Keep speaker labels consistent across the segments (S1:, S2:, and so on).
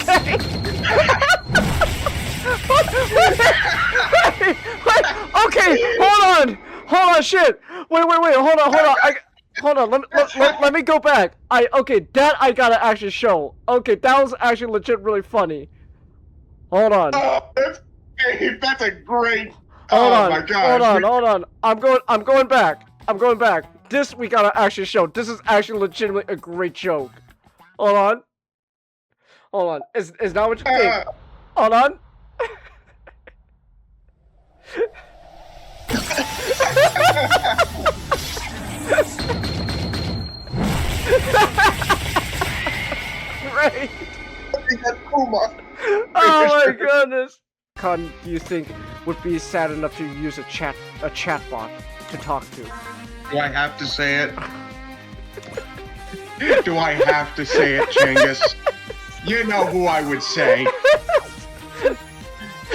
S1: Okay. Wait, okay, hold on, shit. Wait, hold on. Hold on. Let me go back. Okay, that I gotta actually show. Okay, that was actually legit really funny. Hold on.
S2: Oh, that's a great.
S1: Hold
S2: oh
S1: on.
S2: my gosh.
S1: Hold on. I'm going back. This we gotta actually show. This is actually legitimately a great joke. Hold on. Is that what you think? Hold on. Great. Oh my goodness. Con, do you think would be sad enough to use a chatbot to talk to?
S2: Do I have to say it? Do I have to say it, Chingus? You know who I would say.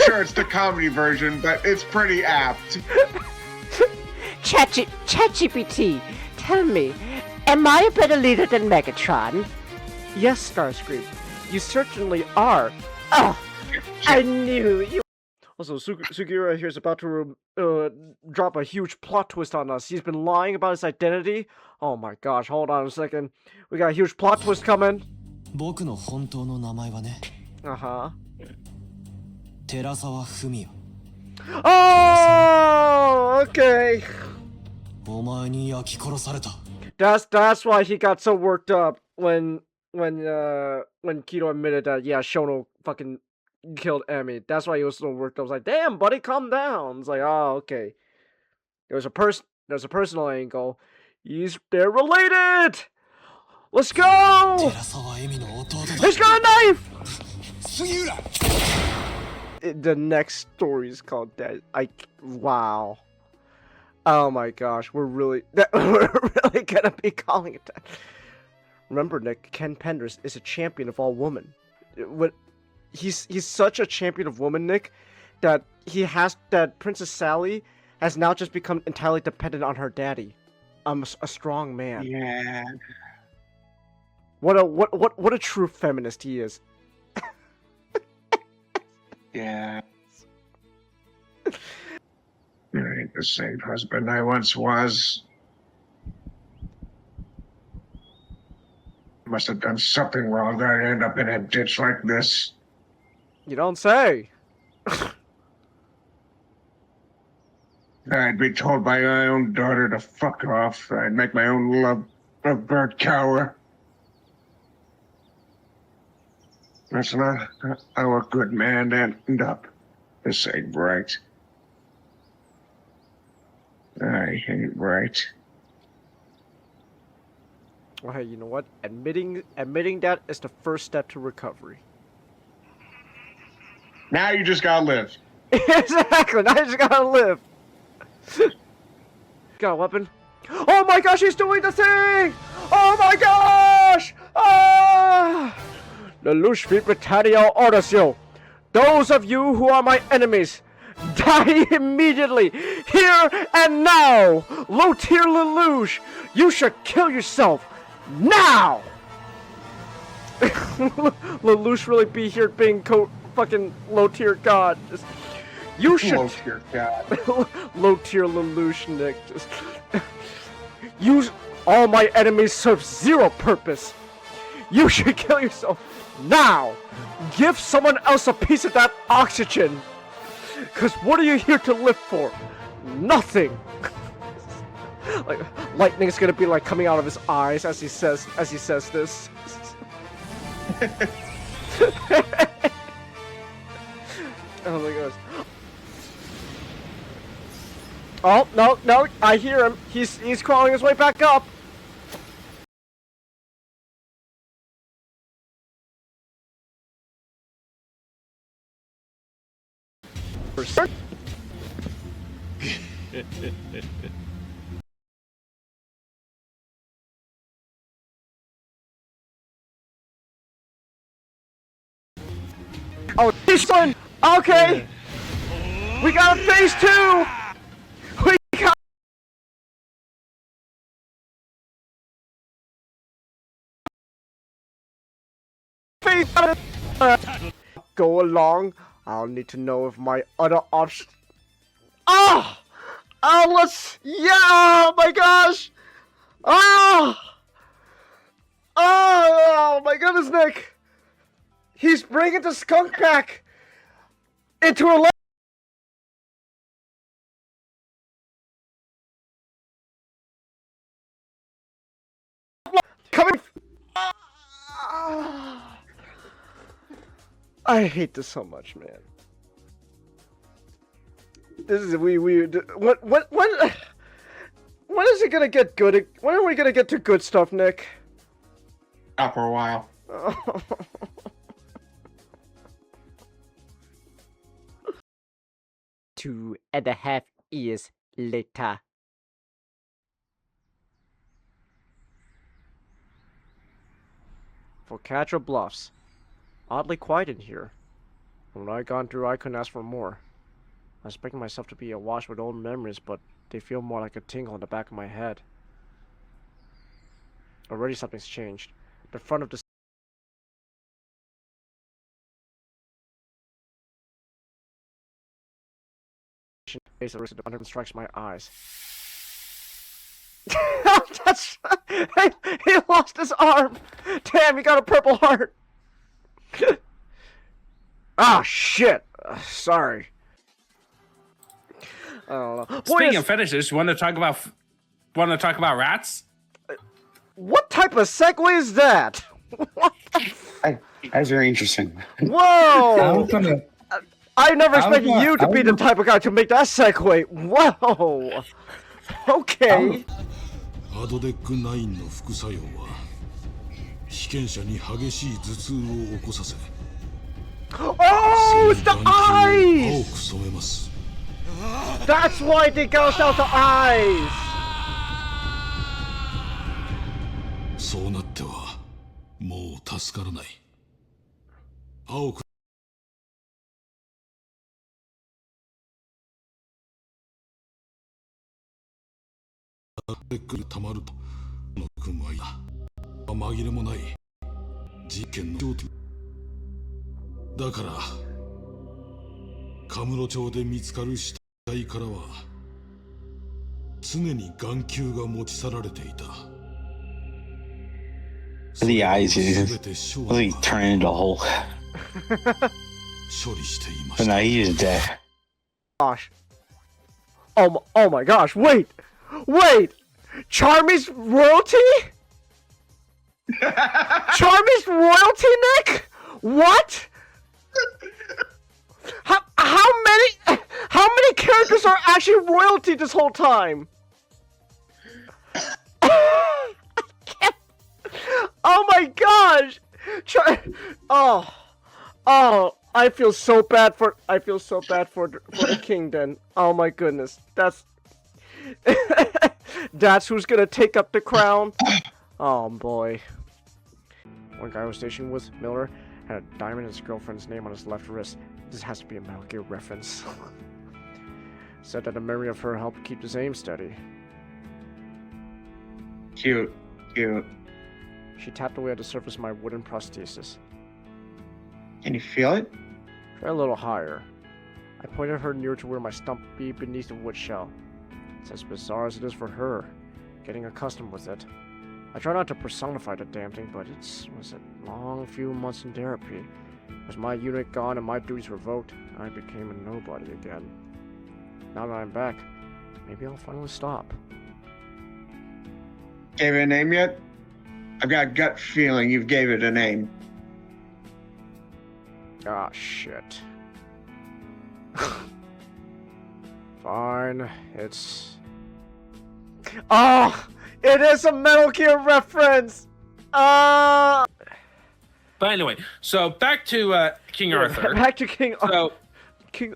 S2: Sure, it's the comedy version, but it's pretty apt.
S3: ChatGPT, tell me, am I a better leader than Megatron?
S1: Yes, Starscream, you certainly are.
S3: Oh, I knew you.
S1: Also, Sugiura here is about to drop a huge plot twist on us. He's been lying about his identity. Oh my gosh, hold on a second. We got a huge plot twist coming. Uh-huh. Oh, okay. That's why he got so worked up when Kido admitted that Shono fucking killed Emi. That's why he was so worked up. I was like, damn, buddy, calm down. It's like, oh, okay. There's a personal angle. They're related. Let's go. He's got a knife. The next story is called Dead. Wow. Oh my gosh, we're really gonna be calling it that. Remember, Nick, Ken Penders is a champion of all women. He's such a champion of women, Nick, that Princess Sally has now just become entirely dependent on her daddy. A strong man.
S2: Yeah.
S1: What a true feminist he is.
S2: Yeah. I ain't the same husband I once was. Must have done something wrong that I end up in a ditch like this.
S1: You don't say.
S2: I'd be told by my own daughter to fuck off. I'd make my own lovebird cower. That's not how a good man end up. This ain't right. I ain't right.
S1: Well, hey, you know what? Admitting that is the first step to recovery.
S2: Now you just gotta live.
S1: Exactly. Now you just gotta live. Got a weapon? Oh my gosh, he's doing the thing! Oh my gosh! Ah! Lelouch v. Britannia orders you. Those of you who are my enemies, die immediately, here and now! Low-tier Lelouch, you should kill yourself, now! Lelouch really be here being fucking low-tier god. You should...
S2: Low-tier god.
S1: Low-tier Lelouch, Nick. All my enemies serve zero purpose. You should kill yourself now! Give someone else a piece of that oxygen! Cause what are you here to live for? Nothing! Like, lightning's gonna be like coming out of his eyes as he says this. Oh my gosh. Oh, no, I hear him. He's crawling his way back up. Oh, this one! Okay! We got a phase 2! Go along. I'll need to know if my other option. Ah! Oh, let's. Yeah! Oh my gosh! Ah! Oh my goodness, Nick! He's bringing the skunk back into a. Coming. I hate this so much, man. This is when is it gonna get good? When are we gonna get to good stuff, Nick?
S2: Not for a while.
S3: 2.5 years later.
S1: Focaccia Bluffs. Oddly quiet in here. When I gone through, I couldn't ask for more. I was expecting myself to be awash with old memories, but they feel more like a tingle in the back of my head. Already something's changed. The front of the face of the under strikes my eyes. That's he lost his arm. Damn, he got a purple heart. Ah, shit. Sorry. I don't know.
S4: Speaking of fetishes, want to talk about rats?
S1: What type of segue is that? What the
S2: That's very interesting.
S1: Whoa! I never expected
S2: gonna-
S1: you to be the type of guy to make that segue. Whoa! Okay.
S5: ハドデック9の副作用は被験者に激しい頭痛を起こさせ
S1: Oh, it's the
S5: 眼球を青
S1: eyes!
S5: く染めます
S1: That's why they gouged out the eyes!
S5: そうなってはもう助からない青く デックに溜まるとこの組合だ紛れもない実験の焦点だからカムロ町で見つかる死体からは常に眼球が持ち去られていた
S6: The eyes is really turning into a hole.
S5: 処理していま
S6: But
S5: した
S6: now he is dead.
S1: Gosh. Oh my gosh, wait! Charmy's royalty? Charmy's royalty, Nick? What? How many characters are actually royalty this whole time? I can't. Oh my gosh! I feel so bad for the king then. Oh my goodness. That's who's gonna take up the crown. Oh boy. One guy I was stationed with, Miller, had a diamond and his girlfriend's name on his left wrist. This has to be a Metal Gear reference. Said that the memory of her helped keep his aim steady.
S2: Cute.
S1: She tapped away at the surface of my wooden prosthesis.
S2: Can you feel it?
S1: Try a little higher. I pointed her near to where my stump be beneath the wood shell. It's as bizarre as it is for her, getting accustomed with it. I try not to personify the damn thing, but it was a long few months in therapy. With my unit gone and my duties revoked, I became a nobody again. Now that I'm back, maybe I'll finally stop.
S2: Gave it a name yet? I've got a gut feeling you gave it a name.
S1: Ah, shit. Fine, it's... Oh! It is a Metal Gear reference!
S4: But anyway, so back to King Arthur.
S1: Back to King Arthur.
S4: So,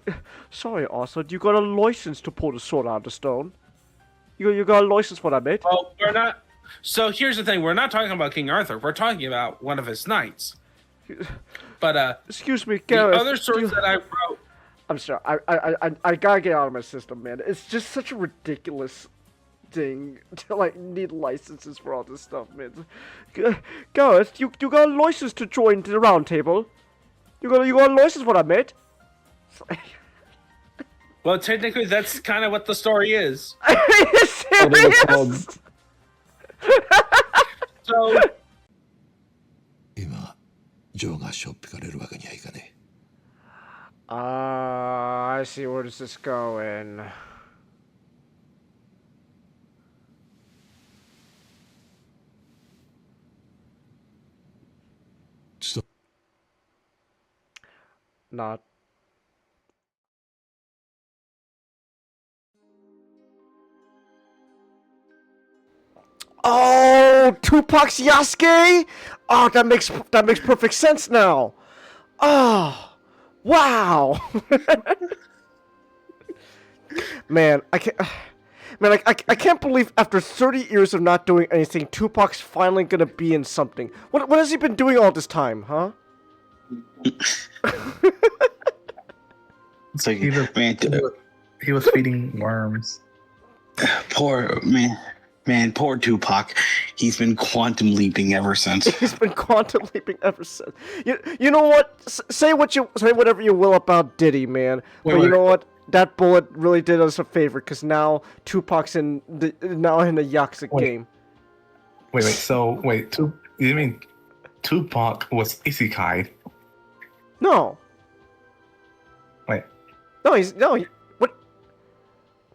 S1: Sorry, Arthur, you got a license to pull the sword out of the stone. You got a license for that, mate?
S4: well, we're not. So here's the thing: we're not talking about King Arthur. We're talking about one of his knights. But
S1: Excuse me,
S4: the
S1: Gareth.
S4: other source that I wrote.
S1: I'm sorry. I gotta get out of my system, man. It's just such a ridiculous thing to like need licenses for all this stuff, man. Gareth, you got a license to join the round table? You got a license for that, mate?
S4: Well, technically, that's kind of what the story is.
S1: Are you serious?
S4: So,
S5: 今ジョーがしょっぴかれるわけにはいかねえ。
S1: I see where this is going. Not. Oh, Tupac's Yasuke? Oh, that makes perfect sense now. Oh, wow. Man, I can't. Man, I can't believe after 30 years of not doing anything, Tupac's finally gonna be in something. What has he been doing all this time, huh?
S6: It's like,
S7: He was feeding worms.
S6: poor poor Tupac. He's been quantum leaping ever since.
S1: He's been quantum leaping ever since. You know what? Say whatever you will about Diddy, man. But you know what? That bullet really did us a favor, because now Tupac's in the Yakuza game.
S7: Wait. You mean Tupac was Isekai?
S1: No.
S7: Wait.
S1: What?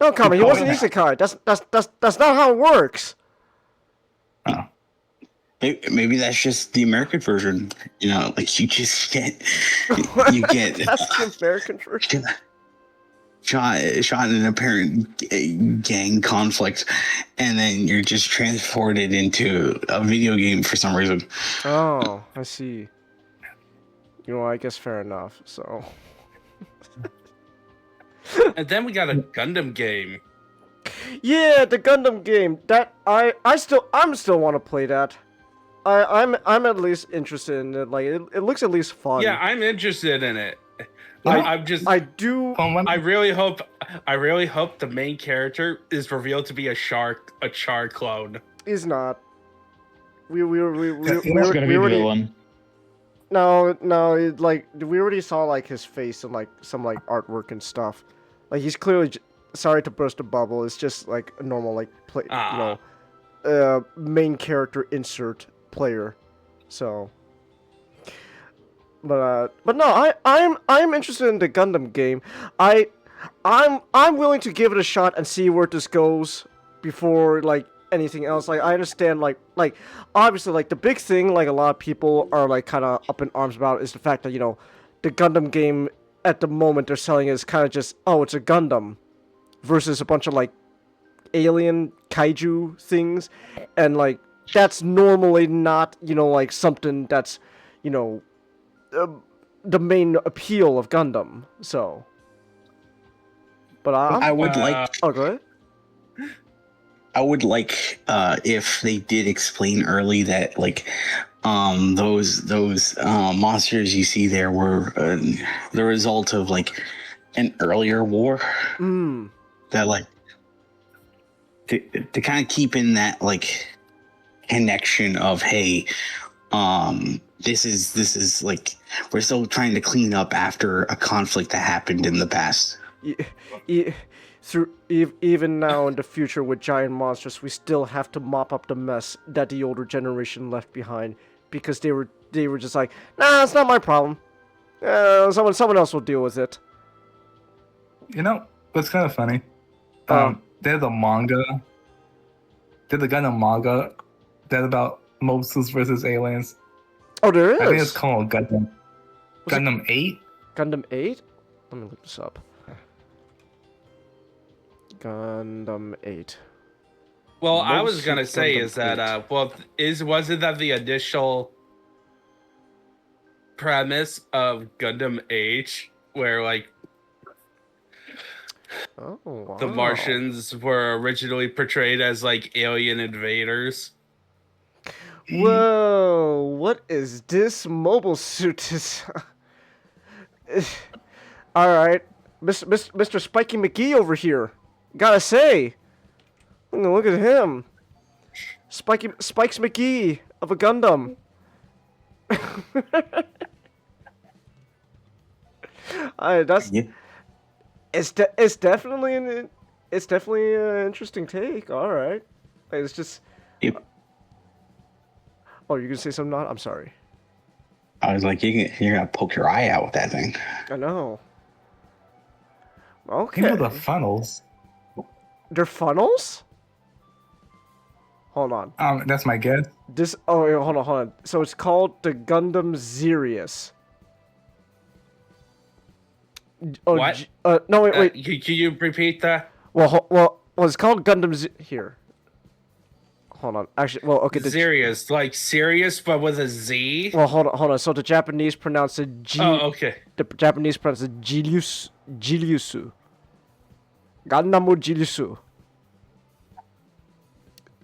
S1: No, Kami, he wasn't Isekai. That's not how it works.
S7: Oh.
S6: Maybe that's just the American version. You know, like you just get
S1: That's the American version.
S6: shot in an apparent gang conflict, and then you're just transported into a video game for some reason.
S1: Oh, I see. You know, I guess fair enough. So.
S4: and then we got a Gundam game.
S1: Yeah, the Gundam game. That I'm still want to play that. I'm at least interested in it. Like it looks at least fun.
S4: Yeah, I'm interested in it.
S1: I
S4: really hope the main character is revealed to be a Char clone.
S1: He's not. We
S6: It's gonna be the
S1: already.
S6: villain.
S1: No, we already saw like his face and like some like artwork and stuff. Like he's clearly. Sorry to burst a bubble. It's just like a normal like play. Main character insert player. So. But no, I'm interested in the Gundam game. I'm willing to give it a shot and see where this goes before like anything else. Like I understand like obviously like the big thing like a lot of people are like kind of up in arms about is the fact that the Gundam game at the moment they're selling is kind of just it's a Gundam versus a bunch of like alien kaiju things, and like that's normally not like something that's the main appeal of Gundam. So, but
S6: I would like.
S1: Oh, go ahead.
S6: I would like if they did explain early that like those monsters you see there were the result of like an earlier war. That like to kind of keep in that like connection of hey, this is like we're still trying to clean up after a conflict that happened in the past.
S1: Even now in the future with giant monsters, we still have to mop up the mess that the older generation left behind because they were just like, nah, it's not my problem. Someone else will deal with it.
S7: You know what's kind of funny? There's a manga. There's a Gundam manga that's about Moses versus aliens.
S1: Oh, there is.
S7: I think it's called Gundam 8.
S1: Gundam 8? Let me look this up. Gundam 8.
S4: Well, I was gonna say is that wasn't that the initial premise of Gundam H, where like the Martians were originally portrayed as like alien invaders?
S1: Whoa, what is this mobile suit? All right, Mr. Spiky McGee over here. Gotta say, Look at him. Spikes McGee of a Gundam. That's
S6: Yeah.
S1: it's definitely an interesting take. All right, it's just.
S6: Yep.
S1: Oh, you're gonna say something? Not? I'm sorry.
S6: I was like, you're gonna poke your eye out with that thing.
S1: I know.
S7: You know
S1: Okay.
S7: the funnels.
S1: They're funnels. Hold on.
S7: That's my guess.
S1: This. Oh, wait, hold on. So it's called the Gundam Zerius. Oh,
S4: What?
S1: no, wait.
S4: Can you repeat that?
S1: Well, it's called Gundam Here. Hold on. Actually, well, okay.
S4: Serious, like serious, but with a Z.
S1: Well, hold on. So the Japanese pronounce it G.
S4: Oh, okay.
S1: The Japanese pronounce it Jiliusu. Gandamu Jiliusu.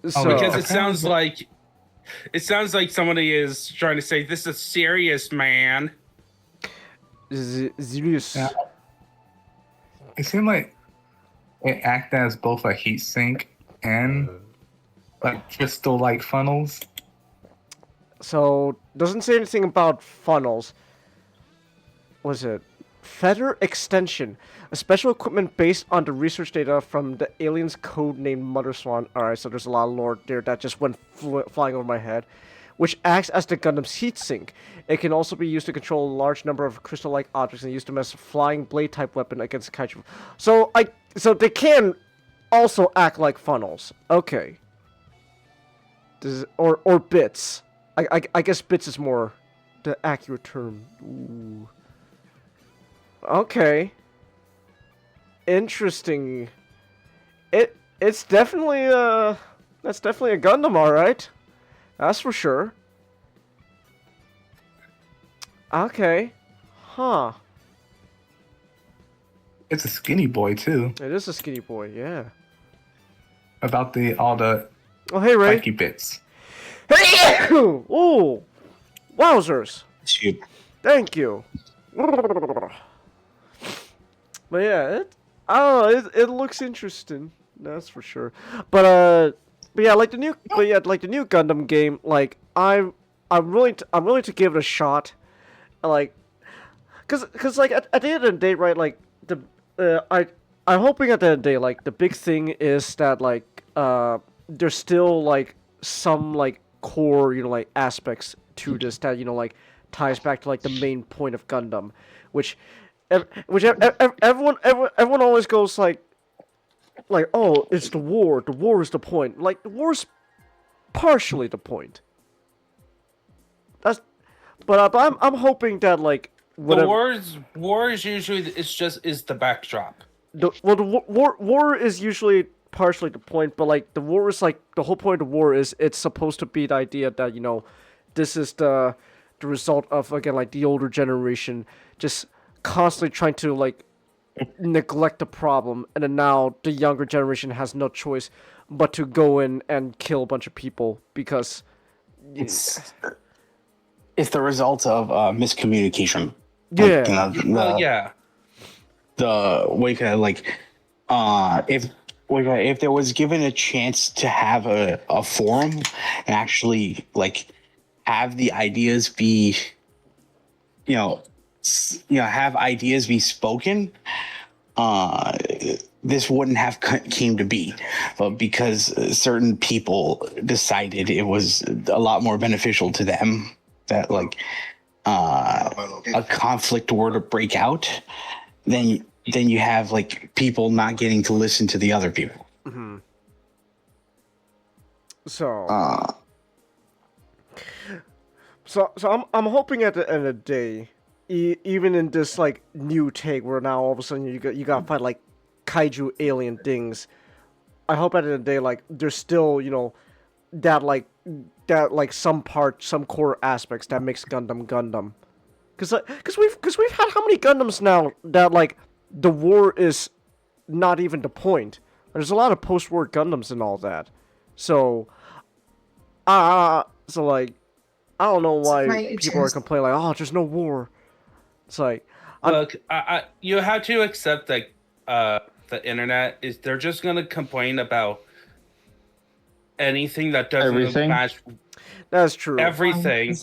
S1: So,
S4: Because it sounds like somebody is trying to say this is serious, man.
S1: Zilius.
S7: Yeah. It seemed like it acted as both a heat sink and like crystal-like funnels.
S1: So doesn't say anything about funnels. Was it Feather Extension? A special equipment based on the research data from the alien's code named Mother Swan. Alright, so there's a lot of lore there that just went flying over my head. Which acts as the Gundam's heatsink. It can also be used to control a large number of crystal-like objects and used them as a flying blade-type weapon against kaiju. So they can also act like funnels. Okay. Or bits. I guess bits is more the accurate term. Ooh. Okay. Interesting. It's definitely that's definitely a Gundam, all right. That's for sure. Okay. Huh.
S7: It's a skinny boy too.
S1: It is a skinny boy, yeah.
S7: About all the
S1: Oh, hey, Ray.
S7: spiky bits.
S1: Hey! Ooh! Wowzers!
S6: Shoot.
S1: Thank you. But yeah, it looks interesting. That's for sure. But yeah, like the new Gundam game, like I'm willing to give it a shot. Like, cause like at the end of the day, right? Like I'm hoping at the end of the day, like the big thing is that like there's still like some like core like aspects to this that like ties back to like the main point of Gundam, which everyone always goes like oh, it's the war is the point. Like the war's partially the point. But I'm hoping that like whatever,
S4: The war is usually is the backdrop.
S1: the war is usually partially the point, but like the war is like the whole point of war is it's supposed to be the idea that this is the result of again like the older generation just constantly trying to like neglect the problem, and then now the younger generation has no choice but to go in and kill a bunch of people because
S6: It's the result of miscommunication.
S1: Yeah.
S4: Well, yeah.
S6: The way if there was given a chance to have a forum and actually like have the ideas be have ideas be spoken, this wouldn't have came to be. But because certain people decided it was a lot more beneficial to them that like a conflict were to break out, then you have like people not getting to listen to the other people.
S1: Mm-hmm. So I'm hoping at the end of the day, even in this like new take where now all of a sudden you got to fight like kaiju alien things, I hope at the end of the day like there's still that some core aspects that makes Gundam. Cause we've had how many Gundams now that like the war is not even the point. There's a lot of post-war Gundams and all that. So like I don't know why people are complaining like, oh, there's no war. It's like
S4: Look, you have to accept that the internet they're just gonna complain about anything that doesn't
S8: Everything?
S4: match
S1: That's true.
S4: everything.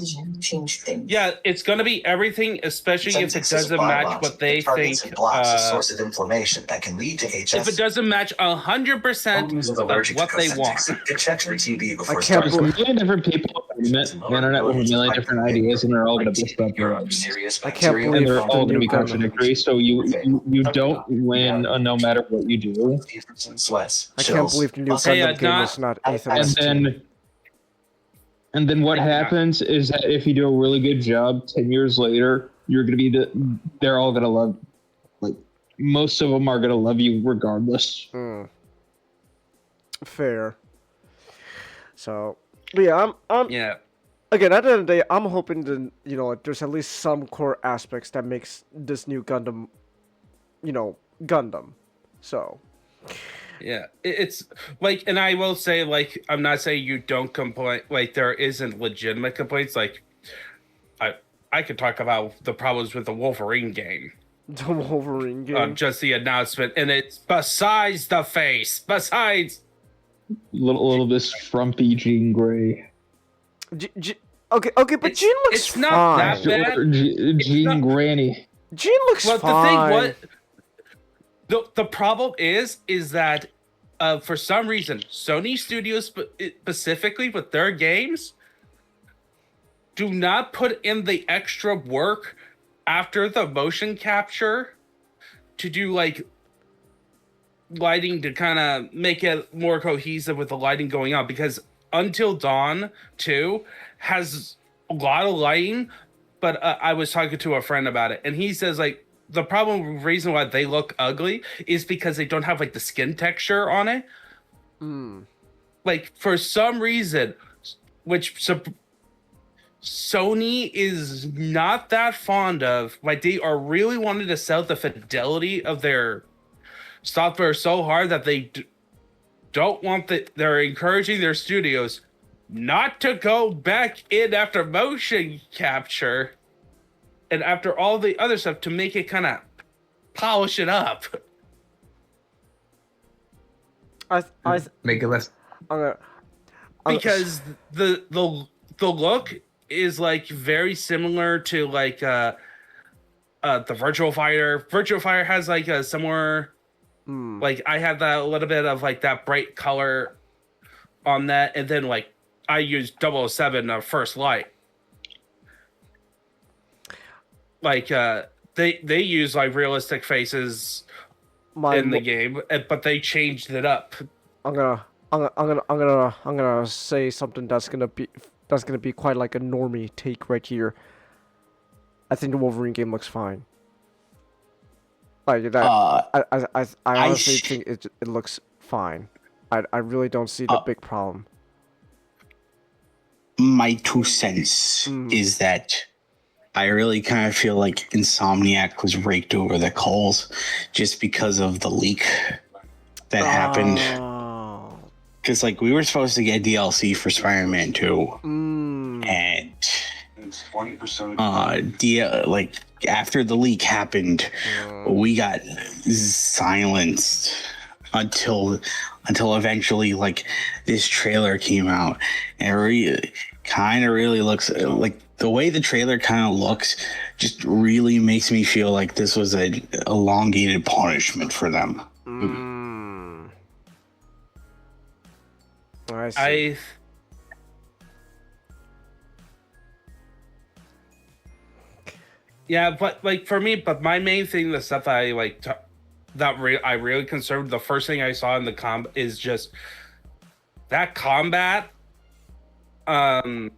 S4: Yeah, it's gonna be everything, especially if it doesn't match what they think.
S9: Blocks a source of inflammation that can lead to HS.
S4: If it doesn't match 100% of what they want.
S9: Check your TB before
S1: I can't
S8: There's a million different people on the internet with a million different ideas, and they're all going to bitch about their own.
S1: I can't
S8: And
S1: believe
S8: they're
S1: the
S8: all going to
S1: new
S8: be
S1: Gundam.
S8: contradictory. So you don't win no matter what you do.
S1: I can't believe the new Gundam game is not atheist.
S8: And then what happens is that if you do a really good job, 10 years later, you're going to be they're all going to love, like, most of them are going to love you regardless.
S1: Fair. So, but yeah, I'm
S4: Yeah.
S1: again, at the end of the day, I'm hoping that, you know, there's at least some core aspects that makes this new Gundam, you know, Gundam. So.
S4: Yeah, it's like, and I will say, like, I'm not saying you don't complain. Like, there isn't legitimate complaints. Like, I could talk about the problems with the Wolverine game.
S1: The Wolverine game.
S4: Just the announcement, and it's besides the face, besides
S8: Little this frumpy Jean Grey.
S1: Okay, but Jean looks
S4: it's
S1: fine.
S4: not that bad.
S8: Jean Granny.
S1: Jean looks
S4: But
S1: fine.
S4: the thing, the problem is that for some reason, Sony Studios specifically with their games do not put in the extra work after the motion capture to do like lighting to kind of make it more cohesive with the lighting going on, because Until Dawn 2 has a lot of lighting, but I was talking to a friend about it, and he says like the reason why they look ugly is because they don't have like the skin texture on it. Like for some reason, which Sony is not that fond of. Like they are really wanting to sell the fidelity of their software so hard that they don't want that. They're encouraging their studios not to go back in after motion capture and after all the other stuff to make it kind of polish it up.
S7: Make it less.
S4: Because the look is like very similar to like the Virtual Fighter. Virtual Fighter has like a similar like I had that a little bit of like that bright color on that, and then like I used 007 First Light. Like they use like realistic faces in the game, but they changed it up.
S1: I'm gonna say something that's gonna be quite like a normie take right here. I think the Wolverine game looks fine. Like that, I honestly think it looks fine. I really don't see the big problem.
S6: My 2 cents is that I really kind of feel like Insomniac was raked over the coals just because of the leak that happened. Because like we were supposed to get DLC for Spider-Man 2, and like after the leak happened, we got silenced until eventually like this trailer came out, and it kind of really looks like the way the trailer kind of looks just really makes me feel like this was a elongated punishment for them.
S1: I see.
S4: Yeah, but like for me, but my main thing, the stuff that I like, I really concerned. The first thing I saw in the combat is just that combat.
S1: I mean,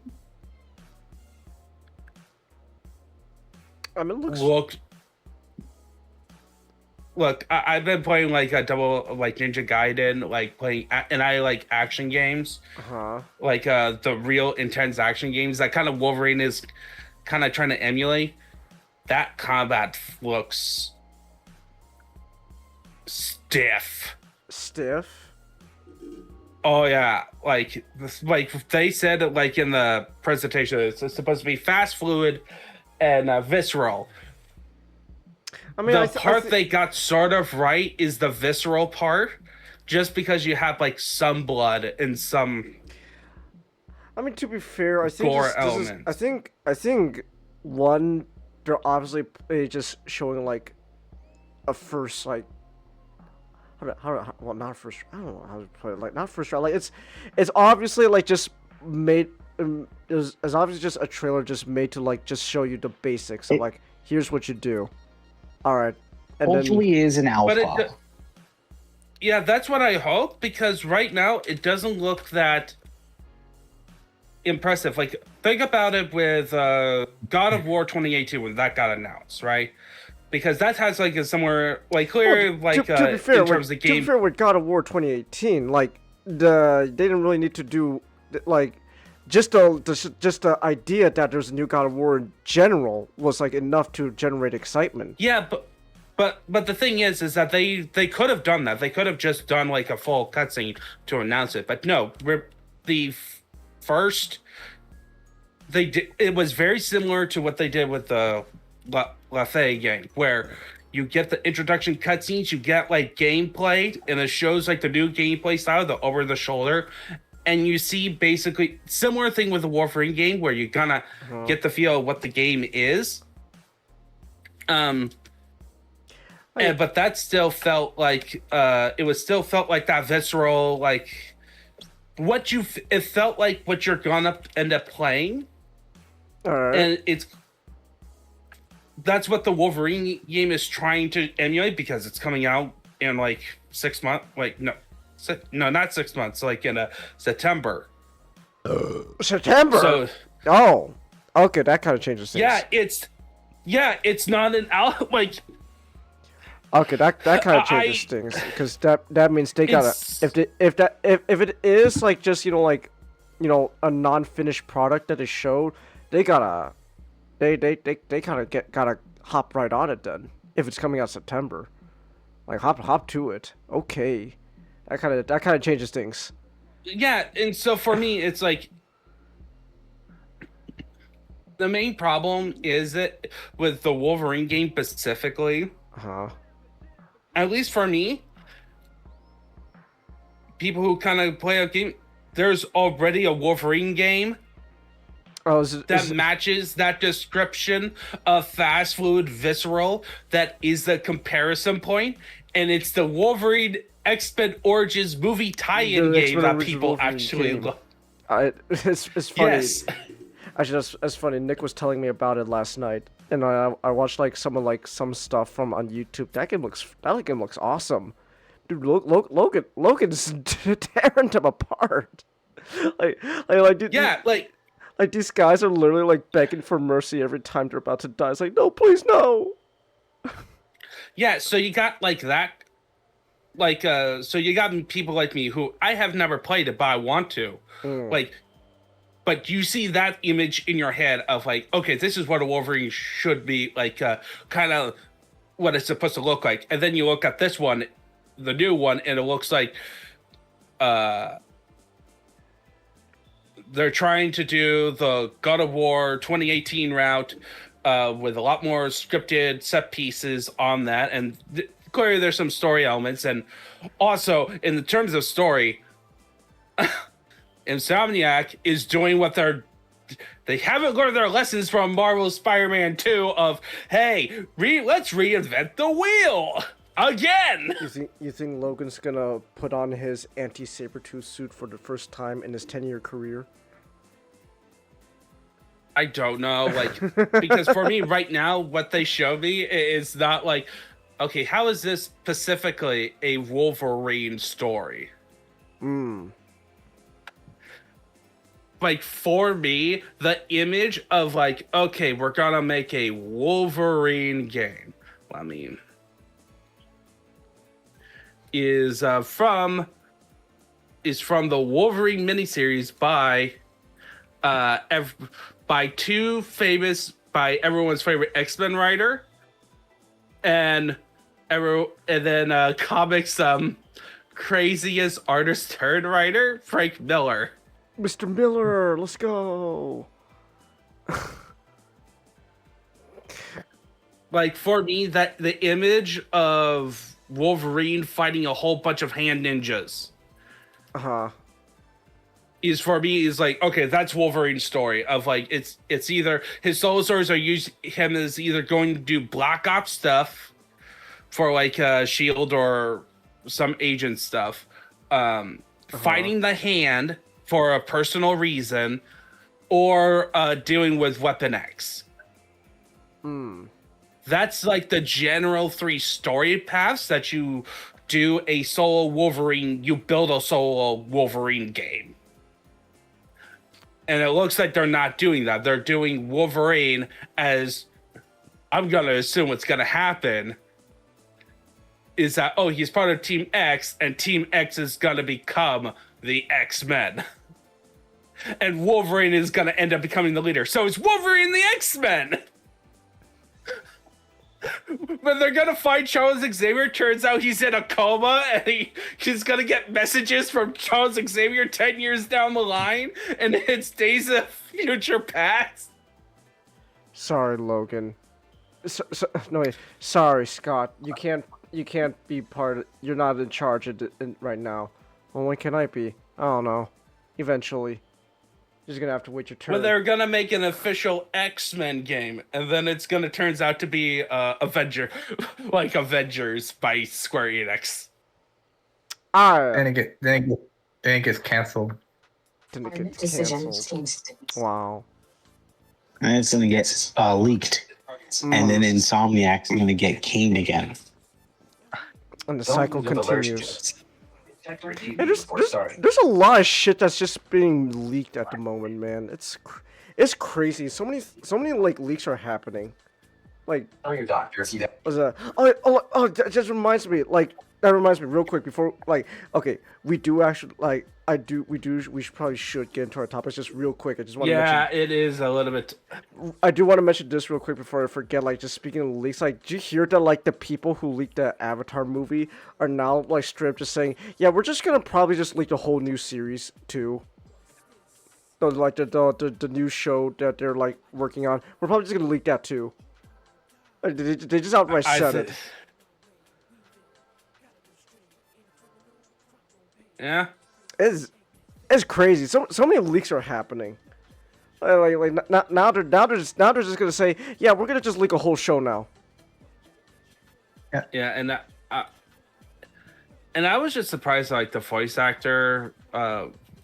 S1: it looks.
S4: Look, I've been playing like a like Ninja Gaiden, like playing, and I like action games, like the real intense action games that kind of Wolverine is kind of trying to emulate. That combat looks stiff.
S1: Stiff?
S4: Oh yeah, like they said, like in the presentation, it's supposed to be fast, fluid, and visceral. I mean, the part they got sort of right is the visceral part. just because you have like some blood and some.
S1: I mean, to be fair, I think
S4: Gore
S1: this is,
S4: elements.
S1: I think one, they're obviously just showing like a first like. Well, not first. I don't know how to put it. Like, not first try. Like, it's obviously like just made. It's obviously just a trailer just made to like just show you the basics of like here's what you do. All right, and
S6: Hopefully, it is an alpha.
S4: But yeah, that's what I hope, because right now it doesn't look that impressive. Like, think about it with God of War 2018 when that got announced, right? Because that has like a somewhere like clear like
S1: to be fair,
S4: in terms of game.
S1: To be fair, with God of War 2018, like they didn't really need to do like just the idea that there's a new God of War in general was like enough to generate excitement.
S4: Yeah, but the thing is that they could have done that. They could have just done like a full cutscene to announce it. But no, first they did. It was very similar to what they did with the Lafay game, where you get the introduction cutscenes, you get like gameplay, and it shows like the new gameplay style, the over the shoulder, and you see basically similar thing with the Warframe game, where you kind of get the feel of what the game is. But that still felt like felt like that visceral, like it felt like what you're gonna end up playing.
S1: All right.
S4: And that's what the Wolverine game is trying to emulate, because it's coming out in like 6 months. Like no, not 6 months. Like in September.
S1: September.
S4: So,
S1: okay, that kind of changes things.
S4: It's not an out like.
S1: Okay, that kind of changes things, because that means they gotta if it is like just a non-finished product that is showed, they gotta gotta hop right on it then. If it's coming out September, like hop to it. Okay, that kind of changes things.
S4: Yeah, and so for me, it's like the main problem is that with the Wolverine game specifically. At least for me, people who kind of play a game, there's already a Wolverine game that matches that description of fast, fluid, visceral. That is the comparison point, and it's the Wolverine X-Men Origins movie tie-in game that people
S1: Wolverine
S4: actually
S1: game.
S4: love.
S1: It's funny.
S4: Yes.
S1: Actually, that's funny. Nick was telling me about it last night, and I watched like some stuff from on YouTube. That game looks awesome, dude. Logan's tearing them apart. Like these guys are literally like begging for mercy every time they're about to die. It's like, no, please, no.
S4: Yeah, so you got like that, like so you got people like me who I have never played it, but I want to, But you see that image in your head of like, okay, this is what a Wolverine should be like, kind of what it's supposed to look like. And then you look at this one, the new one, and it looks like they're trying to do the God of War 2018 route with a lot more scripted set pieces on that. And clearly there's some story elements. And also, in the terms of story... Insomniac is doing what they haven't learned their lessons from Marvel's Spider-Man 2 of, hey, let's reinvent the wheel again.
S1: You think Logan's gonna put on his anti-Sabretooth suit for the first time in his 10-year career?
S4: I don't know, like, because for me right now, what they show me is not like, okay, how is this specifically a Wolverine story? Like, for me, the image of like, okay, we're gonna make a Wolverine game. I mean, is from the Wolverine miniseries by everyone's favorite X-Men writer, and then comics craziest artist turned writer, Frank Miller.
S1: Mr. Miller, let's go.
S4: Like, for me, that the image of Wolverine fighting a whole bunch of hand ninjas. Is for me is like, okay, that's Wolverine's story of like it's either his solo stories are him as either going to do Black Ops stuff for like Shield or some agent stuff, fighting the Hand for a personal reason, or dealing with Weapon X. That's like the general 3 story paths that you do a solo Wolverine. You build a solo Wolverine game. And it looks like they're not doing that. They're doing Wolverine as, I'm going to assume what's going to happen is that, oh, he's part of Team X, and Team X is going to become the X-Men. And Wolverine is going to end up becoming the leader. So it's Wolverine the X-Men! When they're going to find Charles Xavier, turns out he's in a coma, and he's going to get messages from Charles Xavier 10 years down the line, and it's Days of Future Past.
S1: Sorry, Logan. No, wait. Sorry, Scott. You can't be part. You're not in charge of right now. Well, when can I be? I don't know. Eventually. You're just gonna have to wait your turn.
S4: Well, they're gonna make an official X-Men game, and then it's gonna turns out to be Avengers by Square Enix.
S7: Then it gets canceled.
S1: Then it gets canceled. Wow.
S6: And it's gonna get leaked, and then Insomniac's gonna get caned again.
S1: And the cycle continues. And there's a lot of shit that's just being leaked at the moment, man. It's crazy. So many like leaks are happening. Like,
S9: Your doctor if you
S1: that just reminds me. Like, that reminds me real quick before, like, okay, we do actually, like, we should get into our topics just real quick. I just want to mention.
S4: Yeah, it is a little bit.
S1: I do want to mention this real quick before I forget. Like, just speaking of leaks, like, did you hear that, like, the people who leaked the Avatar movie are now, like, straight up just saying, yeah, we're just gonna probably just leak a whole new series too. So, like, the new show that they're, like, working on, we're probably just gonna leak that too. Like, they just outright said it.
S4: Yeah.
S1: It's crazy. So many leaks are happening. Now they're just gonna say, yeah, we're gonna just leak a whole show now.
S4: Yeah, and I was just surprised, like the voice actor,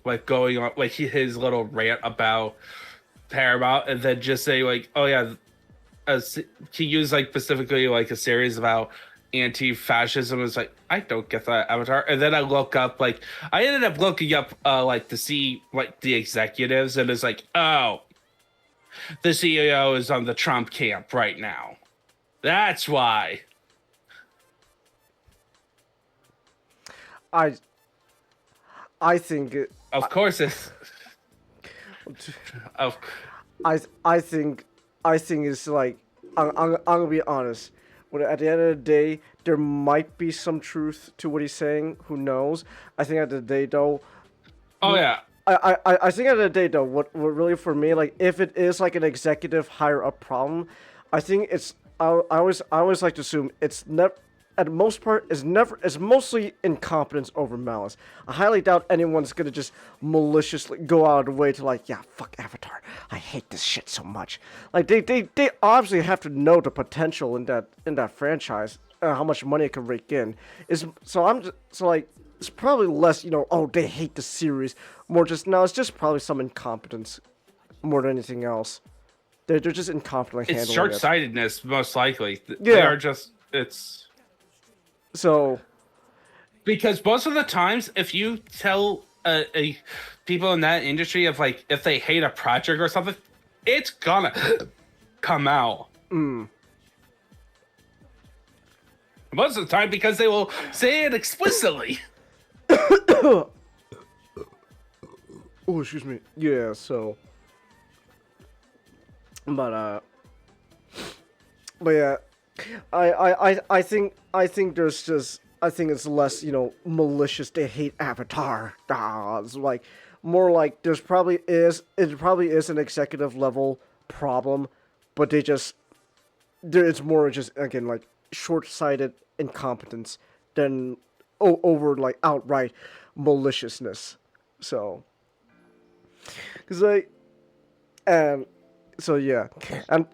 S4: like going on like his little rant about Paramount, and then just say like, oh yeah, he used like specifically like a series about anti-fascism. Is like, I don't get that, Avatar. And then I ended up looking up like to see like the executives, and it's like, oh, the CEO is on the Trump camp right now. That's why.
S1: I think
S4: of course it's
S1: I think it's like, I'm gonna be honest. But at the end of the day, there might be some truth to what he's saying. Who knows? I think at the end of the day, though.
S4: Oh yeah.
S1: I think at the end of the day, though, what really for me, like, if it is like an executive higher up problem, I think it's I always like to assume it's never. At the most part, is mostly incompetence over malice. I highly doubt anyone's gonna just maliciously go out of the way to like, yeah, fuck Avatar. I hate this shit so much. Like they obviously have to know the potential in that franchise, how much money it can rake in. It's probably less, oh, they hate the series. More just, no, it's just probably some incompetence more than anything else. They're just incompetently handling it.
S4: It's short-sightedness, most likely.
S1: Yeah.
S4: They are just, it's...
S1: So,
S4: because most of the times, if you tell people in that industry of like if they hate a project or something, it's gonna come out. Most of the time, because they will say it explicitly.
S1: Oh, excuse me. Yeah. So, but yeah. I think it's less, malicious. They hate Avatar. It's like more like it probably is an executive level problem, but it's more just, again, like short-sighted incompetence than over like outright maliciousness. So, cause like, and so yeah, and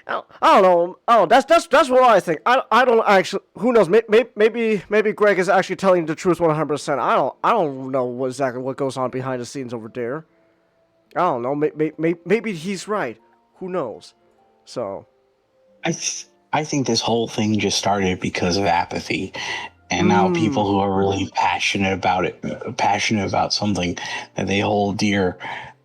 S1: I don't know. Oh, that's what I think. I don't actually. Who knows? Maybe Greg is actually telling the truth 100%. I don't know exactly what goes on behind the scenes over there. I don't know. Maybe he's right. Who knows? So.
S6: I think this whole thing just started because of apathy, and now people who are really passionate about something that they hold dear,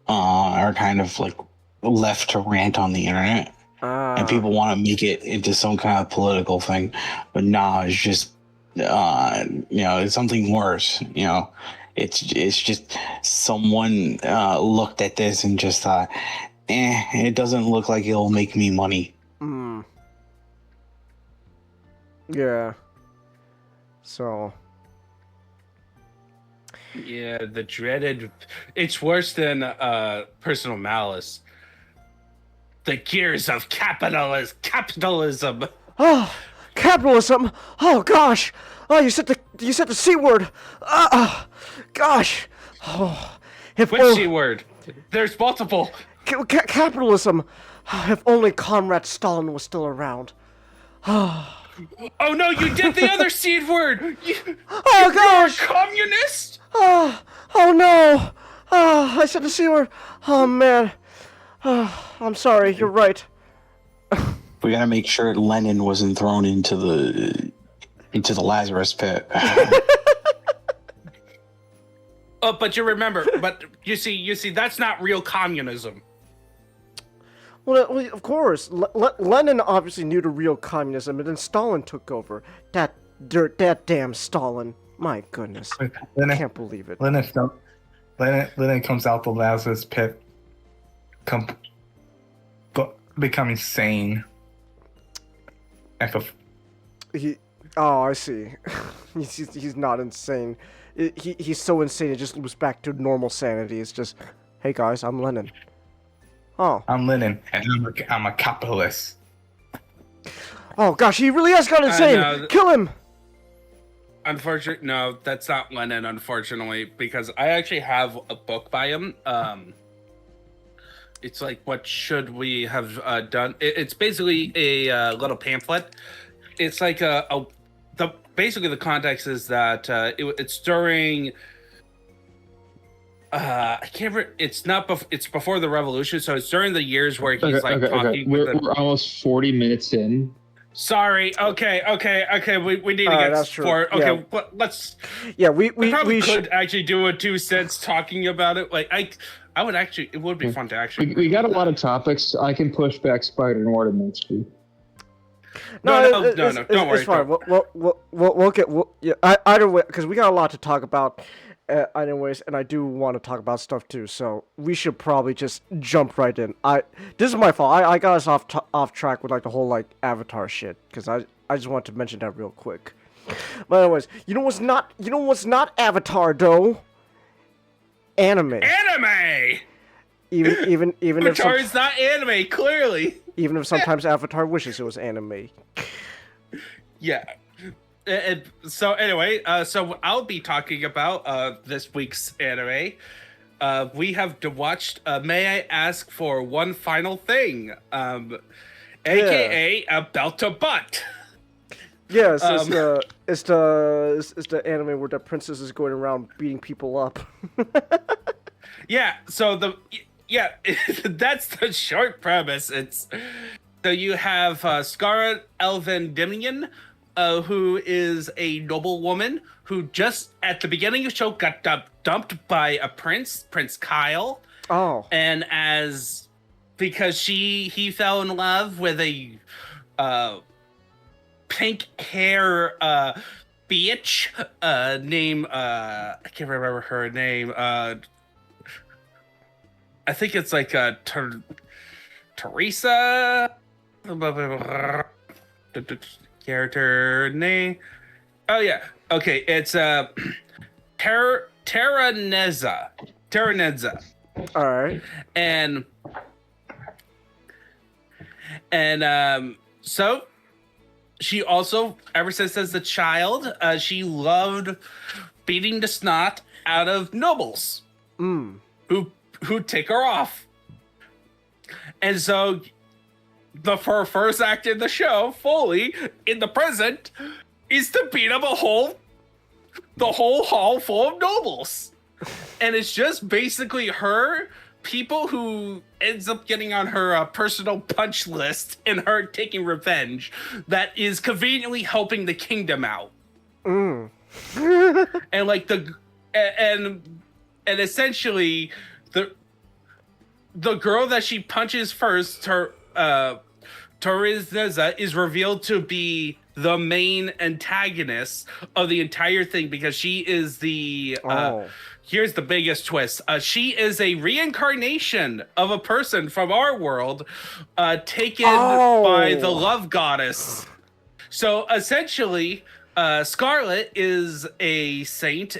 S6: are kind of like left to rant on the internet, and people want to make it into some kind of political thing, but nah, it's just it's something worse. It's just someone looked at this and just thought, it doesn't look like it'll make me money.
S1: Yeah. So.
S4: Yeah, the dreaded. It's worse than personal malice. The gears of capitalism.
S1: Oh, capitalism. Oh gosh. Oh, you said the C word. Gosh. Oh,
S4: Which C word? There's multiple.
S1: Capitalism. If only Comrade Stalin was still around.
S4: Oh no, you did the other C word!
S1: Oh gosh!
S4: You're a communist?
S1: Oh no! I said the C word. Oh man. I'm sorry, you're right.
S6: We gotta make sure Lenin wasn't thrown into the Lazarus pit.
S4: Oh, but you remember, you see, that's not real communism.
S1: Well, of course. Lenin obviously knew the real communism, and then Stalin took over. That damn Stalin. My goodness. I can't believe it.
S7: Lenin comes out the Lazarus pit, becoming sane.
S1: I see. he's not insane. He's so insane it just loops back to normal sanity. It's just, hey guys, I'm Lenin. Oh.
S7: I'm Lenin, and I'm a capitalist.
S1: Oh gosh, he really has gone insane. Kill him.
S4: Unfortunately, no, that's not Lenin. Unfortunately, because I actually have a book by him. It's like, what should we have done? It's basically a little pamphlet. It's like basically the context is that it's during. I can't remember. It's not. It's before the revolution, so it's during the years where he's talking.
S8: Okay. We're almost 40 minutes in.
S4: Sorry. Okay. We need to get
S1: that's true.
S4: Okay, yeah. Let's.
S1: Yeah, we
S4: probably
S1: should
S4: could actually do a 2 cents talking about it. Like I would actually. It would be fun to actually.
S8: We got a lot of topics. I can push back Spider and Water next week.
S4: No. Don't worry.
S1: It's fine. We'll get. Either way, because we got a lot to talk about. Anyways, and I do want to talk about stuff too, so we should probably just jump right in. This is my fault. I got us off track with like the whole like Avatar shit, because I just wanted to mention that real quick. But anyways, you know what's not Avatar though? Anime. Even
S4: Avatar
S1: if
S4: is not anime, clearly.
S1: Even if sometimes Avatar wishes it was anime.
S4: Yeah. So anyway, so I'll be talking about this week's anime. We have watched May I Ask for One Final Thing, aka a belt to butt.
S1: Yes, it's the anime where the princess is going around beating people up.
S4: Yeah, so that's the short premise. So you have Scarlet Elvendimion, who is a noblewoman who just at the beginning of the show got dumped by a Prince Kyle.
S1: Oh.
S4: And because he fell in love with a pink hair bitch named I can't remember her name. I think it's like Teresa. Character name. Oh yeah. Okay, it's Terraneza.
S1: All right.
S4: And so she also, ever since as a child, she loved beating the snot out of nobles who tick her off. And so her first act in the show, fully in the present, is to beat up the whole hall full of nobles. And it's just basically her, people who ends up getting on her personal punch list and her taking revenge that is conveniently helping the kingdom out. And like and essentially the girl that she punches first, Teresa, is revealed to be the main antagonist of the entire thing because she is the here's the biggest twist. She is a reincarnation of a person from our world, taken by the love goddess. So essentially, Scarlet is a saint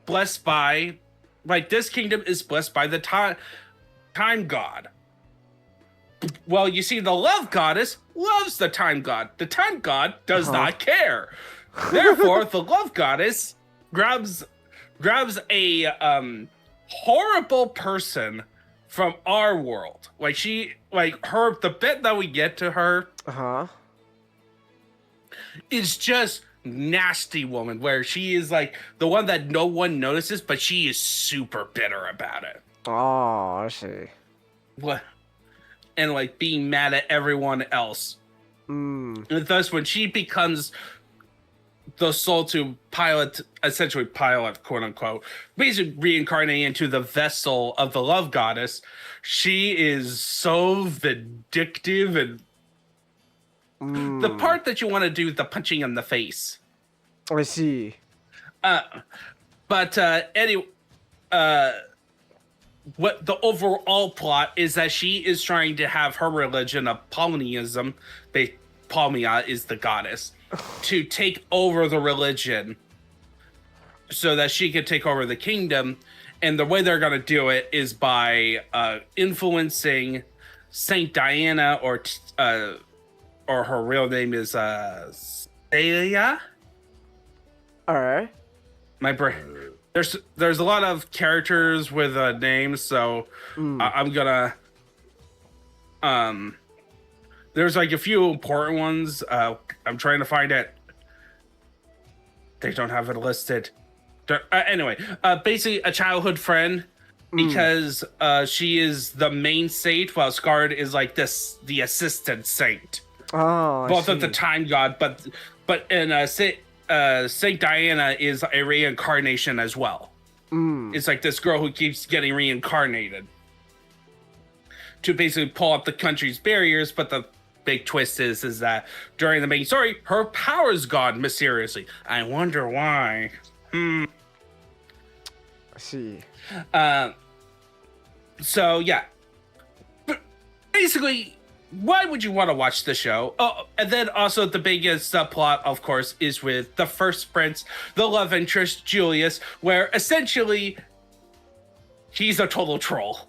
S4: blessed by, like, this kingdom is blessed by the time god. Well, you see, the love goddess loves the time god. The time god does not care. Therefore, the love goddess grabs a horrible person from our world. The bit that we get to her is just nasty woman, where she is like the one that no one notices, but she is super bitter about it.
S1: Oh, I see.
S4: What? And like being mad at everyone else. And thus, when she becomes the soul to essentially pilot, quote unquote, basically reincarnating into the vessel of the love goddess, she is so vindictive, and the part that you want to do is the punching in the face.
S1: I see.
S4: Anyway, what the overall plot is that she is trying to have her religion of Polyneism, Palmia is the goddess, to take over the religion so that she can take over the kingdom. And the way they're going to do it is by influencing Saint Diana, or her real name is Celia.
S1: All right.
S4: My brain. There's a lot of characters with names, so I'm gonna there's like a few important ones. I'm trying to find it. They don't have it listed. Anyway, basically a childhood friend, because she is the main saint, while Scarred is like the assistant saint.
S1: Oh,
S4: both of the time god, but in Saint Diana is a reincarnation as well. It's like this girl who keeps getting reincarnated to basically pull up the country's barriers. But the big twist is that during the main story, her power's gone mysteriously. I wonder why.
S1: I see.
S4: So yeah, but basically, why would you want to watch the show? Oh, and then also the biggest subplot, of course, is with the first prince, the love interest, Julius, where essentially he's a total troll.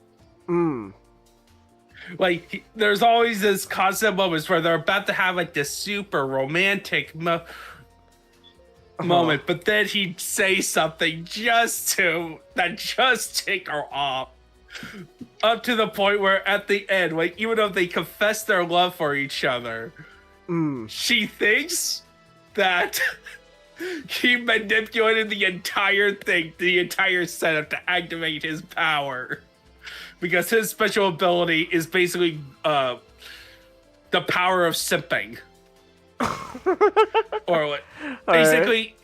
S4: Like, there's always this constant moments where they're about to have like this super romantic moment, but then he'd say something just to take her off. Up to the point where at the end, like, even though they confess their love for each other, she thinks that he manipulated the entire thing, the entire setup, to activate his power. Because his special ability is basically the power of simping. Or what? Basically,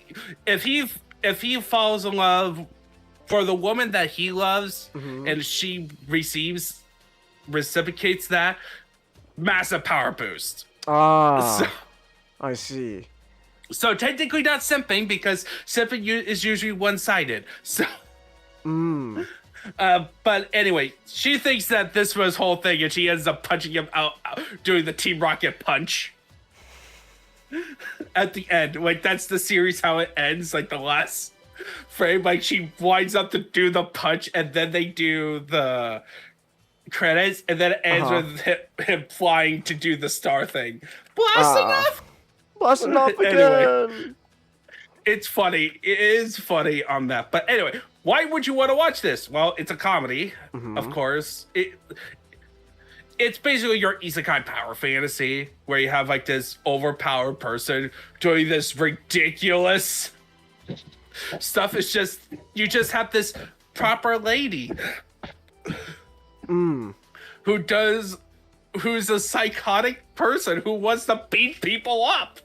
S4: if he falls in love for the woman that he loves, and she reciprocates that, massive power boost.
S1: I see.
S4: So technically not simping, because simping is usually one-sided. So, but anyway, she thinks that this was whole thing, and she ends up punching him out doing the Team Rocket punch. At the end, like, that's the series how it ends, like the last frame, like she winds up to do the punch, and then they do the credits, and then it ends with him flying to do the star thing, blasting off
S1: Busting off
S4: Anyway.
S1: again.
S4: It's funny. It is funny on that. But anyway, why would you want to watch this? Well, it's a comedy, of course. It's basically your isekai power fantasy where you have like this overpowered person doing this ridiculous stuff. It's just you just have this proper lady who's a psychotic person who wants to beat people up.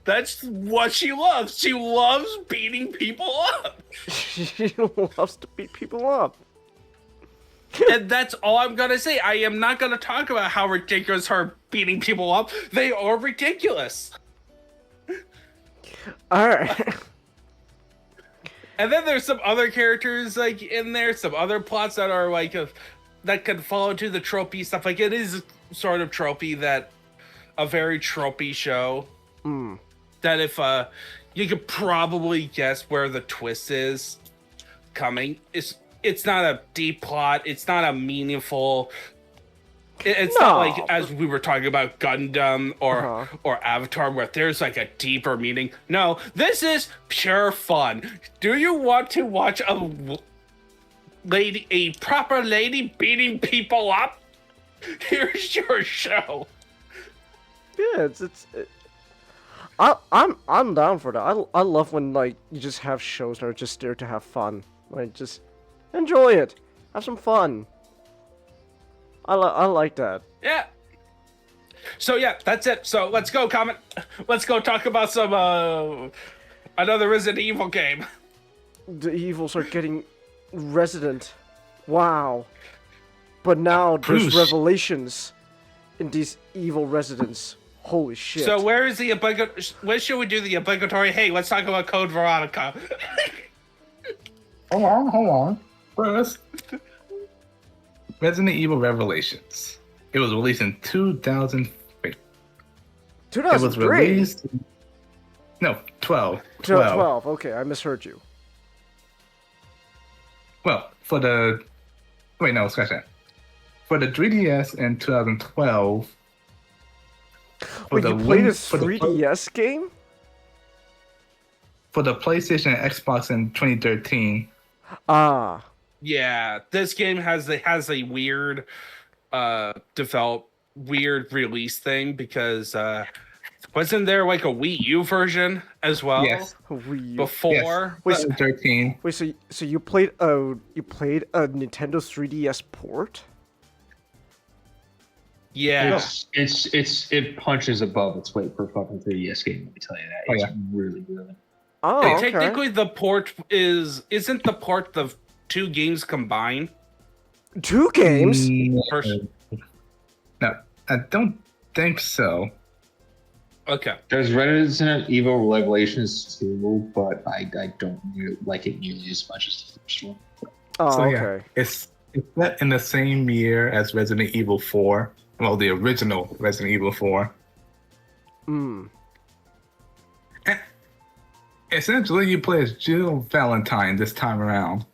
S4: That's what she loves. She loves beating people up.
S1: She loves to beat people up.
S4: And that's all I'm gonna say. I am not gonna talk about how ridiculous her beating people up. They are ridiculous.
S1: All right.
S4: And then there's some other characters like in there, some other plots that are like that can fall into the tropey stuff. Like it is sort of tropey, that a very tropey show. That if you could probably guess where the twist is coming. It's not a deep plot. It's not a meaningful. It's not like as we were talking about Gundam or Avatar, where there's like a deeper meaning. No, this is pure fun. Do you want to watch a proper lady beating people up? Here's your show.
S1: Yeah, I'm down for that. I love when like you just have shows that are just there to have fun. Like just enjoy it, have some fun. I like that.
S4: Yeah. So yeah, that's it. So let's go comment. Let's go talk about some another Resident Evil game.
S1: The evils are getting resident. Wow. But now there's revelations in these evil residents. Holy shit.
S4: So where is the where should we do the obligatory? Hey, let's talk about Code Veronica.
S7: Hold on. First, Resident Evil Revelations. It was released in 2003.
S1: 2003?
S7: It was released... No, 12.
S1: 12. Okay, I misheard you.
S7: Well, for the... Wait, no, scratch that. For the 3DS in 2012...
S1: Wait, you played a 3DS game?
S7: For the PlayStation and Xbox in 2013.
S1: Ah.
S4: Yeah, this game has a weird weird release thing because wasn't there like a Wii U version as well?
S7: Yes.
S1: Wii U.
S4: Before?
S1: Wait,
S7: 2013.
S1: Wait, so you played a Nintendo 3DS port?
S4: Yeah.
S8: It punches above its weight for a fucking 3DS game, let me tell you that. It's really good.
S1: Oh,
S4: Hey,
S1: okay.
S4: technically the port isn't the port the two games combined?
S1: 2 games?
S7: No, I don't think so.
S4: Okay.
S8: There's Resident Evil Revelations 2, but I don't like it nearly as much as the first one.
S1: Oh,
S7: So,
S1: okay.
S7: yeah, it's set in the same year as Resident Evil 4. Well, the original Resident Evil 4.
S1: Hmm.
S7: And essentially, you play as Jill Valentine this time around.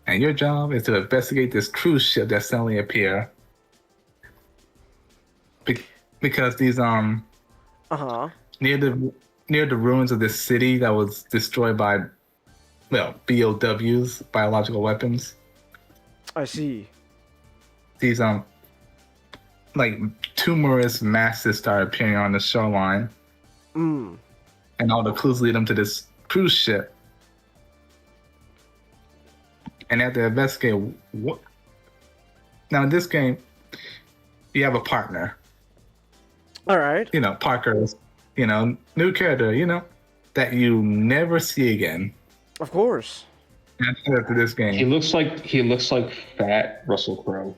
S7: And your job is to investigate this cruise ship that suddenly appeared. Because these, near the ruins of this city that was destroyed by, well, BOWs, biological weapons.
S1: I see.
S7: These, like, tumorous masses start appearing on the shoreline.
S1: Mm.
S7: And all the clues lead them to this cruise ship. And they have to investigate what. Now, in this game, you have a partner.
S1: All right.
S7: You know, Parker's, new character, that you never see again.
S1: Of course.
S7: After this game.
S8: He looks like fat Russell Crowe.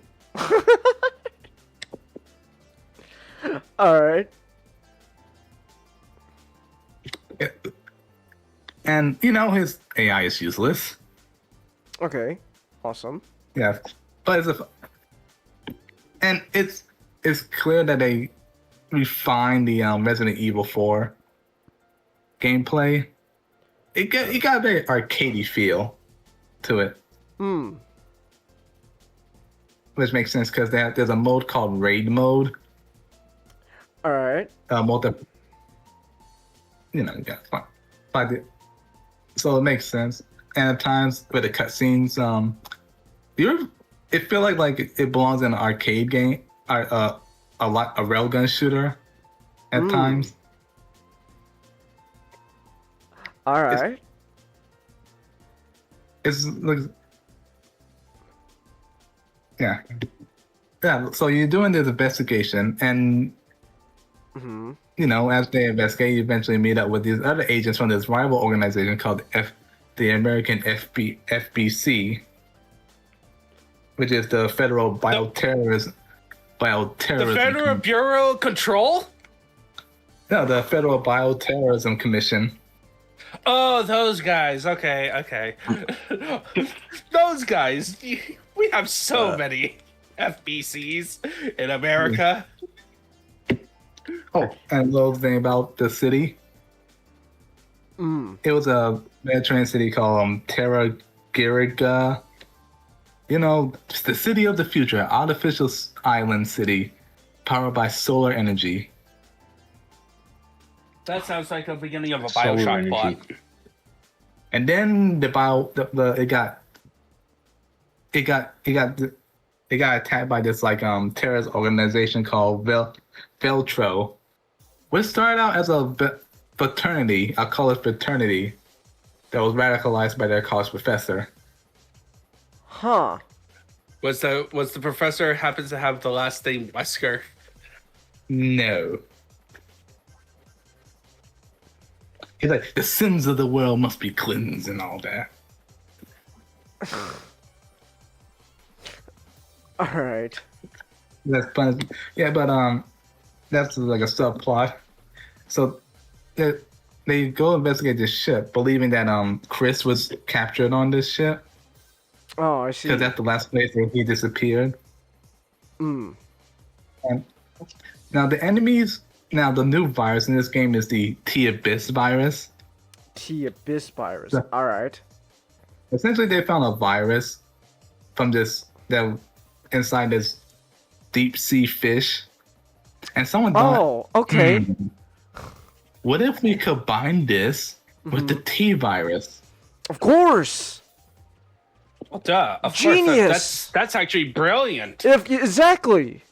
S1: All right.
S7: And, his AI is useless.
S1: Okay. Awesome.
S7: Yeah. But it's clear that they refined the Resident Evil 4 gameplay. It got a very arcadey feel to it.
S1: Hmm.
S7: Which makes sense because there's a mode called Raid Mode.
S1: All right.
S7: multi. You know, yeah, fine. So it makes sense. And at times with the cutscenes, it feel like it belongs in an arcade game, a railgun shooter. At times.
S1: All right.
S7: It's like, yeah. So you're doing this investigation, and you know, as they investigate, you eventually meet up with these other agents from this rival organization called the American FBC, which is the Federal Bioterrorism.
S4: The Federal Bureau of Control?
S7: No, the Federal Bioterrorism Commission.
S4: Oh, those guys. Okay. Those guys. We have so many FBCs in America.
S7: Oh, and a little thing about the city. It was a Mediterranean city called Terra Giriga. You know, it's the city of the future, artificial island city, powered by solar energy.
S4: That sounds like the beginning of a Bioshock plot.
S7: And then it got attacked by this like terrorist organization called Veltro, which started out as a fraternity, a college fraternity, that was radicalized by their college professor.
S1: Huh.
S4: Was the professor happens to have the last name Wesker?
S7: No. He's like, the sins of the world must be cleansed and all that.
S1: All right.
S7: That's fun. Yeah, but that's like a subplot. So they go investigate this ship, believing that Chris was captured on this ship.
S1: Oh, I see.
S7: Because that's the last place where he disappeared.
S1: And
S7: now the enemies. Now the new virus in this game is the T-Abyss virus.
S1: T-Abyss virus. All right.
S7: Essentially, they found a virus from that inside this deep sea fish, and someone thought,
S1: Oh, okay.
S7: what if we combine this with the T virus?
S1: Of course.
S4: Well, duh. Of
S1: Genius.
S4: Course, that's actually brilliant.
S1: Exactly.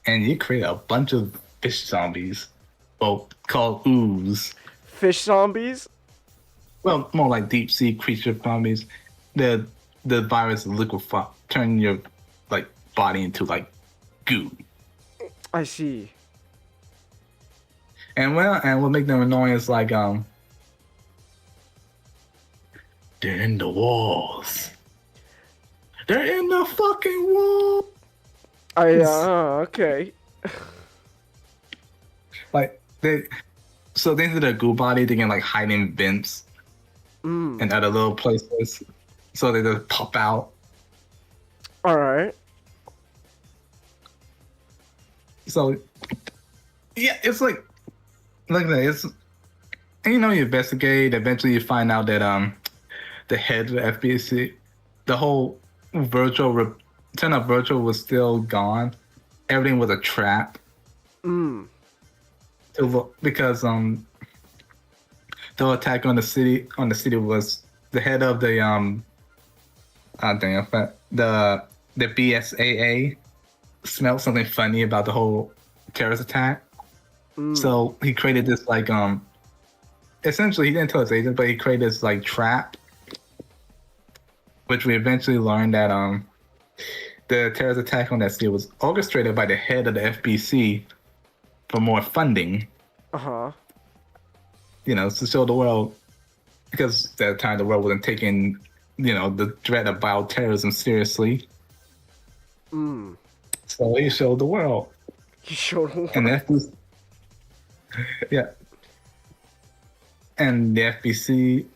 S7: And you create a bunch of fish zombies, well, called ooze.
S1: Fish zombies?
S7: Well, more like deep sea creature zombies. The virus liquefy, turn your like body into like goo.
S1: I see.
S7: And what make them annoying is like they're in the walls. They're in the fucking wall.
S1: Okay.
S7: Like so into their goo body, they can like hide in vents and other little places, so they just pop out.
S1: All right.
S7: So yeah, it's like that. It's, and you know, you investigate. Eventually, you find out that the head of the FBC, the whole virtual turn up virtual was still gone. Everything was a trap. Because the attack on the city was the head of the the BSAA smelled something funny about the whole terrorist attack. So he created this like essentially he didn't tell his agent, but he created this like trap, which we eventually learned that the terrorist attack on that city was orchestrated by the head of the FBC for more funding. You know, to show the world, because at that time the world wasn't taking, you know, the threat of bioterrorism seriously. So he showed the world.
S1: He showed the world.
S7: And the FBC, yeah. And the FBC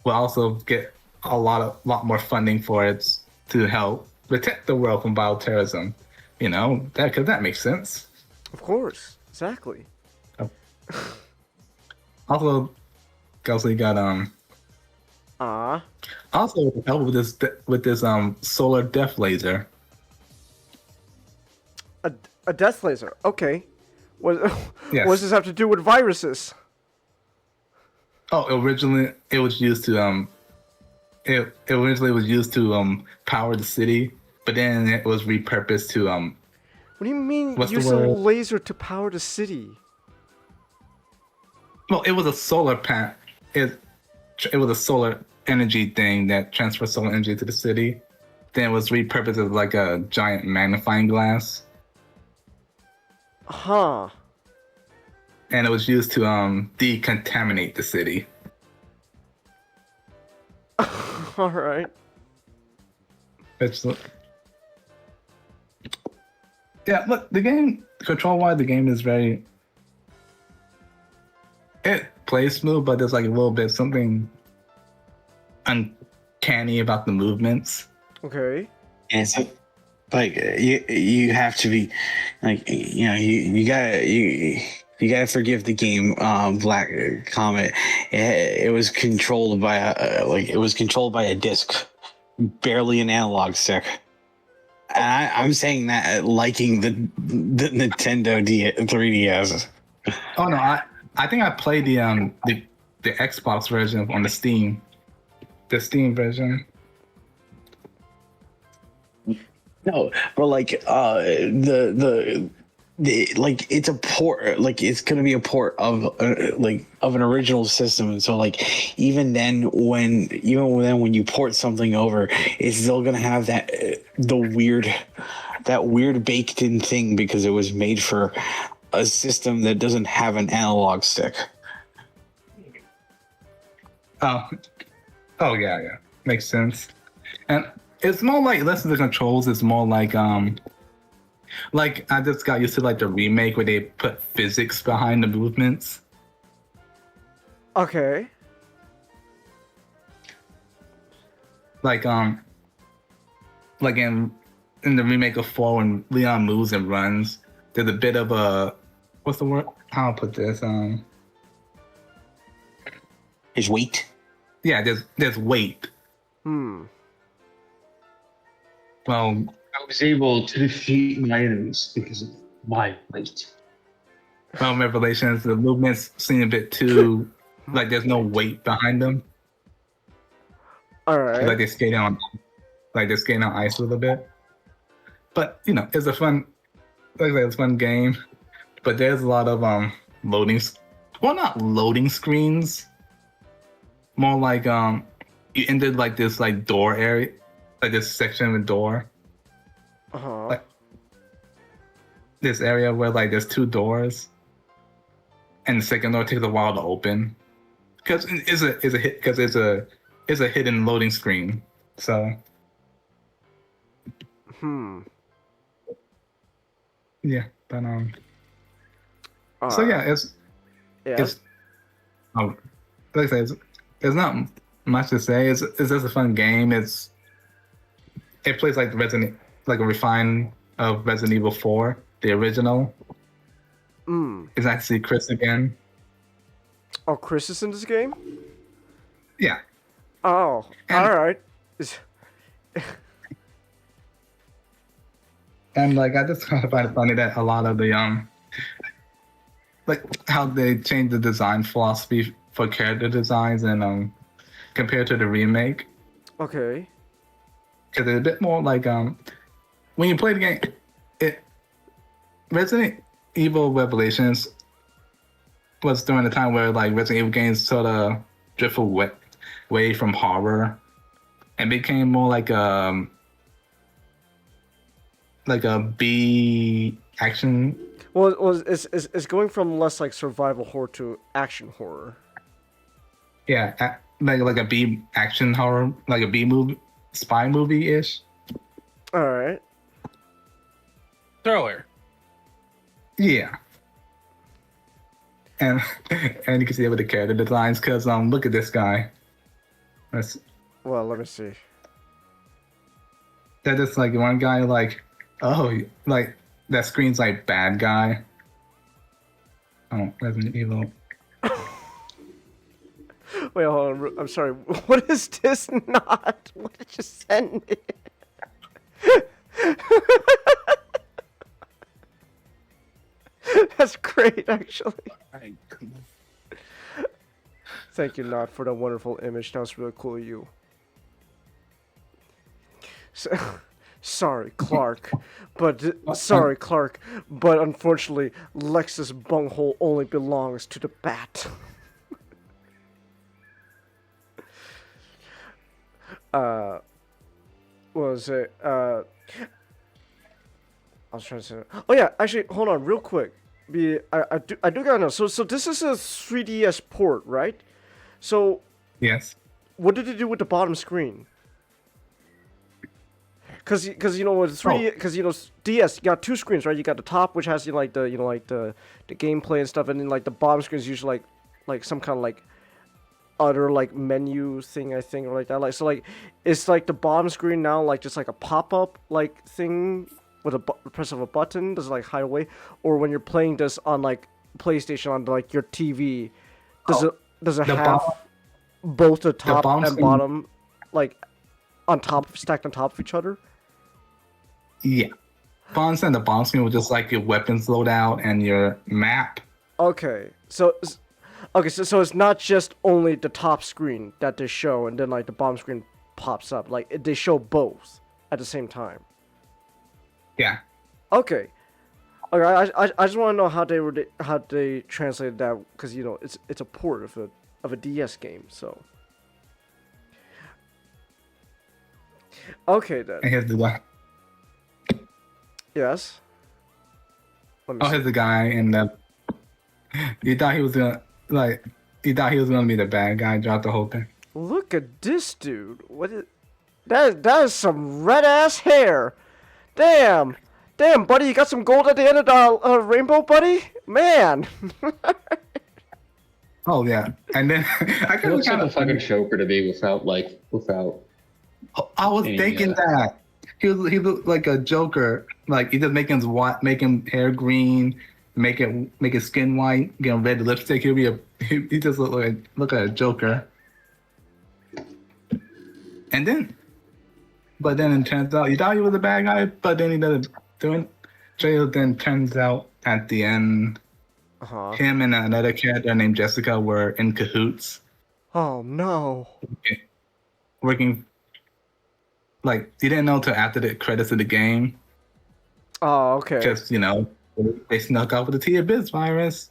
S7: will also get a lot more funding for it to help protect the world from bioterrorism. You know, because that makes sense.
S1: Of course, exactly.
S7: Also you got also help with this solar death laser.
S1: A death laser. Okay. What,
S7: Yes.
S1: what does this have to do with viruses?
S7: Oh, originally it was used to it originally was used to power the city, but then it was repurposed to
S1: What do you mean
S7: what's the
S1: use a
S7: word?
S1: laser to power the city?
S7: Well, it was a solar panel. It was a solar energy thing that transferred solar energy to the city. Then it was repurposed as like a giant magnifying glass,
S1: Huh.
S7: and it was used to decontaminate the city.
S1: All right.
S7: It's yeah. Look, the game control-wise, the game is very. It plays smooth, but there's like a little bit something uncanny about the movements.
S1: Okay.
S6: And so, like, you have to be, like, you gotta forgive the game. Black Comet. It was controlled by a disc, barely an analog stick. And I'm saying that liking the Nintendo 3DS.
S7: Oh no, I think I played the Xbox version on the Steam version.
S6: No, but like the like it's a port, like it's gonna be a port of of an original system. So like even then when you port something over, it's still gonna have that weird baked in thing because it was made for a system that doesn't have an analog stick.
S7: Oh yeah, makes sense. And it's more like less of the controls. It's more like I just got used to like the remake where they put physics behind the movements.
S1: Okay.
S7: Like in the remake of 4 when Leon moves and runs, there's a bit of a what's the word? How I'll put this?
S6: His weight.
S7: Yeah, there's weight. Well,
S8: I was able to defeat my enemies because of my weight.
S7: Revelations, the movements seem a bit too like there's no weight behind them.
S1: All right.
S7: Like they're skating on ice a little bit. But it's a fun, like I said, it's a fun game. But there's a lot of not loading screens. More like you entered like this like door area, like this section of the door. Like this area where like there's 2 doors, and the second door takes a while to open because it's a hidden loading screen. So. Yeah, but so yeah, it's like I said, there's not much to say. It's just a fun game. It plays like a refine of Resident Evil 4, the original. It's nice to see Chris again.
S1: Oh, Chris is in this game?
S7: Yeah.
S1: Oh, all right.
S7: And like I just kind of find it funny that a lot of the like how they changed the design philosophy for character designs and compared to the remake.
S1: Okay.
S7: Because it's a bit more like when you play the game, Resident Evil Revelations was during the time where like Resident Evil games sort of drifted away from horror and became more like a B action.
S1: Well, it's going from less like survival horror to action horror.
S7: Yeah, like a B action horror, like a B movie, spy movie ish.
S1: All right.
S4: Thriller.
S7: Yeah. And you can see it with the character designs because look at this guy.
S1: Well, let me see.
S7: That just like one guy like, oh, like that screen's like bad guy. Oh, Resident Evil.
S1: Wait, hold on. I'm sorry. What is this not? What did you send me? That's great, actually. Thank you, Not, for that wonderful image. That was really cool of you. So, sorry, Clark, but unfortunately, Lex's bunghole only belongs to the bat. What was it? I was trying to say. Oh yeah, actually, hold on, real quick. I do gotta know. So this is a 3DS port, right? So
S7: Yes.
S1: what did it do with the bottom screen? Cause you know with 3D, because you know DS, you got two screens, right? You got the top, which has the gameplay and stuff, and then like the bottom screen is usually like some kind of like other like menu thing, I think, or like that. Like so, like it's like the bottom screen now like just like a pop up like thing with a press of a button. Does it like hide away, or when you're playing this on like PlayStation on like your TV, does it have both the top and bottom like stacked on top of each other?
S7: Yeah. Fonts and the bottom screen was just like your weapons loadout and your map.
S1: Okay, so it's not just only the top screen that they show, and then like the bottom screen pops up. Like they show both at the same time.
S7: Yeah.
S1: Okay. Okay. I just want to know how they translated that, because you know it's a port of a DS game. So. Okay then.
S7: And here's the guy.
S1: Yes.
S7: Here's the guy, and you thought he was gonna be the bad guy, drop the whole thing.
S1: Look at this dude. What is that is some red ass hair. Damn, buddy, you got some gold at the end of the rainbow, buddy. Man.
S7: Oh yeah, and then I
S8: He looks like a fucking Joker to me without.
S7: I was thinking that he looked like a Joker. Like he just make him hair green, make his skin white, get him red lipstick. He just look like a Joker. But then it turns out you thought he was a bad guy, but then he doesn't do it. Trailer then turns out at the end, him and another character named Jessica were in cahoots.
S1: Oh no.
S7: Working. Like, you didn't know till after the credits of the game.
S1: Oh, okay.
S7: Just, you know, they snuck out with the TADC virus.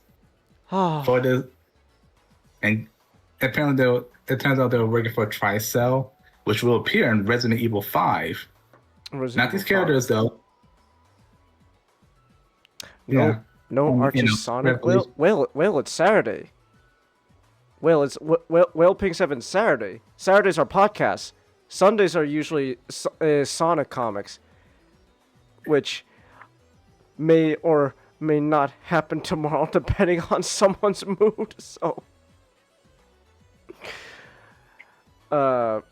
S7: For this. And apparently it turns out they were working for Tricell, which will appear in Resident Evil 5. Not these characters, though.
S1: No Archie Sonic. Well, it's Saturday. Well, it's Pink 7 Saturday. Saturdays are podcasts. Sundays are usually Sonic comics, which may or may not happen tomorrow, depending on someone's mood. So, but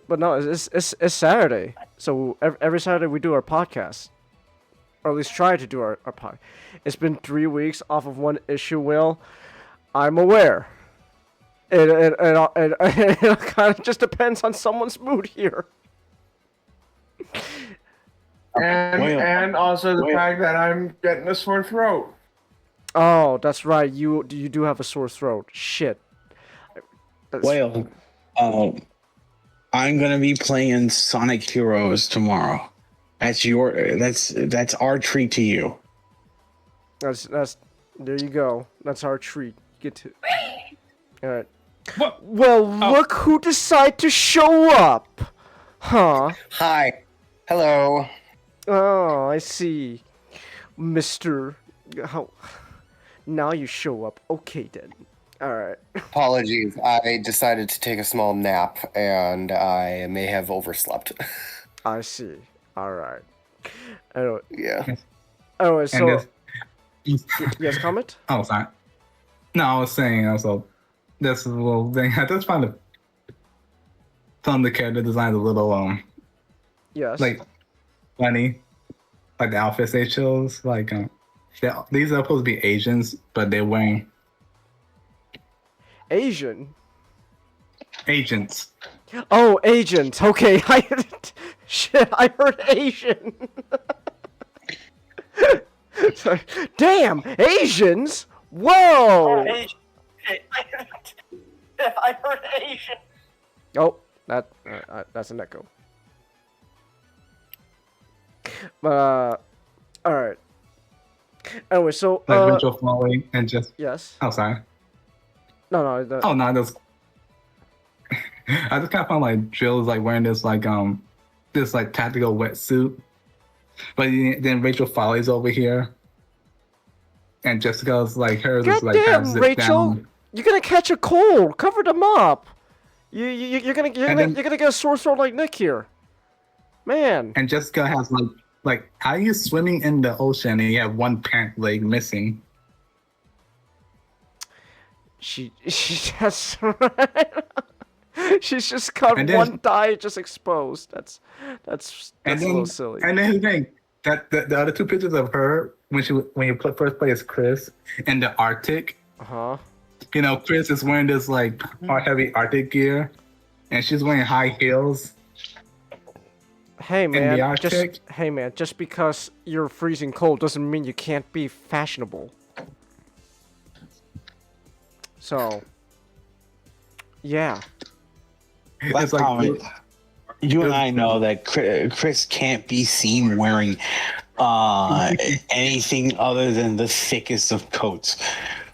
S1: no, it's Saturday. So every Saturday we do our podcast, or at least try to do our podcast. It's been 3 weeks off of one issue. Will, I'm aware. It kind of just depends on someone's mood here.
S2: And also the fact that I'm getting a sore throat.
S1: Oh, that's right. You do have a sore throat. Shit.
S6: I'm gonna be playing Sonic Heroes tomorrow. That's our treat to you.
S1: That's there you go. That's our treat. Get to. All right.
S4: What?
S1: Well, look who decided to show up. Huh?
S10: Hi. Hello.
S1: Oh, I see. Mr. How? Now you show up. Okay, then. All right.
S10: Apologies. I decided to take a small nap, and I may have overslept.
S1: I see. All right. Anyway.
S10: Yeah.
S1: Anyway, so... Yes, comment?
S7: Oh, sorry. No, I was saying also... This little thing. I just find some of the character designs a little
S1: yes,
S7: like funny, like the outfits they chose. Like these are supposed to be Asians, but they're wearing
S1: Asian
S7: agents.
S1: Oh, agents. Okay, I heard Asian. Damn, Asians! Whoa!
S11: Oh, Asian. I heard Asian.
S1: Oh, that's an echo. All right. Anyway, so
S7: like Rachel falling and just.
S1: yes.
S7: Oh, sorry.
S1: No.
S7: Oh no, that's. I just kind of found like Jill is like wearing this like tactical wetsuit, but then Rachel Foley's over here, and Jessica's like hers is like kind of
S1: Goddamn,
S7: zipped
S1: Rachel!
S7: down.
S1: You're gonna catch a cold. Cover them up. You're gonna get a sore throat like Nick here, man.
S7: And Jessica has like how are you swimming in the ocean and you have one pant leg missing?
S1: She just she's just got
S7: And then-
S1: one thigh just exposed. That's a
S7: And
S1: little
S7: then
S1: silly.
S7: and then the thing that the other two pictures of her when you first play as Chris in the Arctic. You know, Chris is wearing this like heavy Arctic gear, and she's wearing high heels.
S1: Hey
S7: in the
S1: man,
S7: Arctic.
S1: just because you're freezing cold doesn't mean you can't be fashionable. So, yeah.
S6: Let's comment. You and I know that Chris can't be seen wearing anything other than the thickest of coats,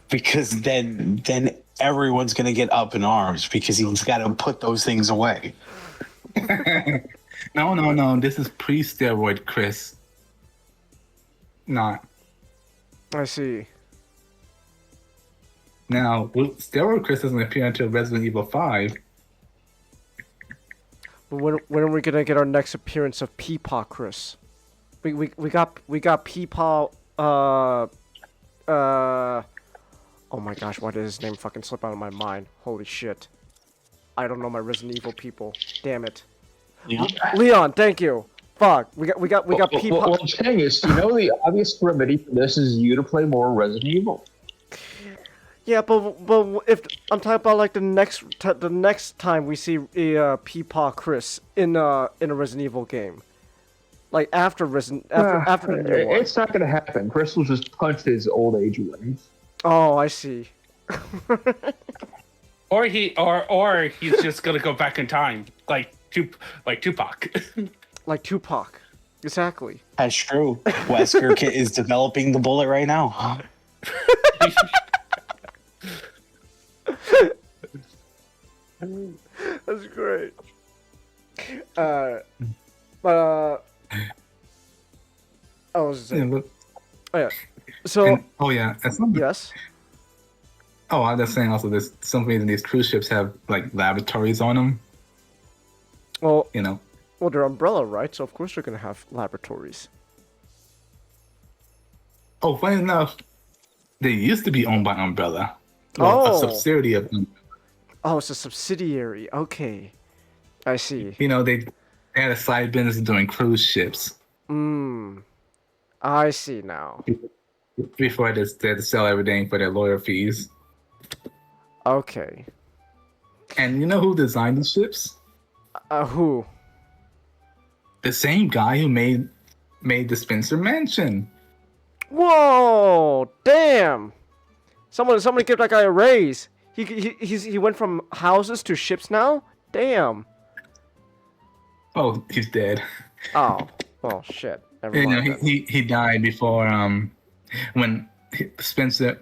S6: because then everyone's gonna get up in arms because he's got to put those things away.
S7: No. This is pre-steroid Chris. Not.
S1: I see.
S7: Now, steroid Chris doesn't appear until Resident Evil 5.
S1: But when are we gonna get our next appearance of Peepaw Chris? We got Peepaw. Oh my gosh, why did his name fucking slip out of my mind? Holy shit! I don't know my Resident Evil people. Damn it. Leon, thank you. Fuck, we got Peepaw.
S8: What I'm saying is, you know, the obvious remedy for this is you to play more Resident Evil.
S1: Yeah, but if I'm talking about like the next time we see a Peepaw Chris in a Resident Evil game, like after the new one.
S8: It's not gonna happen. Chris will just punch his old age away.
S1: Oh, I see.
S4: Or he's just gonna go back in time, like Tupac.
S1: Like Tupac, exactly.
S6: That's true. Wesker is developing the bullet right now.
S1: That's great. I was saying. Oh yeah. So. Yes.
S7: Oh, I'm just saying also there's some reason these cruise ships have like laboratories on them.
S1: Well,
S7: you know.
S1: Well, they're Umbrella, right? So of course they're gonna have laboratories.
S7: Oh, funny enough, they used to be owned by Umbrella. Well, a subsidiary of them.
S1: Oh, it's a subsidiary. Okay, I see.
S7: You know, they had a side business doing cruise ships.
S1: I see now.
S7: Before they had to sell everything for their lawyer fees.
S1: Okay.
S7: And you know who designed the ships?
S1: Who?
S7: The same guy who made the Spencer Mansion.
S1: Whoa! Damn! Somebody give that guy a raise. He went from houses to ships now. Damn.
S7: Oh, he's dead.
S1: Oh, well, shit. Never
S7: You know,
S1: mind.
S7: he died before when Spencer.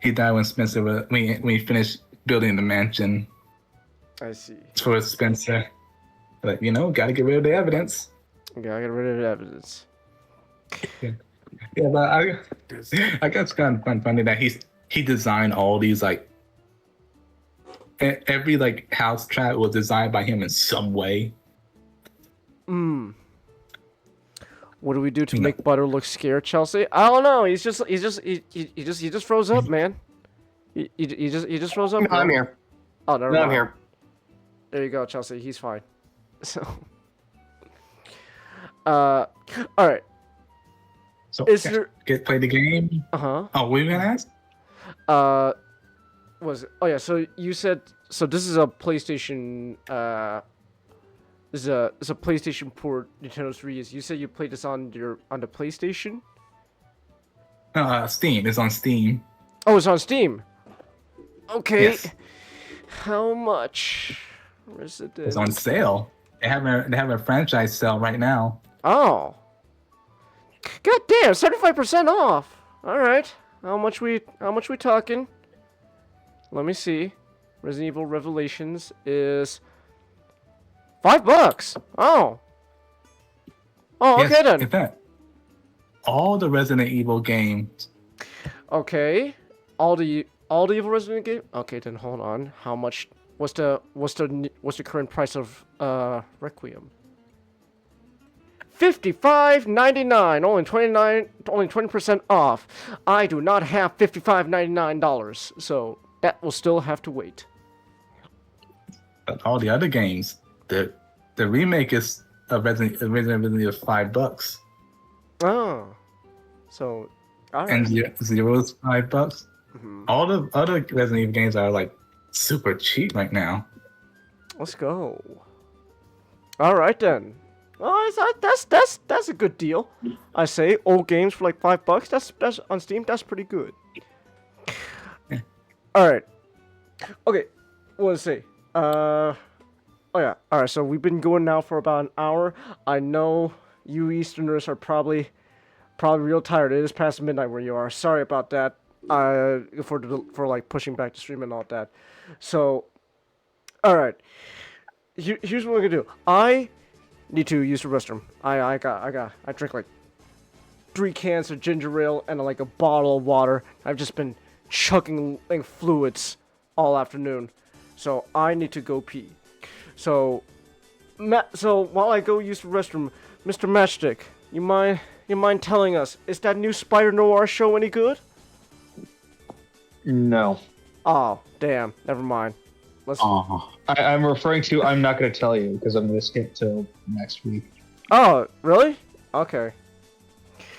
S7: He died when Spencer when he finished building the mansion.
S1: I see.
S7: For Spencer, but you know, gotta get rid of the evidence.
S1: Gotta get rid of the evidence.
S7: Yeah, but I guess it's kind of funny that he designed all these like every like house track was designed by him in some way.
S1: What do we do to make Butter look scared, Chelsea? I don't know. He just froze up, man. He just froze up.
S10: No, I'm here.
S1: Oh, never
S10: No,
S1: mind.
S10: I'm here.
S1: There you go, Chelsea. He's fine. So, all right.
S7: So
S1: Is there
S7: play the game?
S1: Oh,
S7: what were you gonna ask?
S1: Was it? Oh yeah. So you said this is a PlayStation. This is a PlayStation port Nintendo 3. You said you played this on the PlayStation.
S7: Steam. It's on Steam.
S1: Oh, it's on Steam. Okay.
S7: Yes.
S1: How much? Resident.
S7: It's on sale. They have a franchise sale right now.
S1: Oh. God damn, 75% off. All right. How much we talking? Let me see. Resident Evil Revelations is $5. Oh. Oh, okay
S7: Yes,
S1: then.
S7: in fact, all the Resident Evil games.
S1: Okay. All the Evil Resident game? Okay, then hold on. How much what's the current price of Requiem? $55.99, only 20% off. I do not have $55.99, so that will still have to wait.
S7: But all the other games, the remake is Resident Evil is $5.
S1: Oh, so all right.
S7: And Zero is $5.
S1: Mhm.
S7: All the other Resident Evil games are like super cheap right now.
S1: Let's go. All right then. Oh, that's a good deal. I say old games for like $5. That's on Steam. That's pretty good.
S7: Yeah.
S1: All right. Okay. What to say? Oh yeah. All right. So we've been going now for about an hour. I know you Easterners are probably real tired. It is past midnight where you are. Sorry about that. For like pushing back the stream and all that. So, all right. Here's what we're gonna do. I need to use the restroom. I drink like 3 cans of ginger ale and like a bottle of water. I've just been chugging like fluids all afternoon, so I need to go pee. So while I go use the restroom, Mr. Matchstick, you mind telling us, is that new Spider Noir show any good?
S8: No.
S1: Oh, damn. Never mind. Let's.
S8: I'm referring to. I'm not going to tell you because I'm going to skip till next week.
S1: Oh, really? Okay.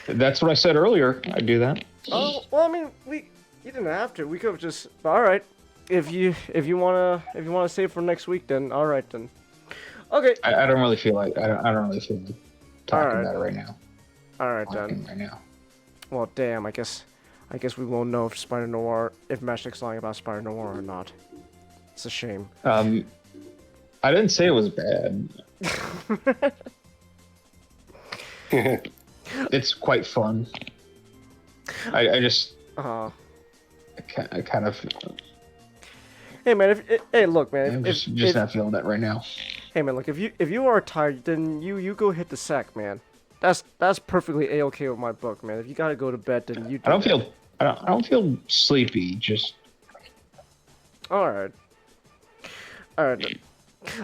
S8: That's what I said earlier. I do that.
S1: Oh, well, I mean, you didn't have to. We could have just. All right. If you wanna save for next week, then all right then. Okay.
S8: I don't really feel like I don't really feel like talking about it right now.
S1: All right then.
S8: Right now.
S1: Well, damn. I guess we won't know if Matchstick's lying about Spider Noir or not. It's a shame.
S8: I didn't say it was bad. It's quite fun. I just. I kind of.
S1: Hey man, hey look man.
S8: I'm just not feeling that right now.
S1: Hey man, look, if you are tired, then you go hit the sack, man. That's perfectly a-okay with my book, man. If you gotta go to bed, then you.
S8: I don't feel sleepy. Just.
S1: All right.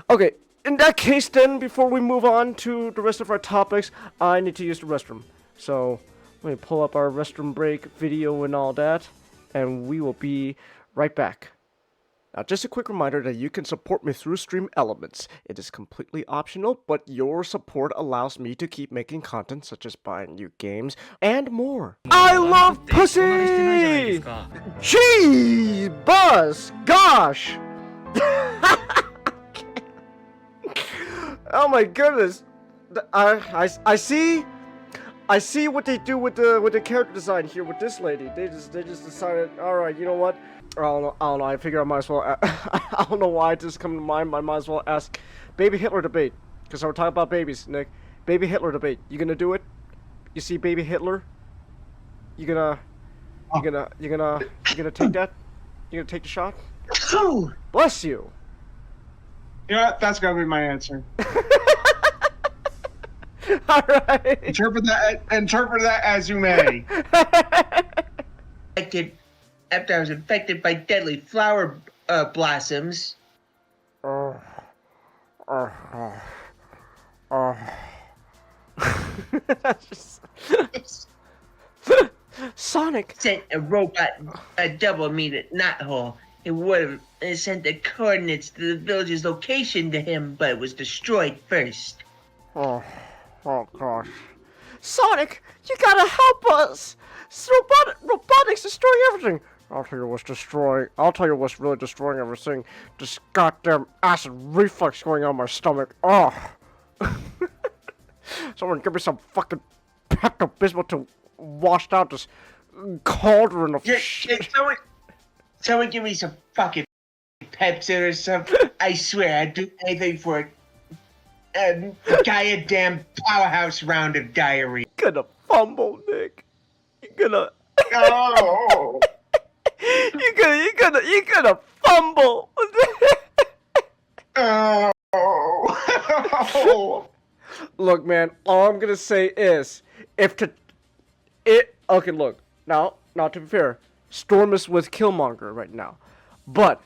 S1: Okay. In that case, then, before we move on to the rest of our topics, I need to use the restroom. So let me pull up our restroom break video and all that, and we will be right back. Now, just a quick reminder that you can support me through Stream Elements. It is completely optional, but your support allows me to keep making content such as buying new games and more. I love pussy! Gee, buzz, gosh! Oh my goodness! I see what they do with the character design here with this lady. They just decided, all right, you know what? I don't know. I figure I might as well. I don't know why it just come to mind. I might as well ask Baby Hitler debate, because we're talking about babies, Nick. Baby Hitler debate. You gonna do it? You see Baby Hitler? You gonna take that? You gonna take the shot? Bless you.
S2: You know what? That's gonna be my answer.
S1: All right.
S2: Interpret that as you may.
S12: After I was infected by deadly flower blossoms.
S1: Sonic
S12: sent a robot, a double meter knothole. It would have sent the coordinates to the village's location to him, but it was destroyed first.
S1: Oh gosh. Sonic, you gotta help us! Robotics destroying everything! I'll tell you what's really destroying everything. This goddamn acid reflux going on my stomach. Oh! Someone give me some fucking Pepto-Bismol to wash out this cauldron of
S12: Can
S1: shit.
S12: someone give me some fucking Pepsi or something? I swear I'd do anything for a goddamn powerhouse round of diarrhea.
S1: You're gonna fumble, Nick. You're gonna.
S2: Oh.
S1: You're gonna fumble.
S2: Oh.
S1: Look, man. All I'm gonna say is, okay, look. Now, to be fair, Storm is with Killmonger right now, but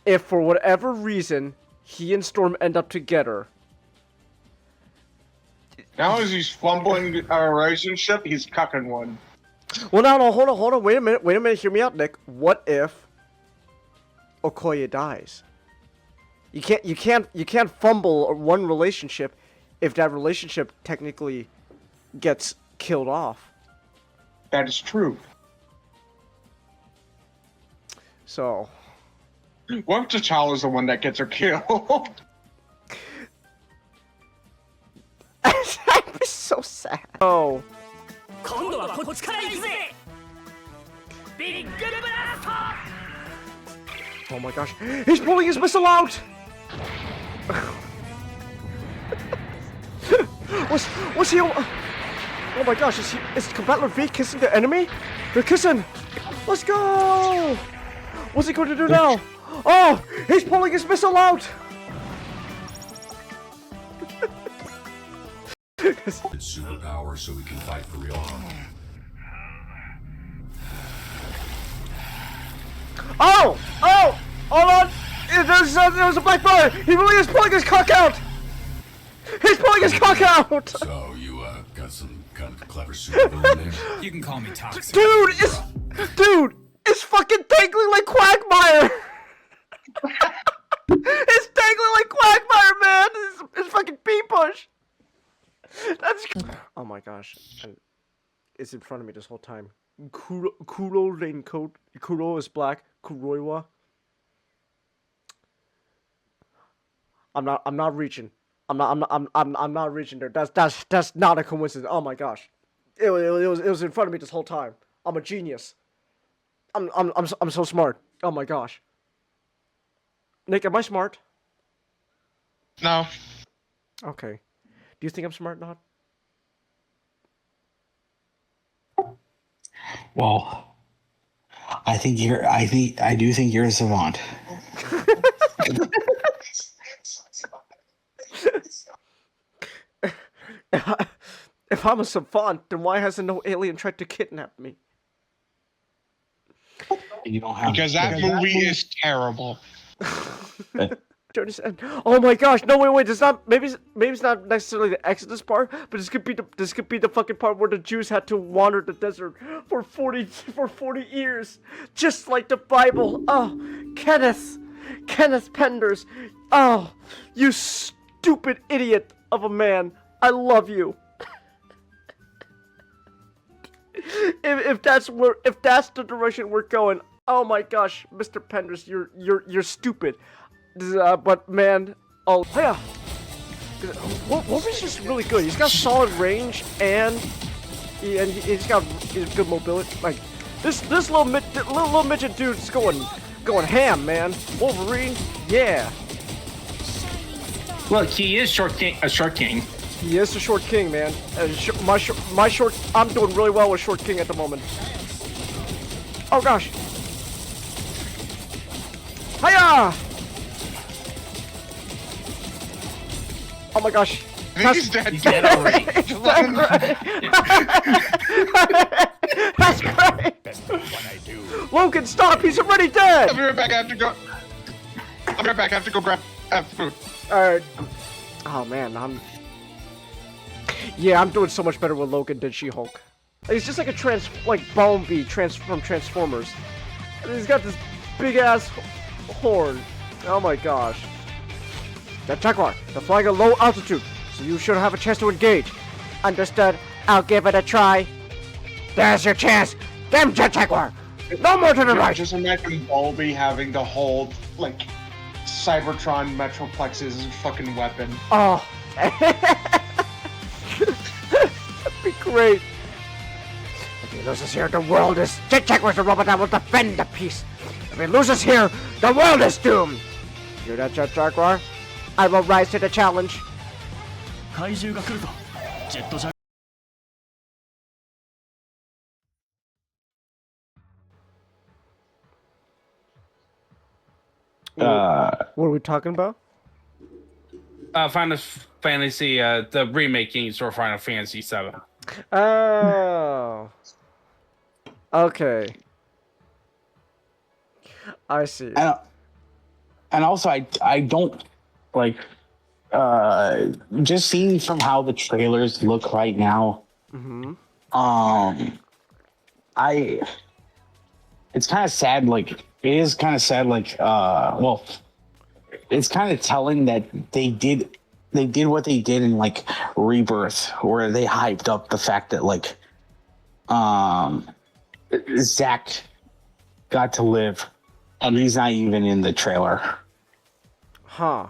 S1: if for whatever reason he and Storm end up together.
S2: Now as he's fumbling our relationship, he's cucking one.
S1: Well, no, hold on. Wait a minute. Hear me out, Nick. What if Okoye dies? You can't fumble one relationship if that relationship technically gets killed off.
S2: That is true.
S1: So.
S2: What if T'Challa's the one that gets her killed?
S1: I'd be so sad. Oh. Oh my gosh. He's pulling his missile out! What's he? Oh my gosh, is Combattler V kissing the enemy? They're kissing! Let's go! What's he going to do now? Oh! He's pulling his missile out!
S5: Superpower so we can fight for real.
S1: Oh! Hold on! There's a black fire! He really is pulling his cock out! He's pulling his cock out!
S5: So you got some kind of clever supervillain there?
S13: You can call me toxic.
S1: Dude, it's fucking dangling like Quagmire! It's dangling like Quagmire, man! It's fucking P-push! That's... Oh my gosh. It's in front of me this whole time. Kuro raincoat. Kuro is black. Kuroiwa. I'm not reaching. I'm not reaching there. That's not a coincidence. Oh my gosh. It was in front of me this whole time. I'm a genius. I'm so smart. Oh my gosh. Nick, am I smart?
S2: No.
S1: Okay. Do you think I'm smart, not?
S6: Well, I do think you're a savant.
S1: If I'm a savant, then why hasn't no alien tried to kidnap me?
S6: You don't have
S2: because that movie is terrible.
S1: Oh my gosh! No, wait. It's not. Maybe it's not necessarily the Exodus part, but this could be the fucking part where the Jews had to wander the desert for 40 years, just like the Bible. Oh, Kenneth Penders. Oh, you stupid idiot of a man. I love you. if that's the direction we're going, oh my gosh, Mr. Penders, you're stupid. But man, oh yeah, Wolverine's just really good. He's got solid range and he's got good mobility. Like this little midget dude's going ham, man. Wolverine, yeah.
S4: Look, he is a short king.
S1: He is a short king, man. My short. I'm doing really well with short king at the moment. Oh gosh. Hiya! Oh my gosh.
S2: He's dead.
S4: He's dead already.
S1: That's great.
S13: That's not what I do.
S1: Logan, stop! He's already dead.
S2: I'll be right back. I have to go. I'll be right back. I have to go grab food.
S1: Alright. Oh man, I'm doing so much better with Logan than She-Hulk. He's just like a Bumblebee from Transformers. And he's got this big ass horn. Oh my gosh. That Jaguar, they're flying at low altitude, so you should have a chance to engage. Understood. I'll give it a try. There's your chance. Damn Jet Jaguar. No more to the right.
S2: Just imagine Bumblebee having to hold like Cybertron Metroplex's fucking weapon.
S1: Oh. That'd be great.
S3: If he loses here, the world is... Jaguar's the robot that will defend the peace. If he loses here, the world is doomed. Hear that, Jaguar? I will rise to the challenge.
S13: 怪獣が来るぞジェットジャ
S1: What are we talking about?
S4: Final Fantasy, the remake games for Final Fantasy VII.
S1: Oh. Okay. I see.
S6: And also, I don't like just seeing from how the trailers look right now.
S1: Mm-hmm.
S6: It's kind of sad. Like it is kind of sad. Like well, it's kind of telling that they did what they did in like Rebirth, where they hyped up the fact that like Zach got to live, and he's not even in the trailer.
S1: Huh.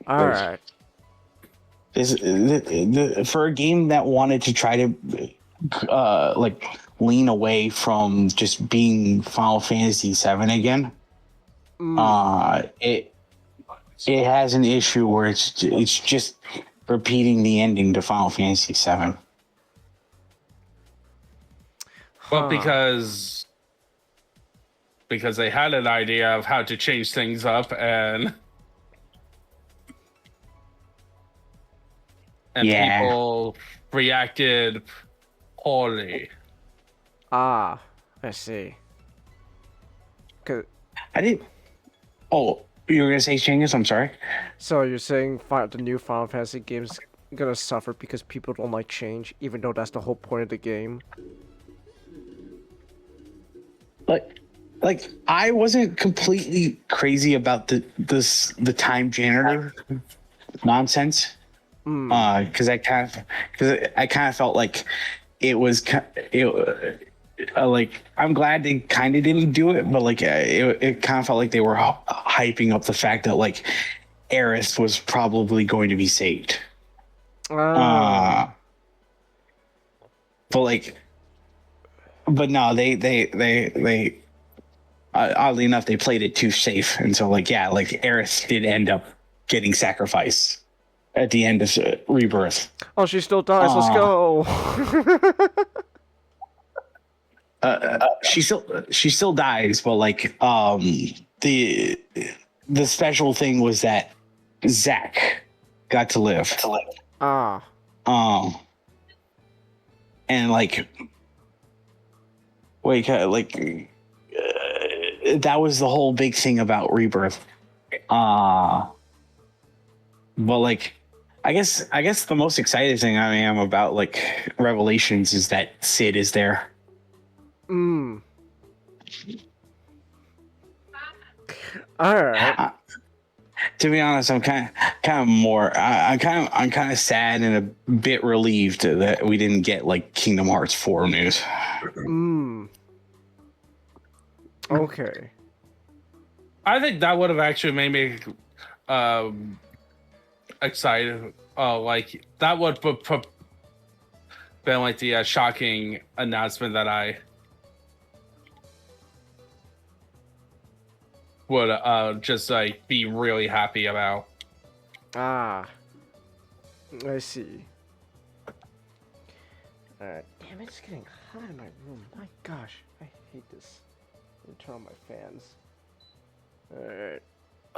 S1: All right.
S6: For a game that wanted to try to like lean away from just being Final Fantasy VII again, it has an issue where it's just repeating the ending to Final Fantasy VII.
S4: Well, because they had an idea of how to change things up and people reacted poorly.
S1: Ah, I see.
S6: I didn't. Oh, you were gonna say Changus? I'm sorry.
S1: So you're saying the new Final Fantasy game's gonna suffer because people don't like change, even though that's the whole point of the game?
S6: Like I wasn't completely crazy about the time janitor nonsense. Because I kind of felt like it was like I'm glad they kind of didn't do it, but like it kind of felt like they were hyping up the fact that like Aerith was probably going to be saved. But no, they oddly enough they played it too safe, and so like Aerith did end up getting sacrificed at the end of Rebirth.
S1: Oh, she still dies. Let's go.
S6: She still dies, but like the special thing was that Zach got to live. And like that was the whole big thing about Rebirth. But like I guess the most excited thing I am about like Revelations is that Sid is there.
S1: All right.
S6: To be honest, I'm kind of sad and a bit relieved that we didn't get like Kingdom Hearts 4 news.
S1: Okay.
S4: I think that would have actually made me excited. Like that would been like the shocking announcement that I would just like be really happy about.
S1: I see. Alright. Damn, it's getting hot in my room. My gosh, I hate this. Let me turn on my fans. Alright.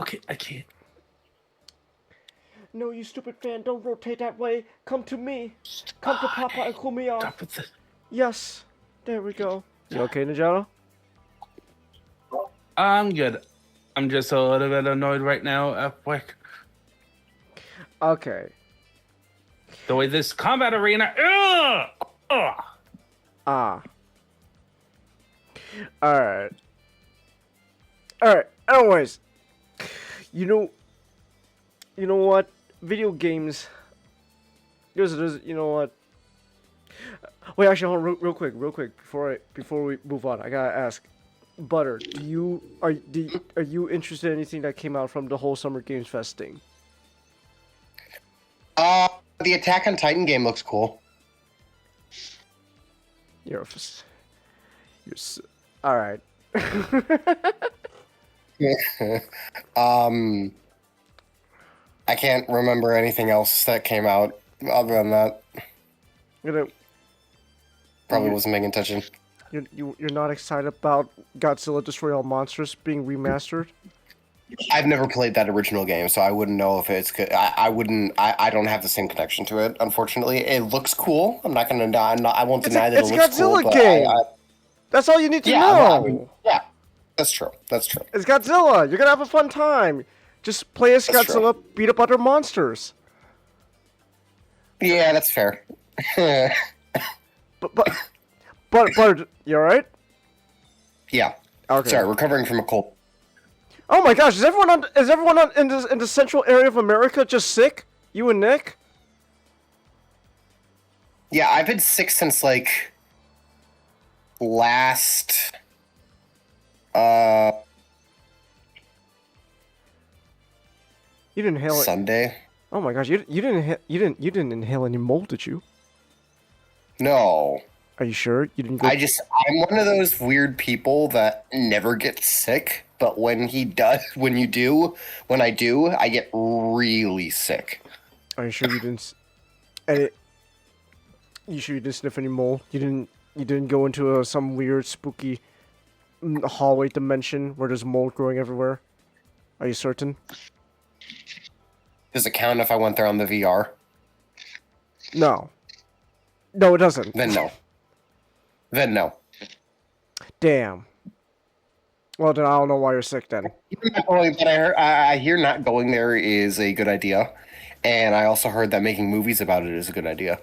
S4: Okay, I can't.
S1: No, you stupid fan, don't rotate that way. Come to me. Come to Papa and cool me off.
S4: Stop with this.
S1: Yes. There we go. You okay, Ninjato?
S4: I'm good. I'm just a little bit annoyed right now at work.
S1: Okay.
S4: The way this combat arena.
S1: Alright. Alright. Anyways. You know what? Video games. You know what? Wait, actually, hold on, real quick, before we move on, I gotta ask, Butter, are you interested in anything that came out from the whole Summer Games Fest thing?
S10: the Attack on Titan game looks cool.
S1: All right.
S10: I can't remember anything else that came out other than that. Probably wasn't paying attention.
S1: You're not excited about Godzilla Destroy All Monsters being remastered?
S10: I've never played that original game, so I wouldn't know if it's good. I don't have the same connection to it, unfortunately. It looks cool. I'm not gonna I won't deny that it looks cool.
S1: It's a Godzilla game. That's all you need to know.
S10: Yeah, that's true. That's true.
S1: It's Godzilla. You're gonna have a fun time. Just play as
S10: That's
S1: Godzilla,
S10: true.
S1: beat up other monsters.
S10: Yeah, that's fair.
S1: But you alright?
S10: Yeah.
S1: Okay.
S10: Sorry, recovering from a cold.
S1: Oh my gosh, is everyone in the central area of America just sick? You and Nick?
S10: Yeah, I've been sick since like last
S1: You didn't inhale it.
S10: Sunday.
S1: Oh my gosh, you didn't inhale any mold, did you?
S10: No.
S1: Are you sure you didn't go?
S10: I'm one of those weird people that never gets sick, but when I do, I get really sick.
S1: Are you sure you didn't? You sure you didn't sniff any mold? You didn't go into some weird spooky hallway dimension where there's mold growing everywhere? Are you certain?
S10: Does it count if I went there on the VR?
S1: No. No, it doesn't.
S10: Then no. Then no.
S1: Damn. Well, then I don't know why you're sick then.
S10: But I hear not going there is a good idea, and I also heard that making movies about it is a good idea.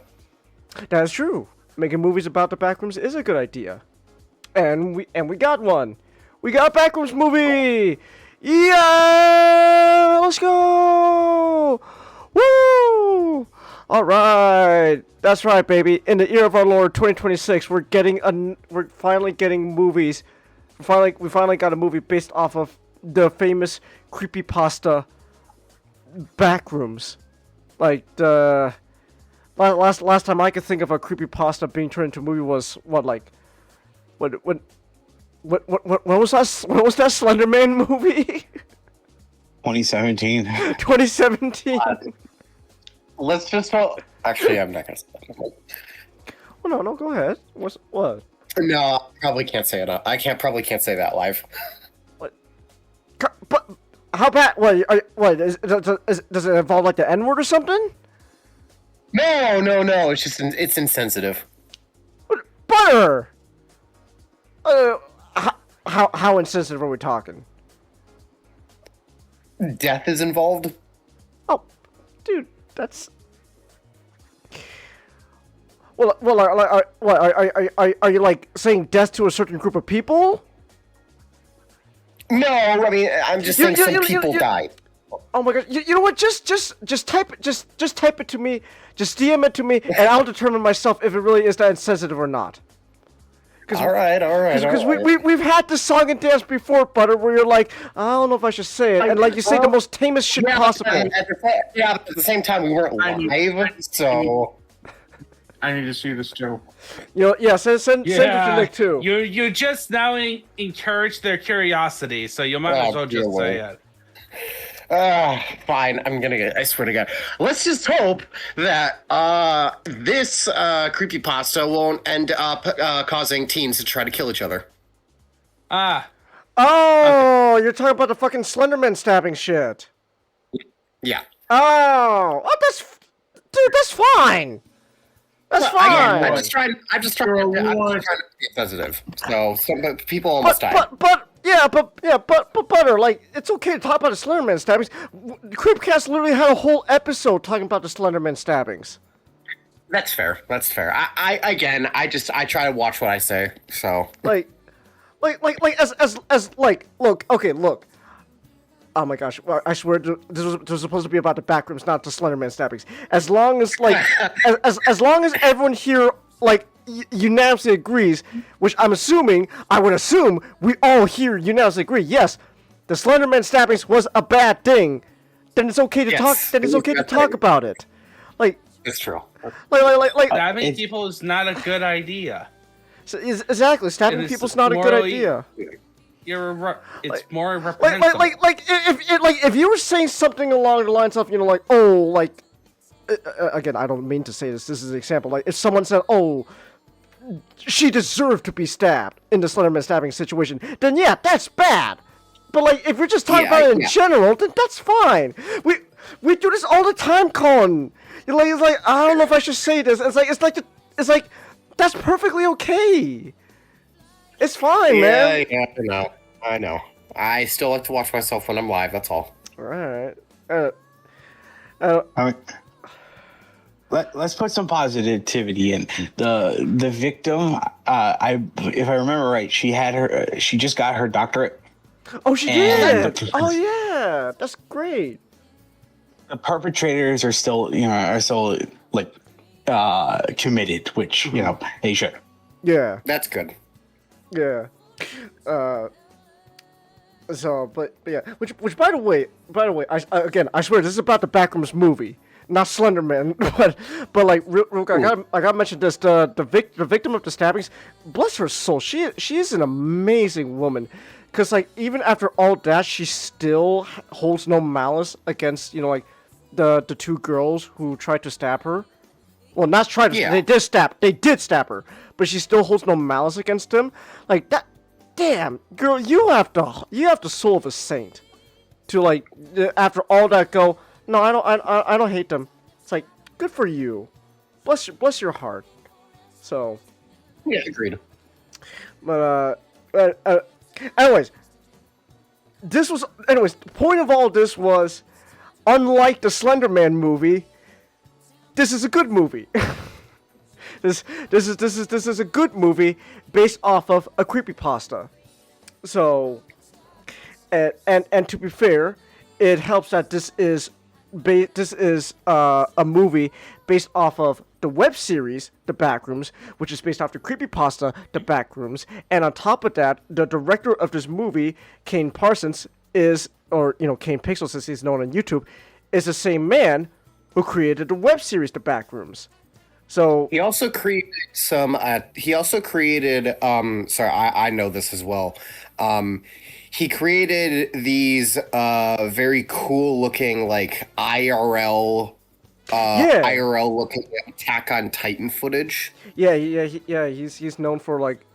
S1: That's true. Making movies about the Backrooms is a good idea, and we got one. We got a Backrooms movie. Yeah, let's go. Woo! All right, that's right, baby. In the year of our Lord 2026, we're finally getting movies. We finally got a movie based off of the famous creepypasta Backrooms. Like the last time I could think of a creepypasta being turned into a movie was when was that Slender Man movie?
S6: 2017.
S1: 2017.
S10: Let's just actually, I'm not gonna say that.
S1: Well, no, go ahead. What?
S10: No, I probably can't say it. I probably can't say that live.
S1: What? But how bad? Does it involve like the N-word or something?
S10: No. It's just it's insensitive.
S1: Butter. How insensitive are we talking?
S10: Death is involved.
S1: Oh, dude, that's. Well, are you like saying death to a certain group of people?
S10: No, I mean I'm just saying some people died.
S1: Oh my god! You know what? Just type it to me. Just DM it to me, and I'll determine myself if it really is that insensitive or not.
S10: All right.
S1: Because we've had this song and dance before, Butter, where you're like, I don't know if I should say it, and like you say the most tamest shit possible.
S10: At the same time, we weren't live, so.
S2: I need to see this too.
S1: You know, yeah, send it to Nick too.
S4: You just now encourage their curiosity, so you might as well just say it.
S10: Fine. I swear to God. Let's just hope that this creepypasta won't end up causing teens to try to kill each other.
S1: Oh, okay. You're talking about the fucking Slenderman stabbing shit.
S10: Yeah.
S1: Oh, that's fine. That's fine.
S10: Again, I'm just trying to be sensitive. So some people almost died.
S1: But Butter, like, it's okay to talk about the Slenderman stabbings. Creepcast literally had a whole episode talking about the Slenderman stabbings.
S10: That's fair. I try to watch what I say. So
S1: look. Oh my gosh! I swear this was supposed to be about the Backrooms, not the Slenderman stabbings. As long as as long as everyone here like unanimously agrees, which I would assume we all here unanimously agree. Yes, the Slenderman stabbings was a bad thing. Then it's okay to talk. Then it's okay to talk about it. Like
S10: It's true.
S1: Like
S4: stabbing people is not a good idea.
S1: So exactly, stabbing
S4: It is
S1: people's not a good
S4: morally-
S1: idea.
S4: It's more reprehensible.
S1: If you were saying something along the lines of, you know, like, oh, like, again, I don't mean to say this. This is an example. Like, if someone said, oh, she deserved to be stabbed in the Slenderman stabbing situation, then yeah, that's bad. But like, if you're just talking about it in general, then that's fine. We do this all the time, Colin. It's like I don't know if I should say this. It's like that's perfectly okay. It's fine, man.
S10: Yeah, I know. I still like to watch myself when I'm live. That's all.
S1: All right.
S6: Let's put some positivity in. The victim, if I remember right, she just got her doctorate.
S1: Oh, she did. Oh yeah, that's great.
S6: The perpetrators are still like committed, which you know they should.
S1: Yeah,
S10: that's good.
S1: Yeah. So, but yeah, which by the way, I swear this is about the Backrooms movie, not Slenderman, but like real I got to mention this. The victim of the stabbings, bless her soul, she is an amazing woman, because like even after all that, she still holds no malice against, you know, like the two girls who tried to stab her. Well, not tried to. They did stab her, but she still holds no malice against them. Like that. Damn, girl, you have the soul of a saint to, like, after all that, go, no, I don't hate them. It's like, good for you. Bless your heart. So.
S10: Yeah, agreed.
S1: But anyways, the point of all this was, unlike the Slenderman movie, this is a good movie. This is a good movie based off of a creepypasta. So, and to be fair, it helps that this is a movie based off of the web series The Backrooms, which is based off the creepypasta The Backrooms, and on top of that, the director of this movie, Kane Parsons, Kane Pixels as he's known on YouTube, is the same man who created the web series The Backrooms. So
S10: he also created some. He also created. Sorry, I know this as well. He created these very cool looking like IRL looking Attack on Titan footage.
S1: Yeah. He's known for like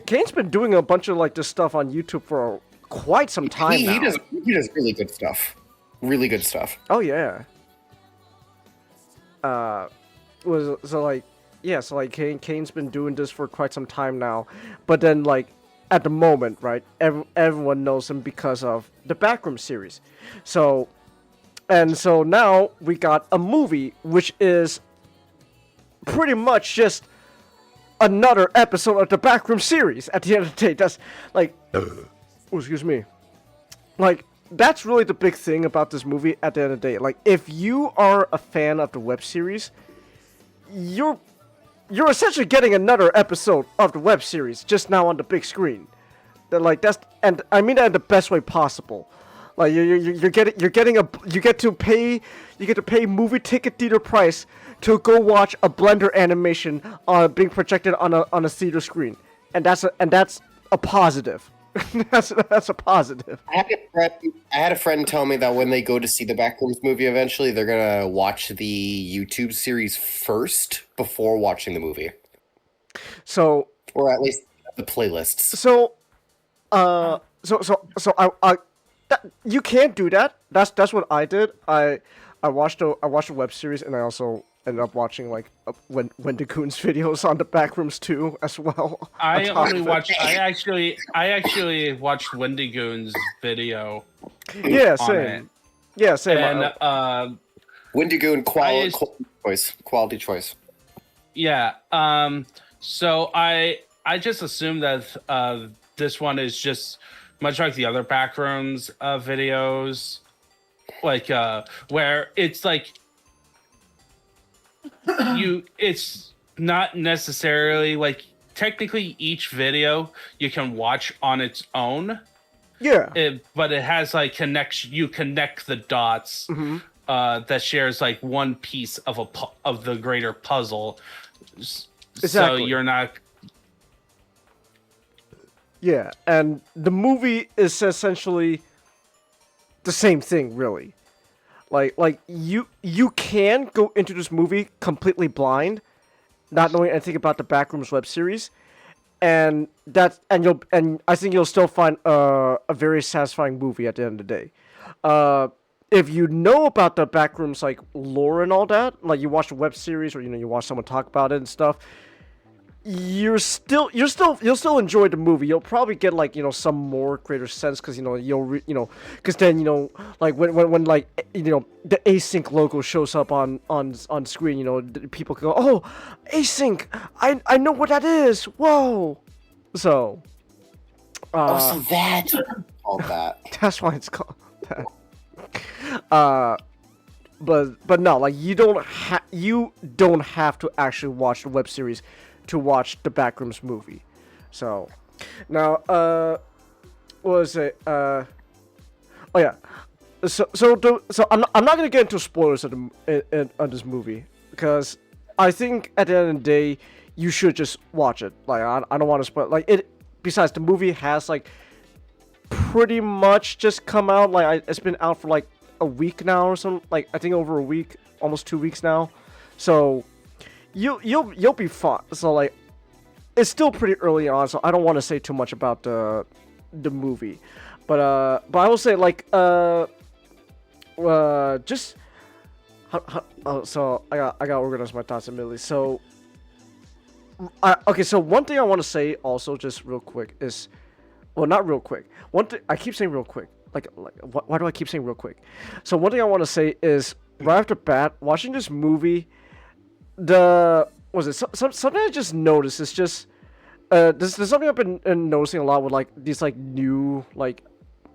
S1: Kane's been doing a bunch of like this stuff on YouTube for quite some time now.
S10: He does really good stuff. Really good stuff.
S1: Oh yeah. Kane's been doing this for quite some time now, but then like at the moment, right, everyone knows him because of the Backroom series. So now we got a movie which is pretty much just another episode of the Backroom series. At the end of the day, that's like, excuse me, like. That's really the big thing about this movie at the end of the day. Like, if you are a fan of the web series, you're essentially getting another episode of the web series just now on the big screen. And I mean that in the best way possible. Like you get to pay movie ticket theater price to go watch a Blender animation being projected on a theater screen, and that's a positive. that's a positive.
S10: I had a friend tell me that when they go to see the Backrooms movie eventually, they're gonna watch the YouTube series first before watching the movie.
S1: So,
S10: or at least the playlists.
S1: So, you can't do that. That's what I did. I watched a web series, and I also ended up watching like Wendy Coon's videos on the Backrooms too as well.
S4: I actually watched Wendy Goon's video.
S1: Yeah, same. Yeah, same.
S4: And
S10: Wendy Goon quality choice.
S4: Yeah. So I just assumed that this one is just much like the other Backrooms videos, like where it's like. It's not necessarily like technically each video you can watch on its own.
S1: Yeah.
S4: But it has like you connect the dots that shares like one piece of of the greater puzzle. So
S1: Exactly.
S4: you're not.
S1: Yeah, and the movie is essentially the same thing, really. Like you can go into this movie completely blind, not knowing anything about the Backrooms web series, and I think you'll still find a very satisfying movie at the end of the day. If you know about the Backrooms like lore and all that, like you watch the web series or you watch someone talk about it and stuff, you'll still enjoy the movie. You'll probably get like some more greater sense because because then like when like the async logo shows up on screen, people can go, oh, async, I know what that is. Whoa. So
S10: Also, that all that.
S1: that's why it's called that. But no, like you don't have to actually watch the web series to watch the Backrooms movie. So now what was it? Oh yeah. So I'm not gonna get into spoilers on this movie because I think at the end of the day you should just watch it. Like I don't want to spoil like it. Besides, the movie has like pretty much just come out. Like it's been out for like a week now or something. Like I think over a week, almost 2 weeks now. So you'll be fine. So like it's still pretty early on, so I don't want to say too much about the movie. But I will say like just so I got organized my thoughts immediately. So okay, so one thing I want to say also just real quick is, well, not real quick. One thing I keep saying real quick. Like why do I keep saying real quick? So one thing I want to say is right off the bat, watching this movie, something I just noticed is just there's something I've been noticing a lot with like these like new like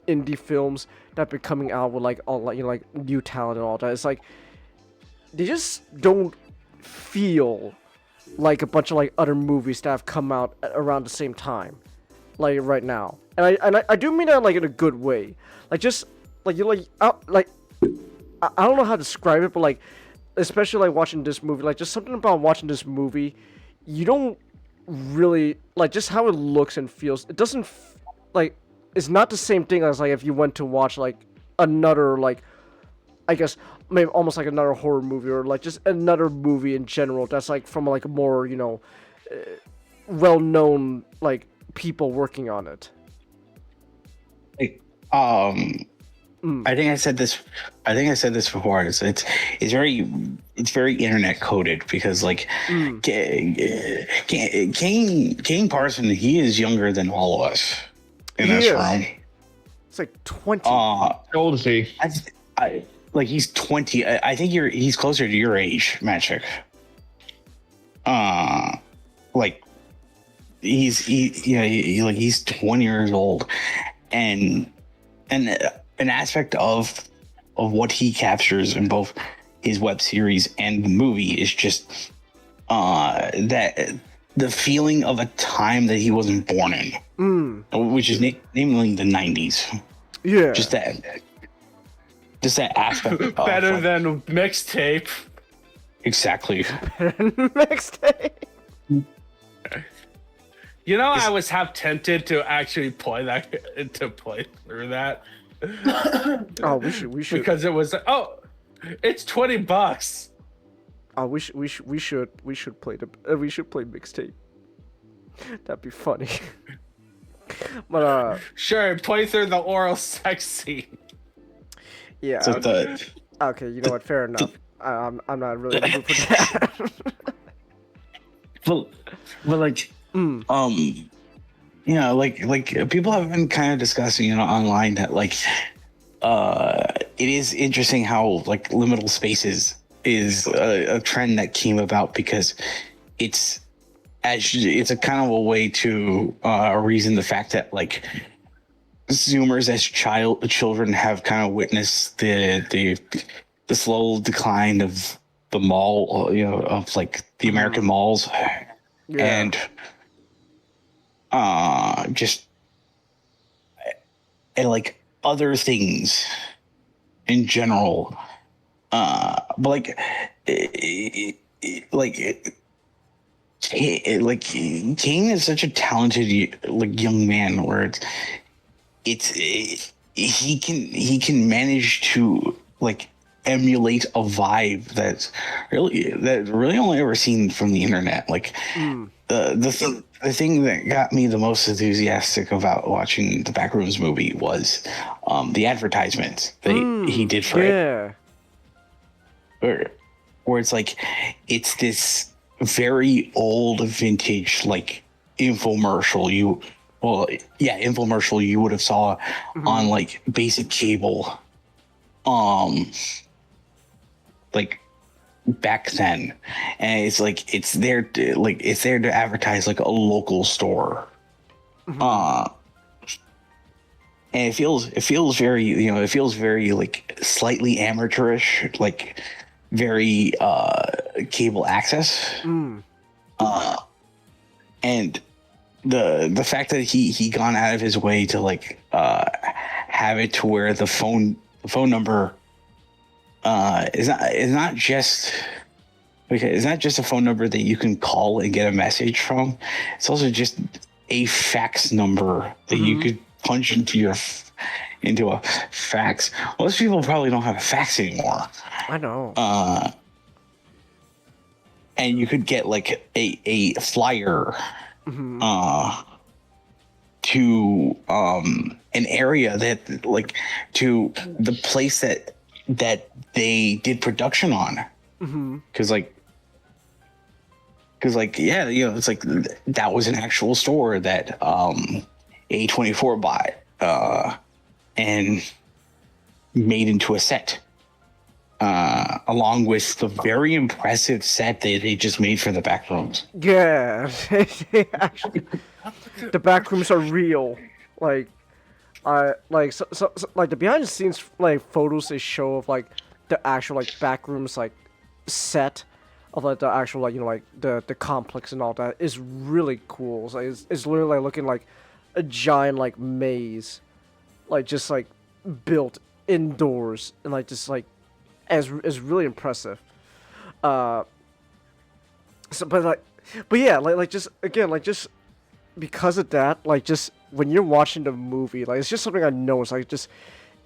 S1: indie films that have been coming out with like all like like new talent and all that. It's like they just don't feel like a bunch of like other movies that have come out around the same time, like right now. And I do mean that like in a good way. Like just like I don't know how to describe it, but like especially like watching this movie, like just something about watching this movie, you don't really like just how it looks and feels. It doesn't like it's not the same thing as like if you went to watch like another like I guess maybe almost like another horror movie or like just another movie in general that's like from like a more well-known like people working on it.
S6: I think I said this before. It's very internet coded because like Kane Parson, he is younger than all of us in this room.
S1: It's like 20.
S8: How old is he?
S6: Like he's 20. I think he's closer to your age, Magic. Like he's 20 years old, and an aspect of what he captures in both his web series and the movie is just that the feeling of a time that he wasn't born in, which is namely the 90s.
S1: Yeah,
S6: just that aspect.
S4: Better than mixtape.
S6: Exactly.
S1: Mixtape.
S4: I was half tempted to actually play through that.
S1: Oh, we should
S4: because it was it's $20.
S1: Oh, we should play mixtape. That'd be funny. But
S4: sure, play through the oral sex scene.
S1: Yeah.
S6: So
S1: okay, you know what? Fair enough. I'm not really looking for that.
S6: but like like people have been kind of discussing online that like it is interesting how like liminal spaces is a trend that came about because it's a kind of a way to reason the fact that like Zoomers as children have kind of witnessed the slow decline of the mall, of like the American malls, and like other things in general But like Kane is such a talented like young man where he can manage to like emulate a vibe that's really only ever seen from the internet. Like the thing that got me the most enthusiastic about watching the Backrooms movie was the advertisements that he did for it. Where it's like it's this very old vintage like infomercial infomercial you would have saw on like basic cable like back then, and it's like it's there to advertise like a local store. And it feels very like slightly amateurish, like very cable access. And the fact that he gone out of his way to like have it to where the phone number is not just a phone number that you can call and get a message from. It's also just a fax number that you could punch into a fax. Most people probably don't have a fax anymore.
S1: I know.
S6: And you could get like a flyer to an area that like to the place that they did production on. Because yeah, you know, it's like that was an actual store that A24 bought and made into a set, along with the very impressive set that they just made for the Backrooms.
S1: Yeah, actually, the Backrooms are real. Like, so, like the behind the scenes like photos they show of like the actual like Backrooms like set of like the actual like, you know, like the complex and all that is really cool. So it's literally like looking like a giant like maze, like just like built indoors, and like just like is really impressive. But yeah, like just again, like just because of that, like just when you're watching the movie, like it's just something I noticed. Like it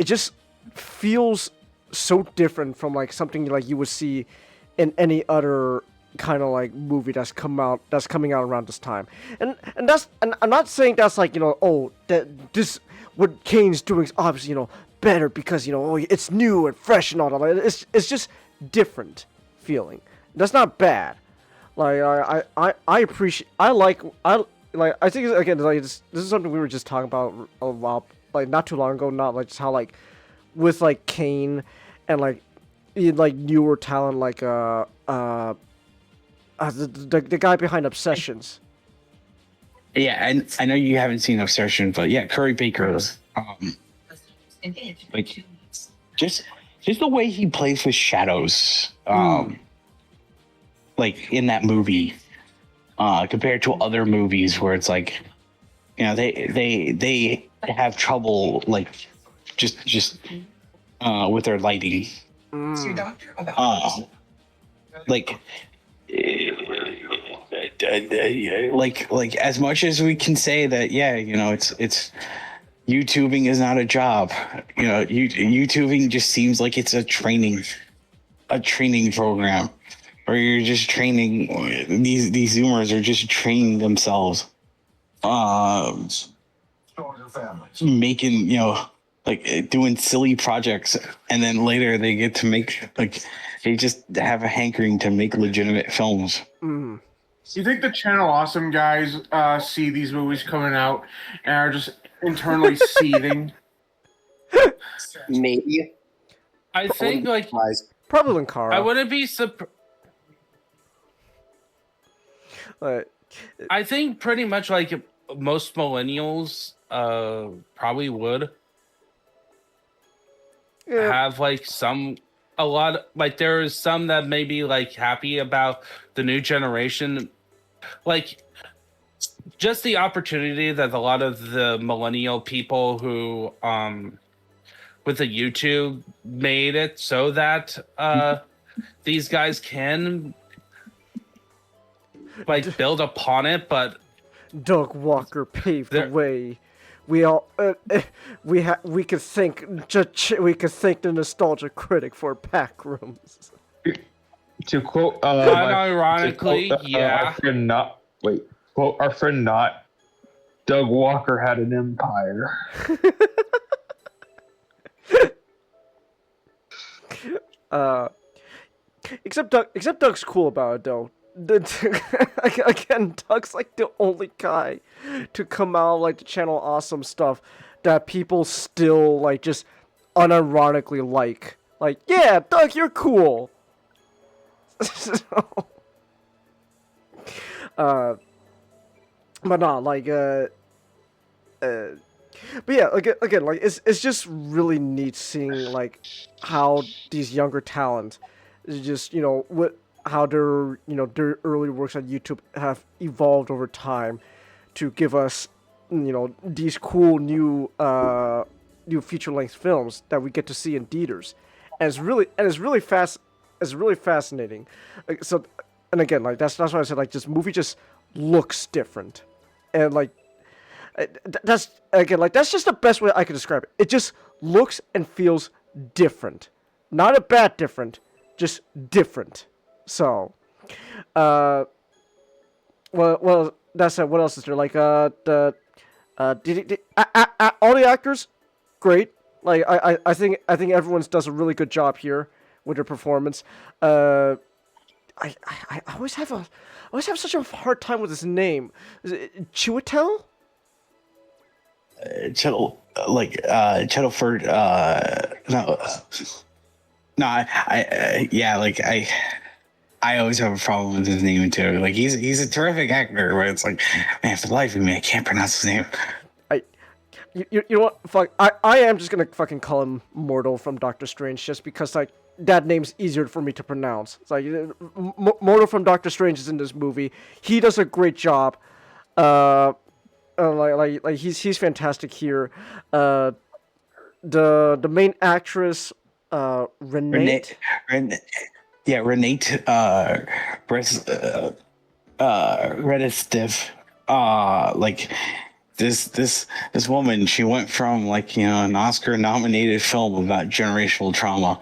S1: just feels so different from like something like you would see in any other kind of like movie that's coming out around this time. And I'm not saying that's like, you know, oh, that this what Kane's doing is obviously, you know, better because, you know, oh, it's new and fresh and all that. Like, it's just different feeling. That's not bad. Like I appreciate, I think again, like this is something we were just talking about a while, like not too long ago. Not like just how like with like Kane and like newer talent like the guy behind Obsessions.
S6: Yeah, and I know you haven't seen Obsession, but yeah, Curry Baker, like just the way he plays with shadows, like in that movie, compared to other movies where it's like, you know, they have trouble like just with their lighting. Like as much as we can say that, yeah, you know, it's YouTubing is not a job. You know, YouTubing just seems like it's a training program, where you're just training these Zoomers are just training themselves, making, you know, like doing silly projects, and then later they get to make like they just have a hankering to make legitimate films.
S14: You think the Channel Awesome guys see these movies coming out and are just internally seething?
S10: Maybe.
S4: I think like
S1: probably Linkara.
S4: I wouldn't be surprised. I think pretty much like most millennials probably would have like a lot, like there's some that may be like happy about the new generation, like just the opportunity that a lot of the millennial people who with the YouTube made it so that these guys can like build upon it, but
S1: Doug Walker paved the way. We all we could thank the nostalgia critic for Backrooms.
S8: To quote,
S4: unironically,
S8: our friend not quote our friend not. Doug Walker had an empire.
S1: Except Doug's cool about it though. Again, Doug's like the only guy to come out like to channel awesome stuff that people still like just unironically like. Like, yeah, Doug, you're cool. So, but not like but yeah, again, like it's just really neat seeing like how these younger talent is just how their their early works on YouTube have evolved over time to give us these cool new feature length films that we get to see in theaters, and it's really fascinating. So, and again, like that's why I said like this movie just looks different, and like. That's just the best way I could describe it. It just looks and feels different, not a bad different, just different. So, well, that's it. What else is there? Like, all the actors, great. Like, I think everyone does a really good job here with their performance. I always have such a hard time with his name. Is it Chiwetel?
S6: Chettleford, I always have a problem with his name too. Like he's a terrific actor, but it's like, man, for the life of me, I can't pronounce his name.
S1: You know what? Fuck, I am just gonna fucking call him Mortal from Doctor Strange, just because like that name's easier for me to pronounce. It's like Mortal from Doctor Strange is in this movie. He does a great job. Like he's fantastic here. The main actress, Renee.
S6: Redistive. Like this woman, she went from like an Oscar-nominated film about generational trauma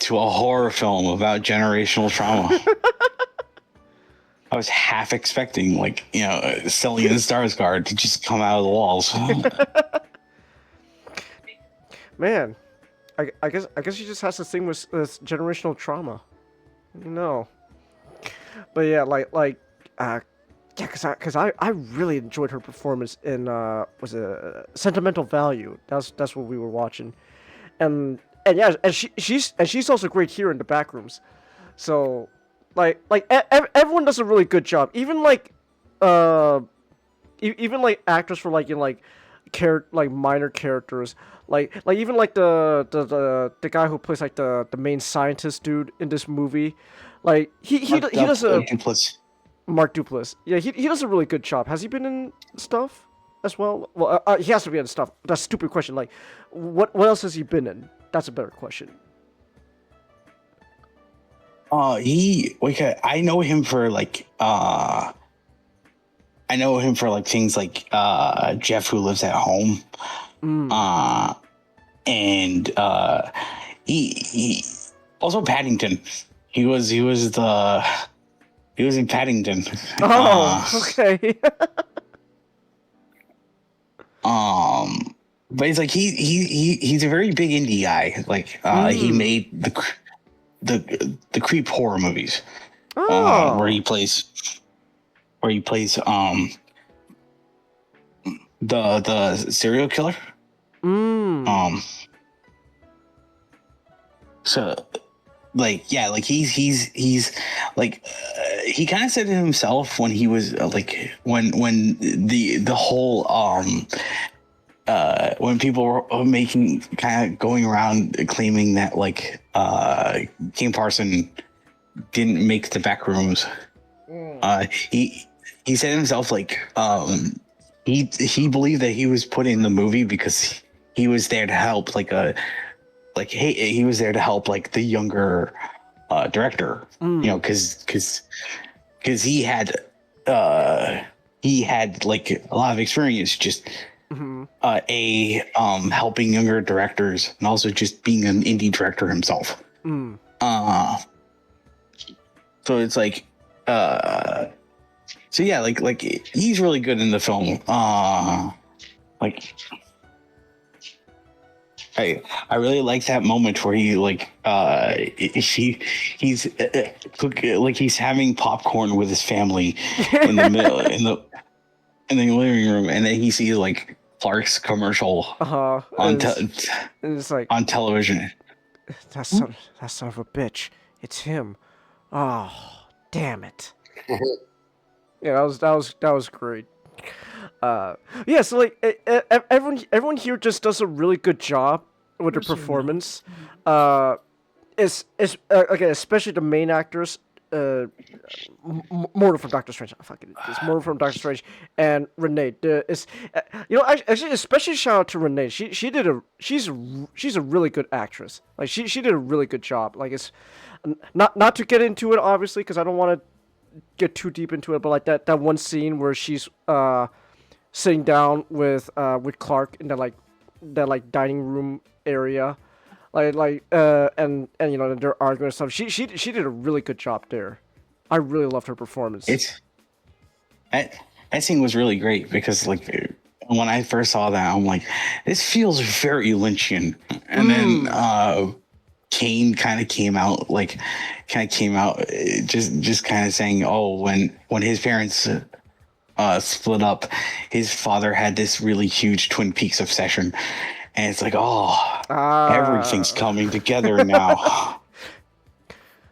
S6: to a horror film about generational trauma. I was half expecting, like, Stellian Skarsgård to just come out of the walls.
S1: Man, I guess he just has this thing with generational trauma, But yeah, because I really enjoyed her performance in was it Sentimental Value? That's what we were watching, and yeah, and she's also great here in the Backrooms, so. Everyone does a really good job. Even like actors for minor characters. Like even like the guy who plays like the main scientist dude in this movie. Like he does a Mark Duplass. Yeah, he does a really good job. Has he been in stuff as well? Well, he has to be in stuff. That's a stupid question. Like, what else has he been in? That's a better question.
S6: I know him for things like Jeff Who Lives at Home. And he also Paddington. He was in Paddington.
S1: Oh, okay.
S6: But it's like he's a very big indie guy. Like he made the Creep horror movies, where he plays the serial killer. So he's like he kind of said it himself when he was when the whole when people were going around claiming that King Parson didn't make the Backrooms. He said himself he believed that he was put in the movie because he was there to help he was there to help like the younger director, you know, because he had like a lot of experience just helping younger directors and also just being an indie director himself. So it's like so yeah, like he's really good in the film. Like I really like that moment where he like he's like he's having popcorn with his family in the middle in the living room, and then he sees like Clark's commercial on
S1: it's like
S6: on television.
S1: That son of a bitch. It's him. Oh, damn it. Yeah, that was great. Yeah, so like everyone here just does a really good job with their performance. Again, especially the main actors. Mortal from Doctor Strange. It's Mortal from Doctor Strange and Renee. Actually, especially shout out to Renee. She's a really good actress. Like she did a really good job. Like it's not to get into it obviously because I don't want to get too deep into it. But like that one scene where she's sitting down with Clark in that dining room area. And you know they're arguing and stuff. She did a really good job there. I really loved her performance.
S6: That scene was really great because like when I first saw that, I'm like, this feels very Lynchian. And then Kane kind of came out just kind of saying, oh, when his parents split up, his father had this really huge Twin Peaks obsession. And it's like, everything's coming together now.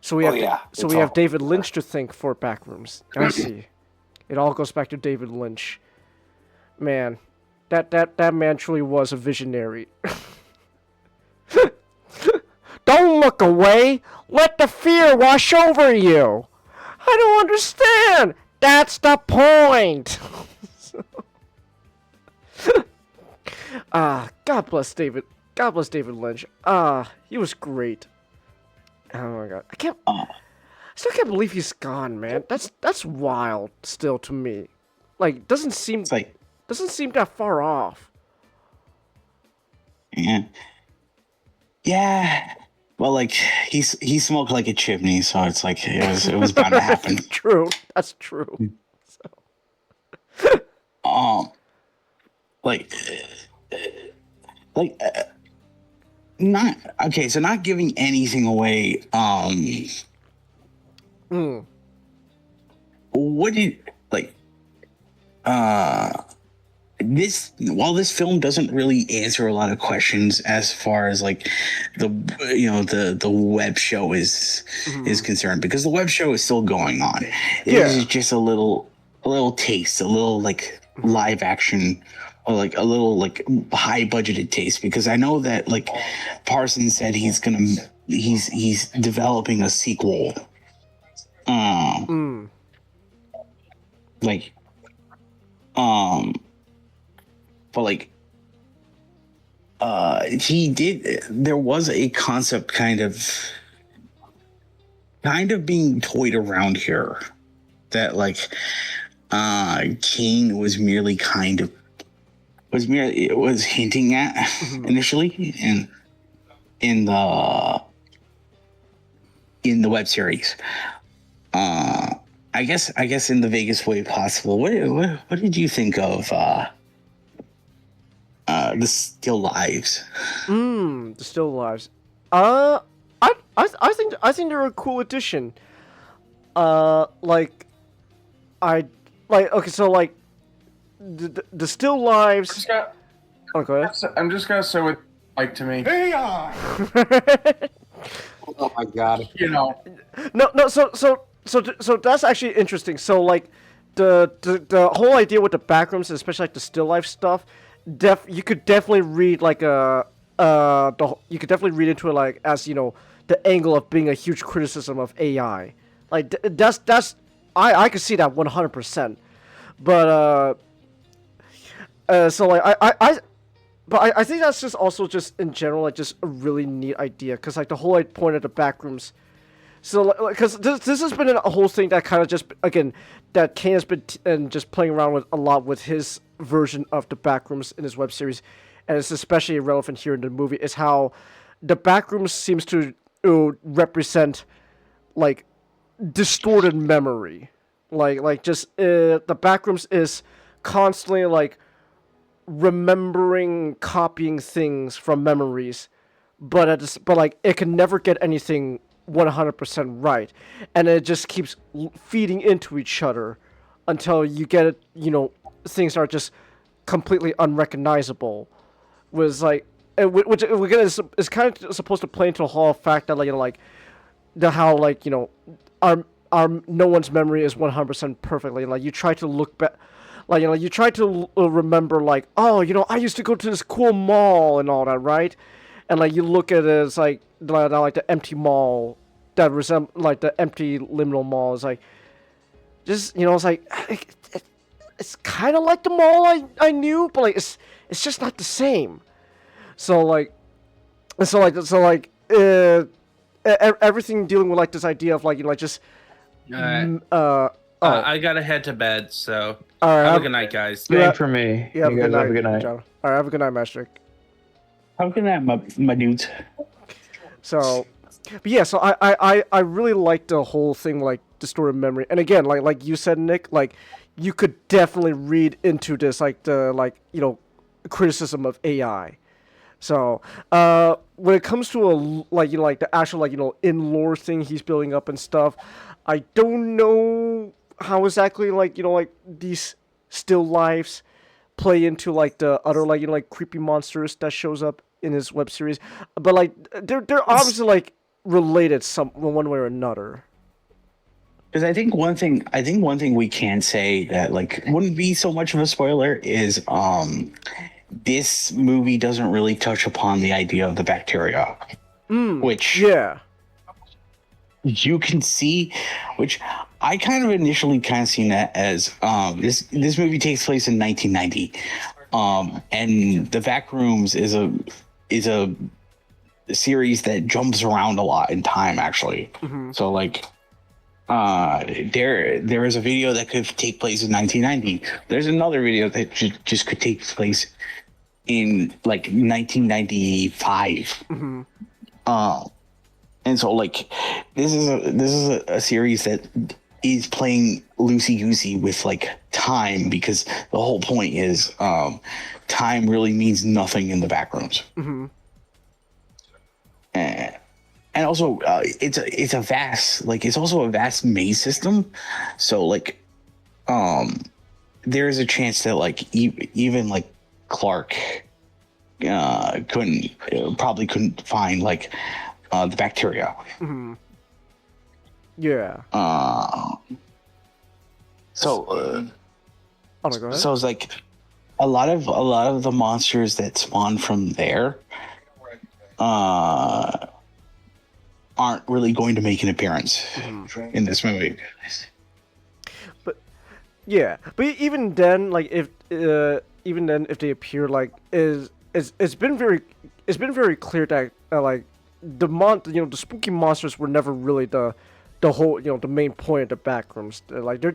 S1: So we have David Lynch to thank for Backrooms. I see. It all goes back to David Lynch. Man, that man truly was a visionary. Don't look away. Let the fear wash over you. I don't understand. That's the point. God bless David. God bless David Lynch. He was great. Oh my god, I still can't believe he's gone, man. That's wild still to me. Like doesn't seem that far off.
S6: Yeah. Well, like he smoked like a chimney, so it's like it was bound to happen.
S1: True. That's true.
S6: Not okay. So not giving anything away. What did like? While this film doesn't really answer a lot of questions as far as like the web show is concerned, because the web show is still going on. It is just a little taste, a little like live action, or like a little like high budgeted taste, because I know that like Parsons said he's developing a sequel. But like there was a concept kind of being toyed around here that like Kane was hinting at initially in the web series. I guess in the vaguest way possible. What did you think of the Still Lives?
S1: The Still Lives. I think they're a cool addition. Okay, so like the Still Lives.
S14: I'm just gonna say what like to me.
S2: AI.
S10: Oh my god.
S14: You know.
S1: No. So that's actually interesting. So like the whole idea with the Backrooms, especially like the Still Life stuff, you could definitely read like you could definitely read into it like as the angle of being a huge criticism of AI. Like that's I could see that 100%. But so like but I think that's just also just in general like just a really neat idea because like the whole like, point of the Backrooms. So because this has been a whole thing that kind of just again that Kane has been and just playing around with a lot with his version of the Backrooms in his web series, and it's especially relevant here in the movie is how the Backrooms seems to represent like distorted memory, like just the Backrooms is constantly like remembering copying things from memories, but like it can never get anything 100% right, and it just keeps feeding into each other until you get it. Things are just completely unrecognizable. Was like, which again is kind of supposed to play into the whole fact that like the how like our no one's memory is 100% perfectly. Like you try to look back. Like you try to remember like, oh, I used to go to this cool mall and all that, right? And like you look at it as like the empty mall that resemble like the empty liminal mall is like, just it's like it's kind of like the mall I knew, but like it's just not the same. So everything dealing with like this idea of like just
S4: I gotta head to bed, so
S1: all right,
S4: have a good night, guys.
S8: Same for me.
S1: Yeah,
S8: You guys have a good night.
S1: John. All right, have a good night, Master.
S6: Have a good night, my dudes.
S1: So, but yeah, so I really like the whole thing, like distorted memory, and again, like you said, Nick, like you could definitely read into this, like the criticism of AI. So, when it comes to like the actual in lore thing he's building up and stuff, I don't know how exactly like these still lives play into like the other like creepy monsters that shows up in his web series, but like they're obviously like related one way or another.
S6: Because I think one thing we can say that like wouldn't be so much of a spoiler is this movie doesn't really touch upon the idea of the bacteria, which you can see, which I kind of initially kind of seen that as this movie takes place in 1990, and the Backrooms is a series that jumps around a lot in time actually. So like there is a video that could take place in 1990. There's another video that just could take place in like 1995. And so like this is a series that is playing loosey-goosey with like time, because the whole point is time really means nothing in the Backrooms. And also it's a vast, like it's also a vast maze system, so like there is a chance that like even like Clark couldn't find like the bacteria. So so it's like a lot of the monsters that spawn from there aren't really going to make an appearance in this movie.
S1: But even then, like if they appear, like it's been very clear that like the spooky monsters were never really the whole the main point of the Backrooms. Like they're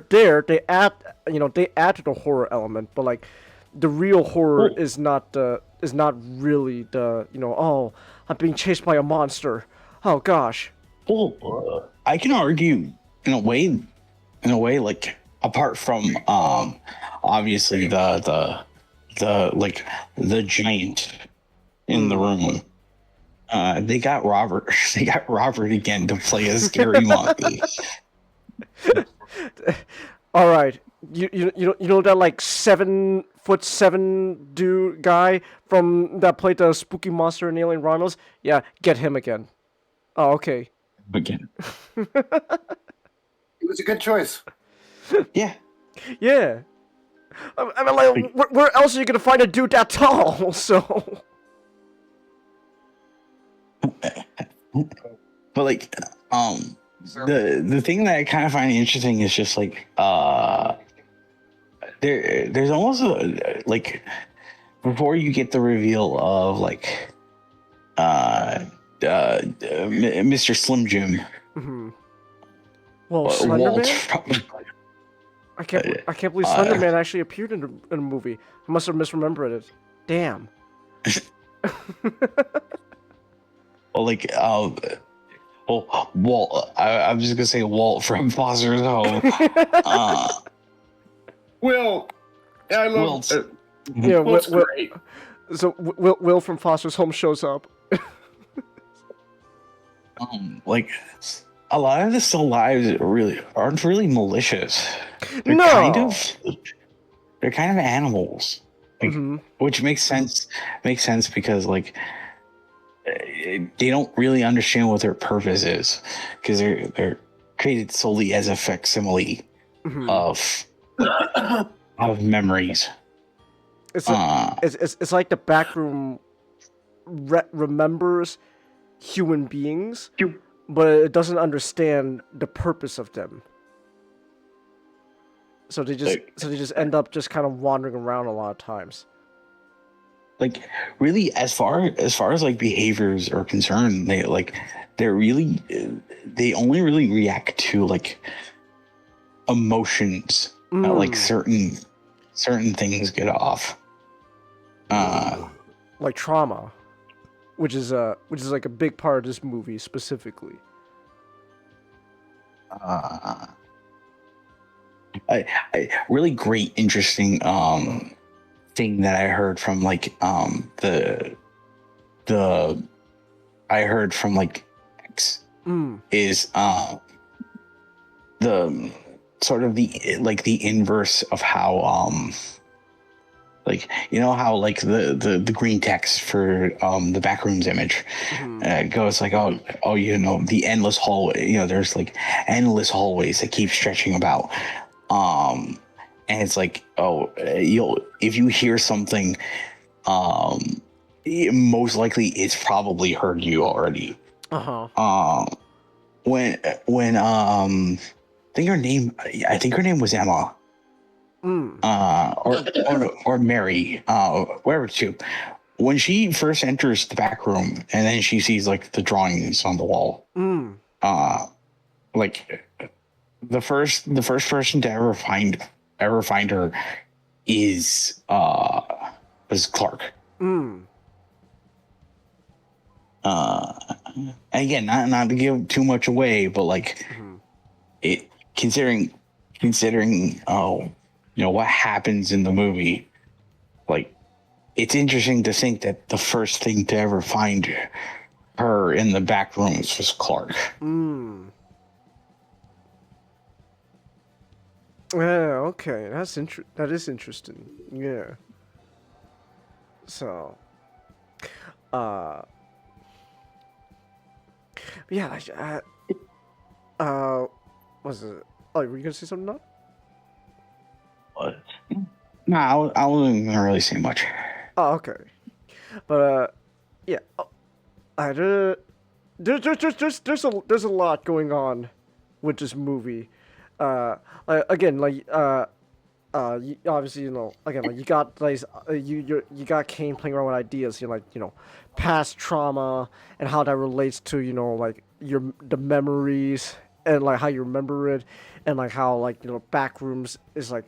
S1: there. They add to the horror element, but like the real horror is not really the oh, I'm being chased by a monster. Oh gosh.
S6: Well, I can argue in a way like apart from obviously the giant in the room. They got Robert again to play a scary monkey.
S1: All right, you know that like 7'7" dude guy from that played the spooky monster in Alien Romulus? Yeah, get him again. Oh, okay.
S6: Again.
S10: It was a good choice.
S6: Yeah.
S1: Yeah. I mean, like, where else are you gonna find a dude that tall? So.
S6: But like, the thing that I kind of find interesting is just like, there's almost like before you get the reveal of like Mr. Slim Jim.
S1: Mm-hmm. Well, Slender Man? I can't believe Slender Man actually appeared in a movie. I must have misremembered it. Damn.
S6: Well, like, Walt. I'm just gonna say Walt from Foster's Home.
S14: Will, I love.
S1: Yeah,
S14: Wilt's great.
S1: So Will from Foster's Home shows up.
S6: Like, a lot of the still lives aren't really malicious. They're kind of animals, like, which makes sense. Makes sense because like they don't really understand what their purpose is because they're created solely as a facsimile of memories.
S1: It's like the backroom remembers human beings, but it doesn't understand the purpose of them. So they just end up just kind of wandering around a lot of times.
S6: Like, really, as far as like behaviors are concerned, they only really react to like emotions. Like certain things get off.
S1: Like trauma, which is like a big part of this movie specifically.
S6: I really great, interesting thing that I heard from like I heard from like X is the sort of the inverse of how like, you know how like the green text for the Backrooms image goes like, oh you know, the endless hallway, you know, there's like endless hallways that keep stretching about, and it's like, if you hear something, most likely it's probably heard you already. When I think her name was Emma. Or Mary, whatever two. When she first enters the back room and then she sees like the drawings on the wall, like the first person to ever find her is Clark. Again, not to give too much away, but like it considering you know what happens in the movie, like it's interesting to think that the first thing to ever find her in the back rooms was Clark.
S1: Yeah, okay, that is interesting. Yeah. So, yeah, was it? Oh, were you gonna say something now?
S6: What? No, I wasn't gonna really say much.
S1: Oh, okay. But yeah, there's a lot going on with this movie. Again, like obviously, you know, again, like you got like you got Kane playing around with ideas, you know, like, you know, past trauma and how that relates to, you know, like the memories and like how you remember it, and like how, like, you know, Backrooms is like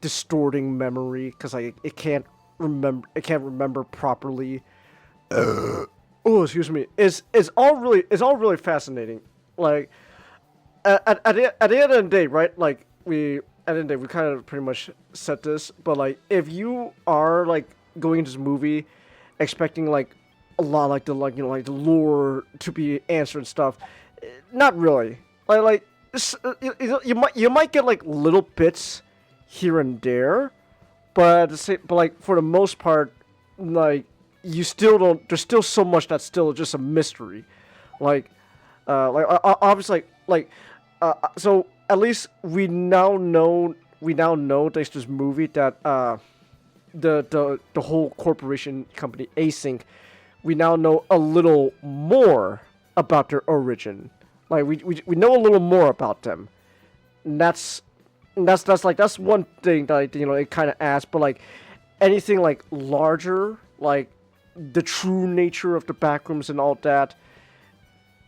S1: distorting memory because like it can't remember properly. Oh, excuse me. It's all really fascinating. Like at the end of the day, right? Like we kind of pretty much set this, but like if you are like going into this movie expecting like a lot, like the, like, you know, like the lore to be answered and stuff, not really. Like you might get like little bits here and there, but like for the most part, like you still don't. There's still so much that's still just a mystery. Like obviously, so at least we now know thanks to this movie that the whole corporation company Async, we now know a little more about their origin. Like we know a little more about them. And that's one thing that, you know, it kind of adds. But like anything like larger, like the true nature of the Backrooms and all that.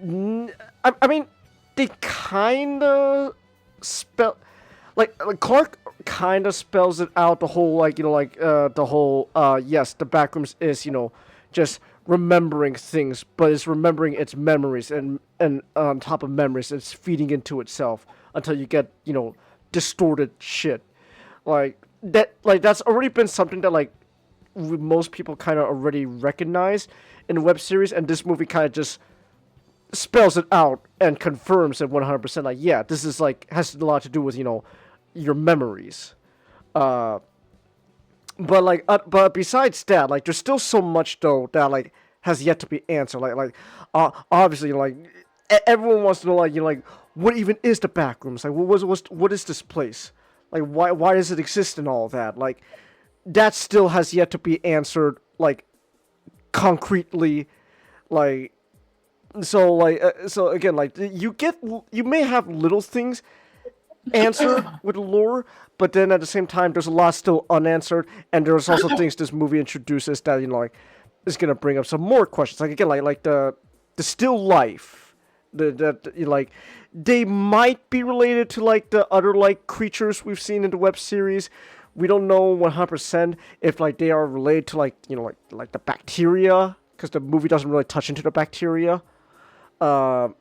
S1: I mean, they kind of spell like Clark kind of spells it out, the whole like the whole yes, the Backrooms is just remembering things, but it's remembering its memories, and on top of memories it's feeding into itself until you get distorted shit like that. Like that's already been something that like most people kind of already recognize in the web series, and this movie kind of just spells it out and confirms it 100%. Like, yeah, this is like has a lot to do with your memories. But besides that, like, there's still so much though that like has yet to be answered. Obviously, like everyone wants to know, like what even is the Backrooms? Like, what is this place? Like, why does it exist and all that? Like, that still has yet to be answered, like concretely, like. So again, like you may have little things answered with lore, but then at the same time there's a lot still unanswered, and there's also things this movie introduces that like is gonna bring up some more questions. Like again, like the still life, like they might be related to like the other like creatures we've seen in the web series. We don't know 100% if like they are related to like like the bacteria, because the movie doesn't really touch into the bacteria. So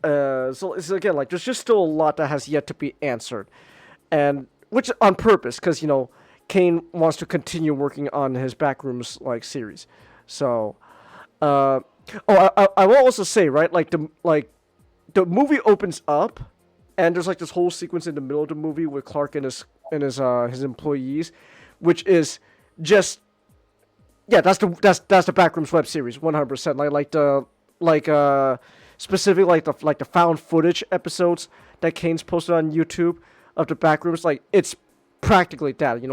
S1: again, like there's just still a lot that has yet to be answered, and which on purpose, because Kane wants to continue working on his Backrooms like series. So, I will also say, right, like the movie opens up, and there's like this whole sequence in the middle of the movie with Clark and his employees, which is just. Yeah, that's the Backrooms web series, 100%. Specifically like the found footage episodes that Kane's posted on YouTube of the Backrooms. Like it's practically that.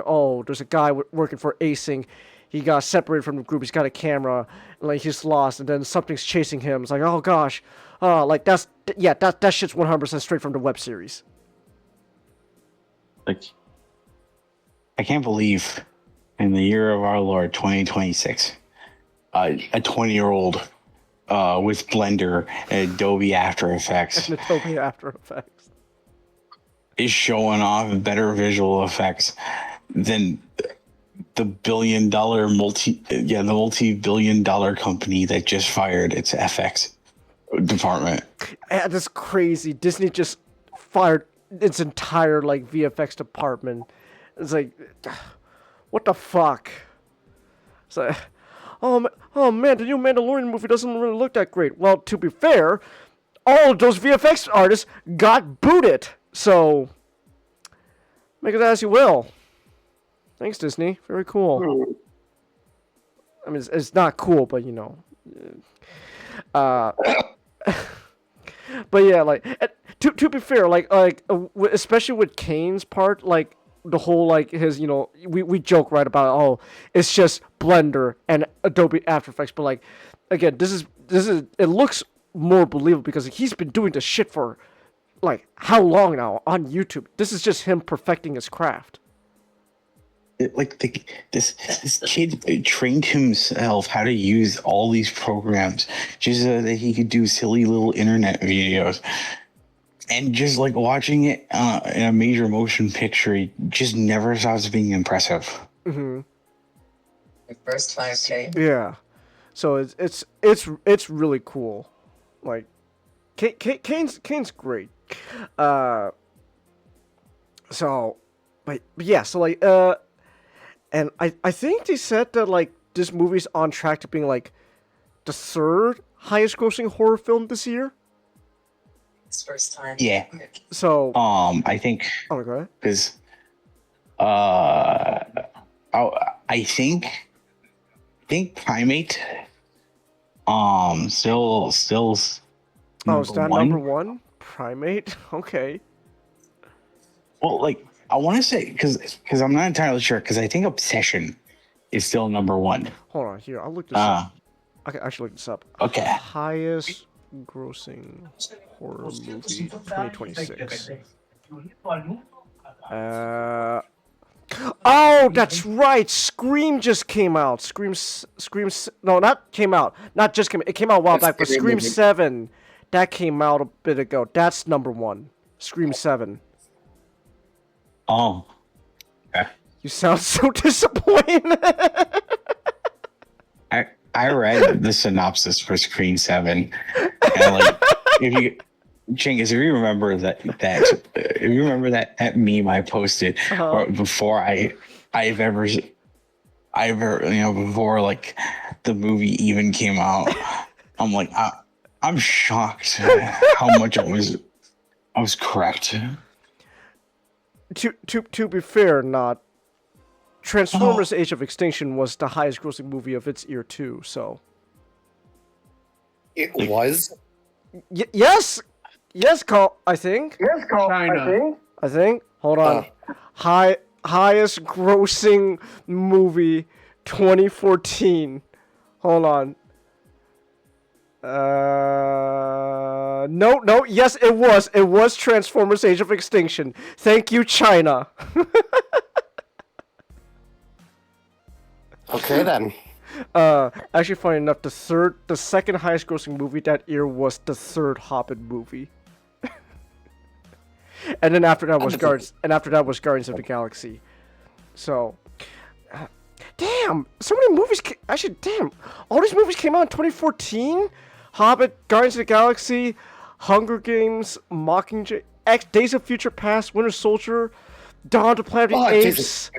S1: Oh, there's a guy working for Acing. He got separated from the group. He's got a camera, and like he's lost, and then something's chasing him. It's like, oh gosh, like that shit's 100% straight from the web series.
S6: Like, I can't believe. In the year of our Lord 2026, a 20-year-old with Blender and Adobe After Effects is showing off better visual effects than the multi-billion-dollar company that just fired its FX department.
S1: Yeah, that's crazy. Disney just fired its entire like VFX department. It's like. What the fuck? So, oh man, the new Mandalorian movie doesn't really look that great. Well, to be fair, all of those VFX artists got booted. So, make it as you will. Thanks, Disney. Very cool. I mean, it's not cool, but but yeah, like to be fair, like especially with Kane's part, like. The whole like his we joke right about it's just Blender and Adobe After Effects, but like again this is it looks more believable because he's been doing this shit for like how long now on YouTube. This is just him perfecting his craft.
S6: This kid trained himself how to use all these programs just so that he could do silly little internet videos. And just like watching it in a major motion picture just never stops being impressive.
S1: Mm-hmm.
S9: The first 5K.
S1: Yeah, so it's really cool. Like, Kane's great. So, but yeah, so like and I think they said that like this movie's on track to being like the third highest grossing horror film this year.
S9: First time.
S6: Yeah.
S1: So
S6: I think.
S1: Oh my god.
S6: Because I think Primate still
S1: Oh, is that number one? Primate? Okay.
S6: Well, like I want to say because I'm not entirely sure because I think Obsession is still number one.
S1: Hold on, here I'll look this up. I can actually look this up.
S6: Okay.
S1: Highest grossing horror movie 2026. Oh, that's right. Scream just came out. No, not came out. Not just came. It came out a while back. But Scream 7, that came out a bit ago. That's number 1. Scream 7.
S6: Oh. Okay.
S1: You sound so disappointed.
S6: I read the synopsis for Scream 7, and like, Chingus, if you remember that meme I posted or before I've ever before like the movie even came out, I'm like I'm shocked how much I was correct.
S1: To be fair, not Transformers: Age of Extinction was the highest grossing movie of its year too. So
S10: it was.
S1: Yes, Call. I think.
S14: Yes, Call. China.
S1: I think. Hold on. Highest grossing movie 2014. Hold on. No. Yes, it was. It was Transformers: Age of Extinction. Thank you, China.
S10: Okay then.
S1: Actually, funny enough, the second highest grossing movie that year was the third Hobbit movie. And then after that was Guardians of the Galaxy. So, damn, so many movies. Damn, all these movies came out in 2014. Hobbit, Guardians of the Galaxy, Hunger Games, Mockingjay, Days of Future Past, Winter Soldier, Dawn of the Planet of the Apes,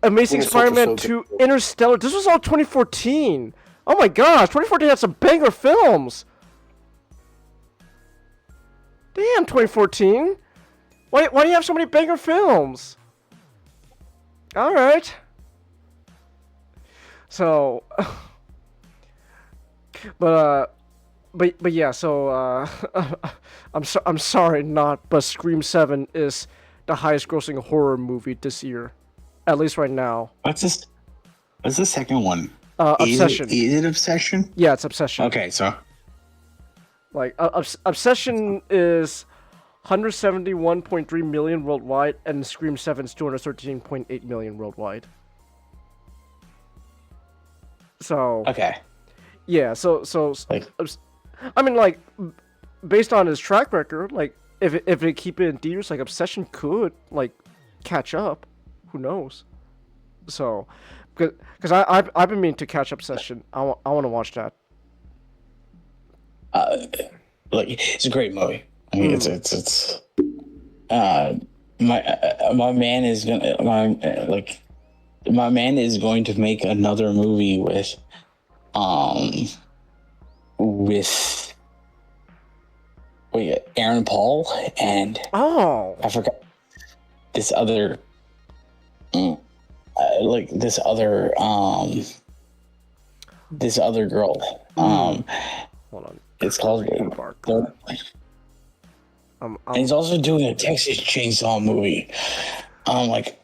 S1: Amazing Spider-Man 2, Interstellar. This was all 2014. Oh my gosh, 2014 had some banger films. Damn, 2014. Why do you have so many banger films? All right. So, but yeah. So I'm sorry, but Scream 7 is the highest grossing horror movie this year, at least right now.
S6: What's this? What's the second one?
S1: Obsession.
S6: Is it Obsession?
S1: Yeah, it's Obsession.
S6: Okay, so
S1: like Obsession is 171.3 million worldwide, and Scream 7 is 213.8 million worldwide. So
S6: okay,
S1: yeah. So like, I mean, like, based on his track record, like, if they keep it in theaters, like, Obsession could like catch up. Who knows? So, because I've been meaning to catch Obsession. I want to watch that.
S6: Look, it's a great movie. I mean, my man is going to make another movie with Aaron Paul and I forgot this other this other girl.
S1: Hold on.
S6: It's called. And he's also doing a Texas Chainsaw movie. I'm like,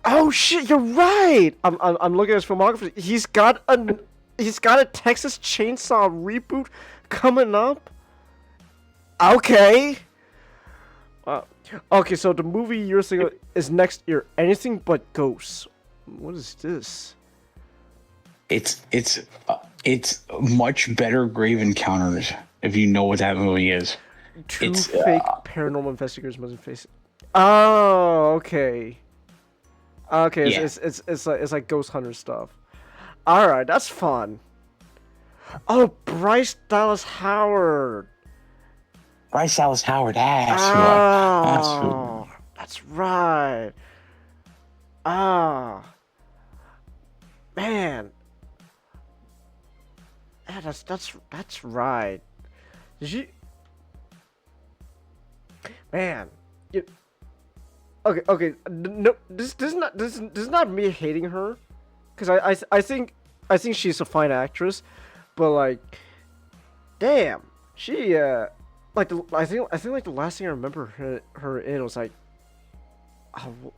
S1: oh shit, you're right. I'm looking at his filmography. He's got a Texas Chainsaw reboot coming up. Okay. Okay, so the movie you're thinking is next year. Anything But Ghosts. What is this?
S6: It's much better Grave Encounters, if you know what that movie is.
S1: Two fake paranormal investigators must face. Oh, okay. Okay, yeah. It's like Ghost Hunter stuff. All right, that's fun. Oh, Bryce Dallas Howard.
S6: Bryce Dallas Howard. That's
S1: right. Ah, man. Yeah, that's right. Did you? Man, okay. No, this is not me hating her, because I think she's a fine actress, but like, damn, she like I think like the last thing I remember her in was like,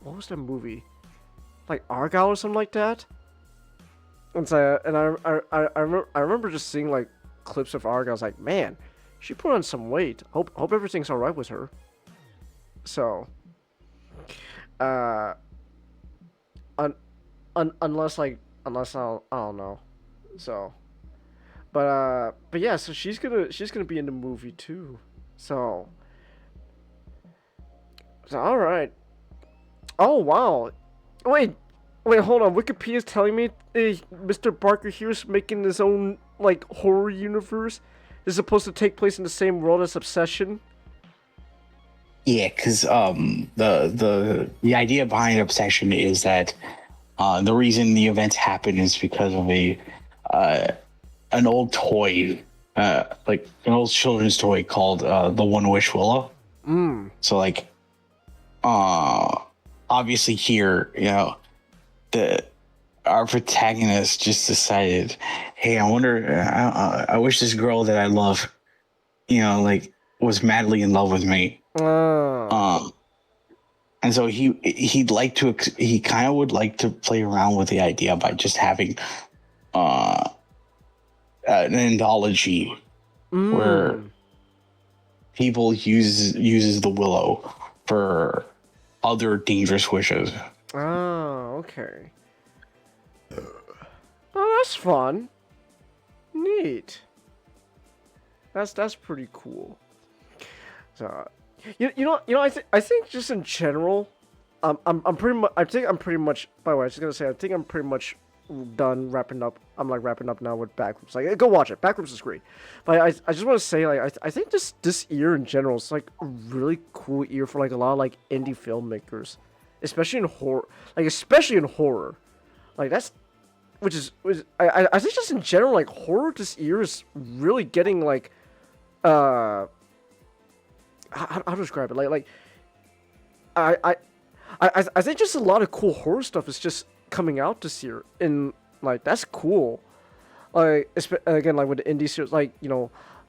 S1: what was that movie? Like Argyle or something like that. And so I remember just seeing like clips of Argyle. I was like, man, she put on some weight. Hope everything's alright with her. So, unless I don't know. So, but yeah, so she's gonna be in the movie too. So all right. Oh wow. Wait, hold on. Wikipedia's telling me Mr. Barker here's making his own like horror universe. Is supposed to take place in the same world as Obsession.
S6: Yeah, because the idea behind Obsession is that the reason the events happen is because of an old toy, like an old children's toy called the One Wish Willow. So like, obviously here, our protagonist just decided, hey, I wonder, I wish this girl that I love, like was madly in love with me. And so he kind of would like to play around with the idea by just having an anthology where people uses the willow for other dangerous wishes.
S1: Oh, okay. Oh, that's fun. Neat. That's pretty cool. So, I think just in general, I'm pretty much. I think I'm pretty much. By the way, I was just gonna say, I think I'm pretty much done wrapping up. I'm like wrapping up now with Backrooms. Like, go watch it. Backrooms is great. But I just want to say, like, I think this year in general is like a really cool year for like a lot of like indie filmmakers, especially in horror. Like that's. Which I think just in general, like horror this year is really getting like, how to describe it? Like I think just a lot of cool horror stuff is just coming out this year, and like that's cool. Like again, like with the indie series, like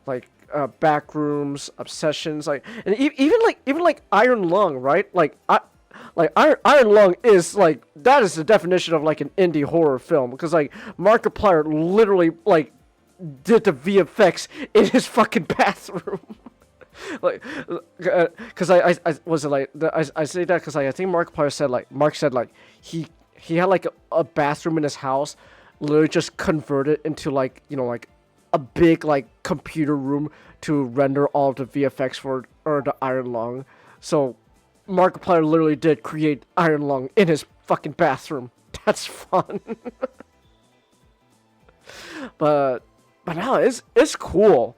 S1: like Backrooms, Obsessions, like, and even like Iron Lung, right? Like Iron Lung is like that is the definition of like an indie horror film, because like Markiplier literally like did the VFX in his fucking bathroom. Like, because I was it like I say that because I think Mark said like he had like a bathroom in his house, literally just converted into like like a big like computer room to render all of the VFX for the Iron Lung. So Markiplier literally did create Iron Lung in his fucking bathroom. That's fun. but no, it's cool.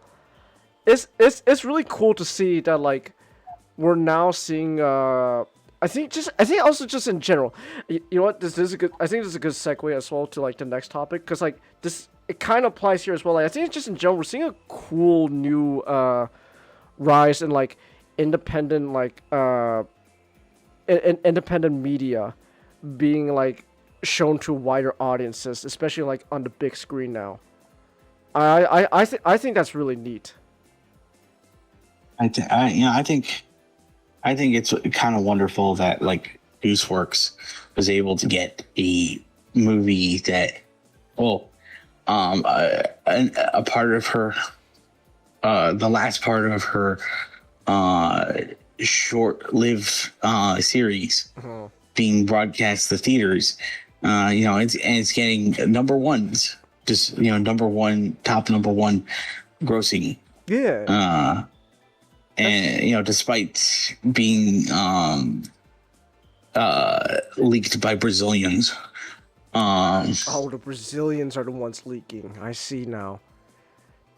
S1: It's really cool to see that like we're now seeing I think also just in general, you know what, this is a good, I think this is a good segue as well to like the next topic, because like this, it kind of applies here as well. Like I think it's just in general we're seeing a cool new rise in like independent like independent media being like shown to wider audiences, especially like on the big screen now. I think that's really neat.
S6: I think it's kind of wonderful that like Gooseworks was able to get a movie that, well, a part of her, the last part of her short-lived series being broadcast to theaters. It's getting number ones, just number one grossing.
S1: Yeah.
S6: And despite being leaked by Brazilians.
S1: The Brazilians are the ones leaking. I see now.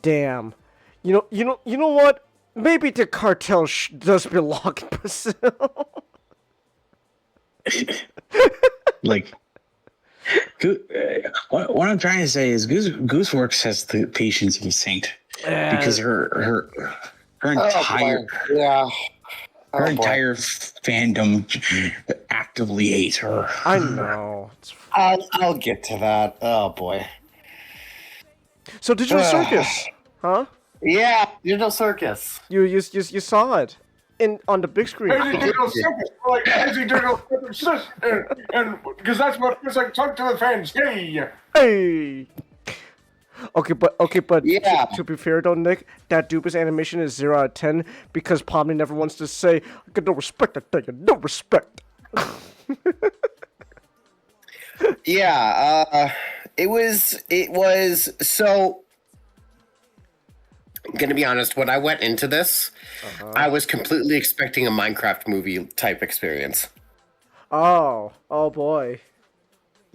S1: Damn. You know what? Maybe the cartel does belong in Brazil.
S6: Like, what I'm trying to say is Gooseworks has the patience of a saint, because her entire entire fandom actively hates her.
S1: I know.
S10: I'll get to that. Oh boy.
S1: So Digital Circus, huh?
S10: Yeah, Digital Circus.
S1: You saw it on the big screen.
S14: Hey, Digital Circus, like Digital Circus, and because that's what it's like. Talk to the fans.
S1: Hey. Okay, but
S10: yeah.
S1: To be fair though, Nick, that Dupus animation is 0 out of 10 because Pomni never wants to say, I got no respect, I tell you, no respect.
S10: Yeah, it was so. I'm gonna be honest. When I went into this, I was completely expecting a Minecraft movie type experience.
S1: Oh boy.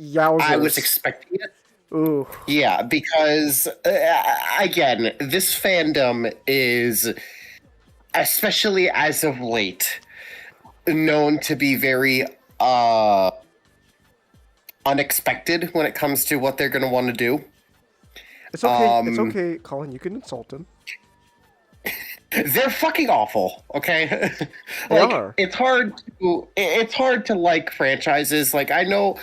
S1: Yowzers.
S10: I was expecting it.
S1: Ooh.
S10: Yeah, because again, this fandom is, especially as of late, known to be very unexpected when it comes to what they're going to want to do.
S1: It's okay. It's okay, Colin. You can insult him.
S10: They're fucking awful. Okay,
S1: They are.
S10: It's hard to like franchises. Like I know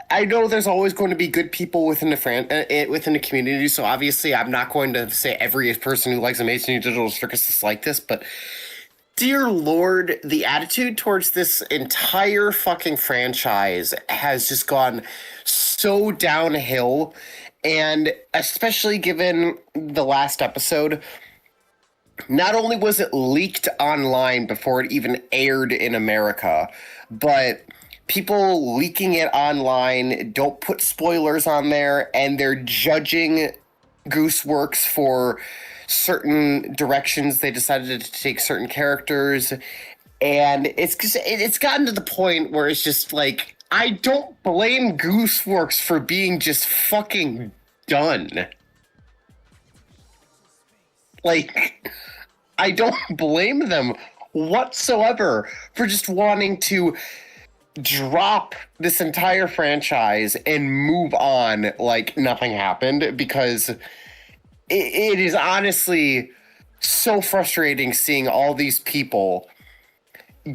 S10: there's always going to be good people within the within the community. So obviously, I'm not going to say every person who likes Amazing Digital Circus is like this, but dear Lord, the attitude towards this entire fucking franchise has just gone so downhill, and especially given the last episode. Not only was it leaked online before it even aired in America, but people leaking it online don't put spoilers on there, and they're judging Gooseworks for certain directions they decided to take certain characters. And it's gotten to the point where it's just like, I don't blame Gooseworks for being just fucking done. Like, I don't blame them whatsoever for just wanting to drop this entire franchise and move on like nothing happened, because it is honestly so frustrating seeing all these people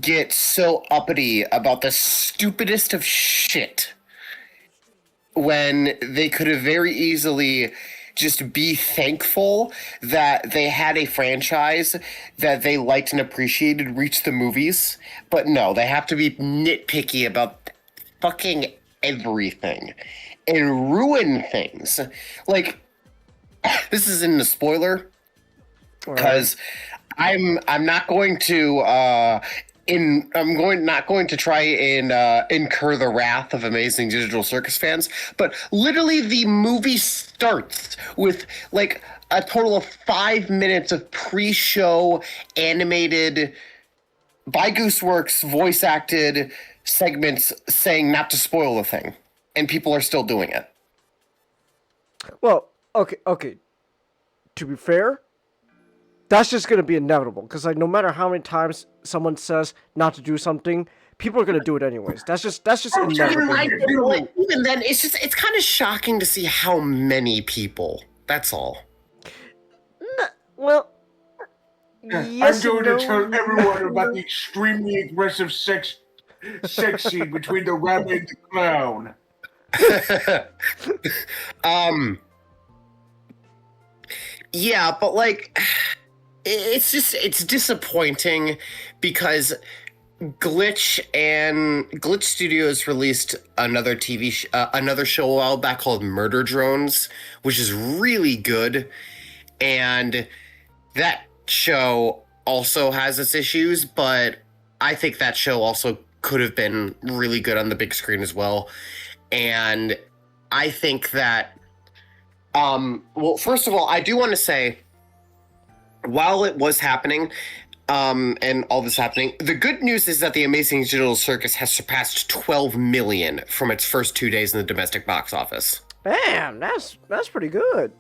S10: get so uppity about the stupidest of shit when they could have very easily just be thankful that they had a franchise that they liked and appreciated reach the movies. But no, they have to be nitpicky about fucking everything and ruin things. Like, this isn't a spoiler, because I'm not going to not going to try and incur the wrath of Amazing Digital Circus fans, but literally the movie starts with like a total of 5 minutes of pre-show animated by Gooseworks voice acted segments saying not to spoil the thing, and people are still doing it.
S1: Well, okay. To be fair, that's just gonna be inevitable, because like no matter how many times someone says not to do something, people are gonna do it anyways. That's just inevitable.
S10: Even then, it's kind of shocking to see how many people. That's all.
S1: Well, yes,
S14: I'm going to tell everyone about the extremely aggressive sex scene between the rabbit and the clown.
S10: Yeah, but like, it's disappointing because Glitch Studios released another another show a while back called Murder Drones, which is really good, and that show also has its issues, but I think that show also could have been really good on the big screen as well. And I think that, well, first of all, I do want to say, while it was happening, and all this happening, the good news is that the Amazing Digital Circus has surpassed 12 million from its first 2 days in the domestic box office.
S1: Damn, that's pretty good.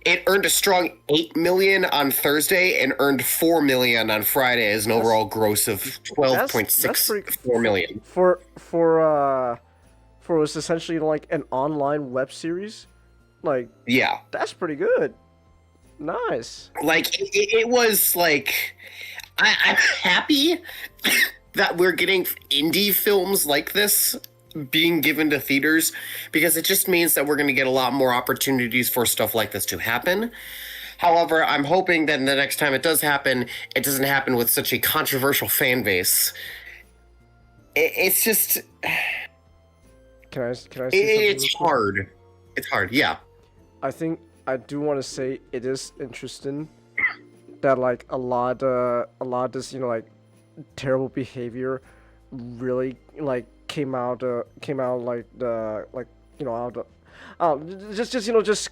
S10: It earned a strong 8 million on Thursday and earned 4 million on Friday as an overall gross of 12.64 million.
S1: For was essentially like an online web series, like,
S10: yeah,
S1: that's pretty good. Nice.
S10: Like it was like, I'm happy that we're getting indie films like this being given to theaters, because it just means that we're going to get a lot more opportunities for stuff like this to happen. However, I'm hoping that the next time it does happen, it doesn't happen with such a controversial fan base. It's just,
S1: can I say
S10: it's hard. It's hard, yeah.
S1: I think I do want to say it is interesting that like a lot of this, like, terrible behavior really like came out like the like out just just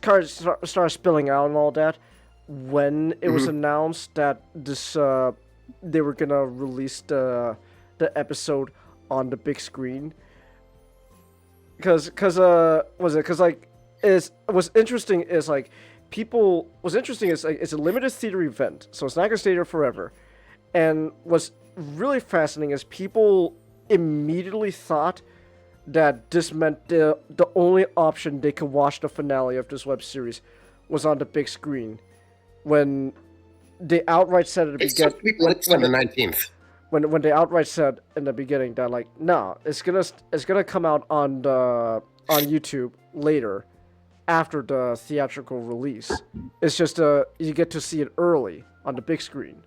S1: start spilling out and all that when it was announced that this they were gonna release the episode on the big screen. Because like what's interesting is like what's interesting is like it's a limited theater event, so it's not gonna stay there forever. And what's really fascinating is people immediately thought that this meant the only option they could watch the finale of this web series was on the big screen, when they outright said at the beginning
S10: on the 19th.
S1: When they outright said in the beginning that like no, it's gonna come out on YouTube later, after the theatrical release. It's just you get to see it early on the big screen.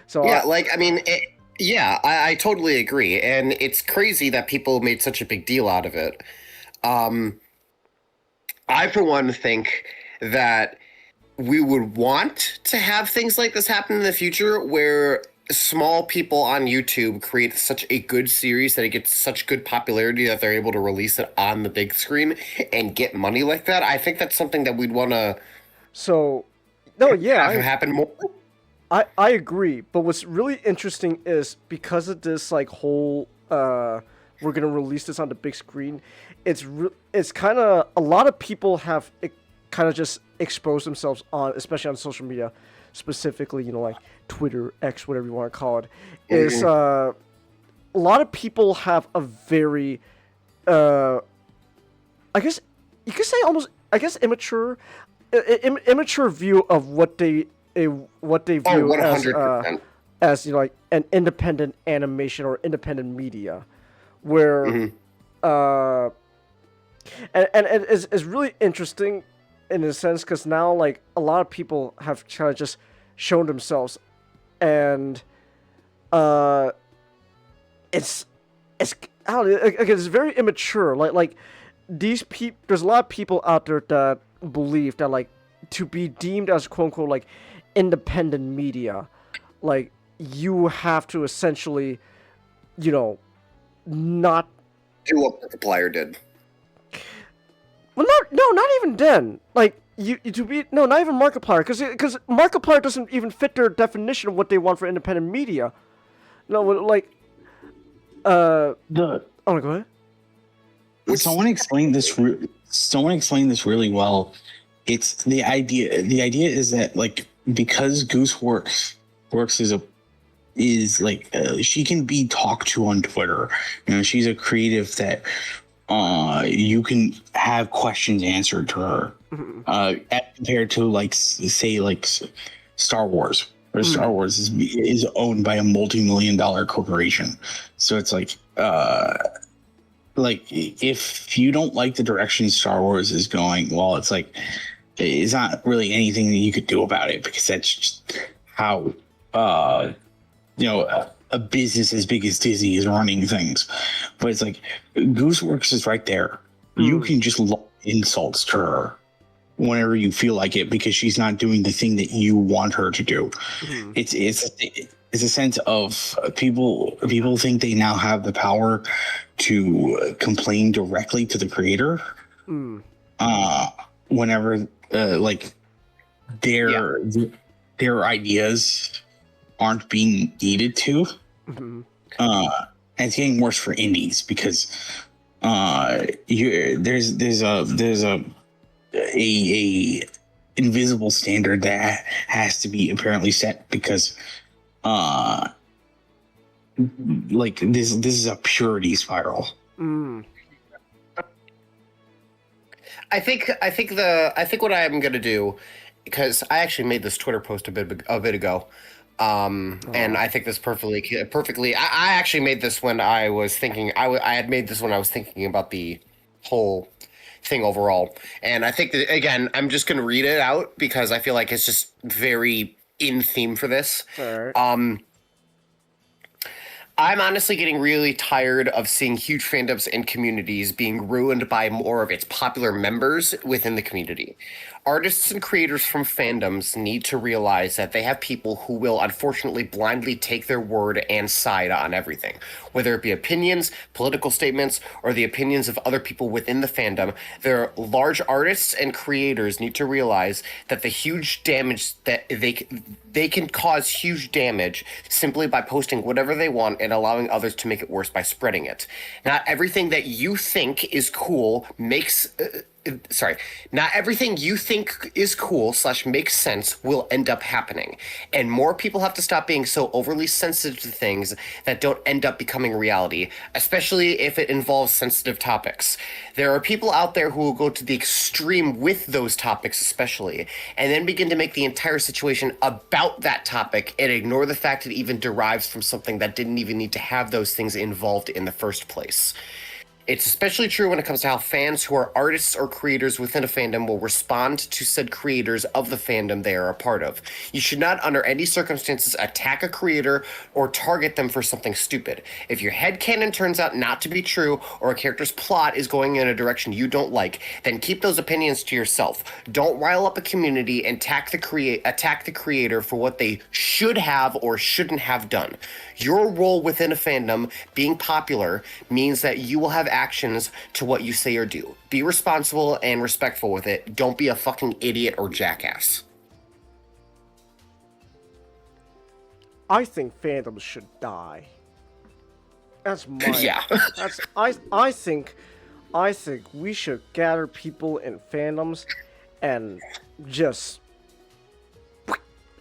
S1: So
S10: yeah, I totally agree, and it's crazy that people made such a big deal out of it. I for one think that we would want to have things like this happen in the future, where small people on YouTube create such a good series that it gets such good popularity that they're able to release it on the big screen and get money like that. I think that's something that we'd want to have happen more.
S1: I agree, but what's really interesting is because of this like whole we're gonna release this on the big screen, it's kind of a lot of people have kind of just exposed themselves on, especially on social media, specifically like Twitter, X, whatever you want to call it, is a lot of people have a very I guess you could say almost immature view of what they view as like an independent animation or independent media, where and it's really interesting in a sense, because now like a lot of people have kind of just shown themselves, and it's very immature. Like these people, there's a lot of people out there that believe that like to be deemed as quote unquote like independent media, like you have to essentially not
S10: do what Markiplier did.
S1: Well, not even then. Like not even Markiplier, because Markiplier doesn't even fit their definition of what they want for independent media. No, like go ahead.
S6: Someone explained this really well. It's the idea. The idea is that like because Goose works is like she can be talked to on Twitter. She's a creative that you can have questions answered to her, compared to like say like Star Wars, where Star Wars is owned by a multi-million-dollar corporation. So it's like if you don't like the direction Star Wars is going, well, it's like it's not really anything that you could do about it, because that's just how a business as big as Disney is running things. But it's like Gooseworks is right there. You can just lob insults to her whenever you feel like it, because she's not doing the thing that you want her to do. It's a sense of people think they now have the power to complain directly to the creator whenever like their ideas aren't being needed to. And it's getting worse for indies, because there's a invisible standard that has to be apparently set, because like this is a purity spiral.
S10: I think what I'm gonna do, because I actually made this Twitter post a bit ago, and I think this perfectly. I actually made this when I was thinking. I had made this when I was thinking about the whole thing overall, and I think that again, I'm just gonna read it out because I feel like it's just very in theme for this.
S1: Right.
S10: I'm honestly getting really tired of seeing huge fandoms and communities being ruined by more of its popular members within the community. Artists and creators from fandoms need to realize that they have people who will unfortunately blindly take their word and side on everything, whether it be opinions, political statements, or the opinions of other people within the fandom. Their large artists and creators need to realize that the huge damage that they can cause huge damage simply by posting whatever they want and allowing others to make it worse by spreading it. Not everything that you think is cool not everything you think is cool / makes sense will end up happening. And more people have to stop being so overly sensitive to things that don't end up becoming reality, especially if it involves sensitive topics. There are people out there who will go to the extreme with those topics especially, and then begin to make the entire situation about that topic and ignore the fact it even derives from something that didn't even need to have those things involved in the first place. It's especially true when it comes to how fans who are artists or creators within a fandom will respond to said creators of the fandom they are a part of. You should not, under any circumstances, attack a creator or target them for something stupid. If your headcanon turns out not to be true, or a character's plot is going in a direction you don't like, then keep those opinions to yourself. Don't rile up a community and attack the creator for what they should have or shouldn't have done. Your role within a fandom, being popular, means that you will have actions to what you say or do. Be responsible and respectful with it. Don't be a fucking idiot or jackass.
S1: I think fandoms should die. That's my
S10: Yeah.
S1: I think we should gather people in fandoms and just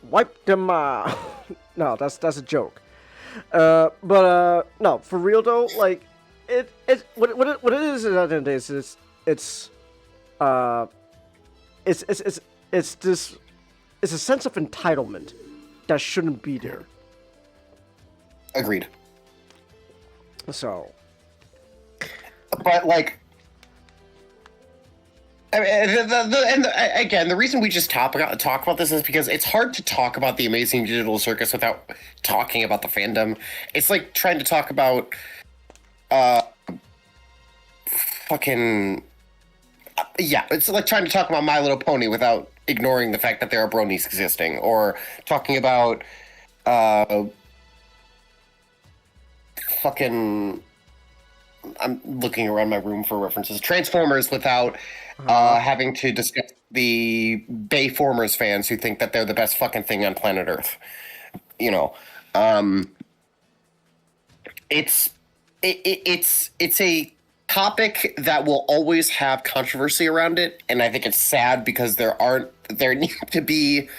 S1: wipe them out. No, that's a joke. But no, for real though, like what it is at the end of the day is it's a sense of entitlement that shouldn't be there.
S10: Agreed.
S1: So,
S10: but like, I mean, again, the reason we just talk about this is because it's hard to talk about the amazing digital circus without talking about the fandom. It's like trying to talk about, it's like trying to talk about My Little Pony without ignoring the fact that there are bronies existing, or talking about, I'm looking around my room for references. Transformers without having to discuss the Bayformers fans who think that they're the best fucking thing on planet Earth. You know, it's a topic that will always have controversy around it, and I think it's sad because there need to be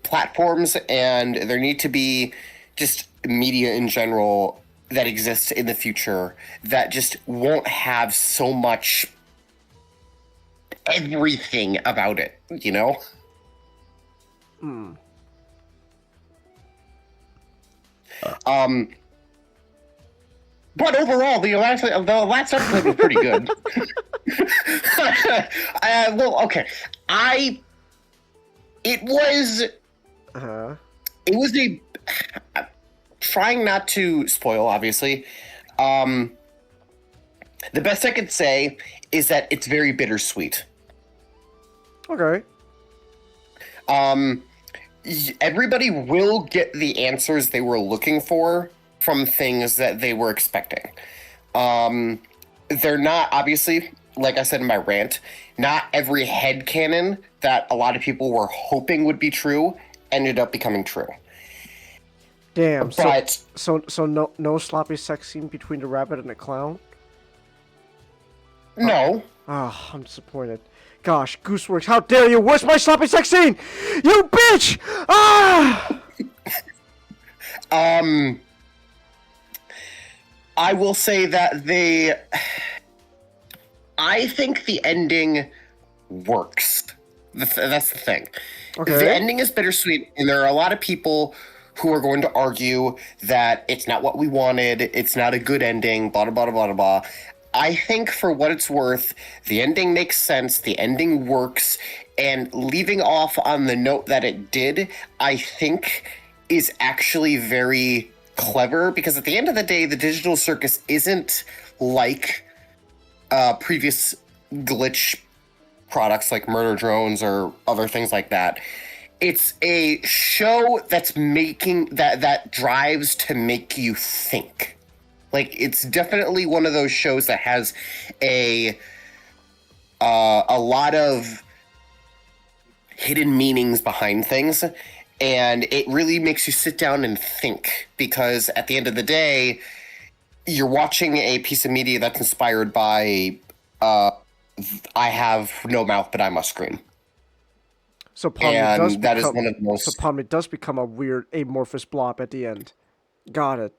S10: platforms and there need to be just media in general that exists in the future that just won't have so much everything about it, you know? But overall, the last episode was pretty good. Well, okay. It was a trying not to spoil, obviously. The best I could say is that it's very bittersweet.
S1: Okay.
S10: Everybody will get the answers they were looking for from things that they were expecting. They're not, obviously, like I said in my rant, not every headcanon that a lot of people were hoping would be true ended up becoming true.
S1: Damn.
S10: But,
S1: so no sloppy sex scene between the rabbit and the clown?
S10: No.
S1: Oh, I'm disappointed. Gosh, Gooseworks, how dare you? Where's my sloppy sex scene? You bitch! Ah!
S10: I will say that I think the ending works. That's the thing.
S1: Okay.
S10: The ending is bittersweet, and there are a lot of people who are going to argue that it's not what we wanted, it's not a good ending, blah, blah, blah, blah, blah. I think for what it's worth, the ending makes sense, the ending works, and leaving off on the note that it did, I think is actually very clever, because at the end of the day, the digital circus isn't like previous glitch products like murder drones or other things like that. It's a show that's making that drives to make you think. Like, it's definitely one of those shows that has a lot of hidden meanings behind things, and it really makes you sit down and think, because at the end of the day, you're watching a piece of media that's inspired by I have no mouth, but I must scream.
S1: So Pomni
S10: that is one of the most...
S1: So Pomni does become a weird amorphous blob at the end. Got it.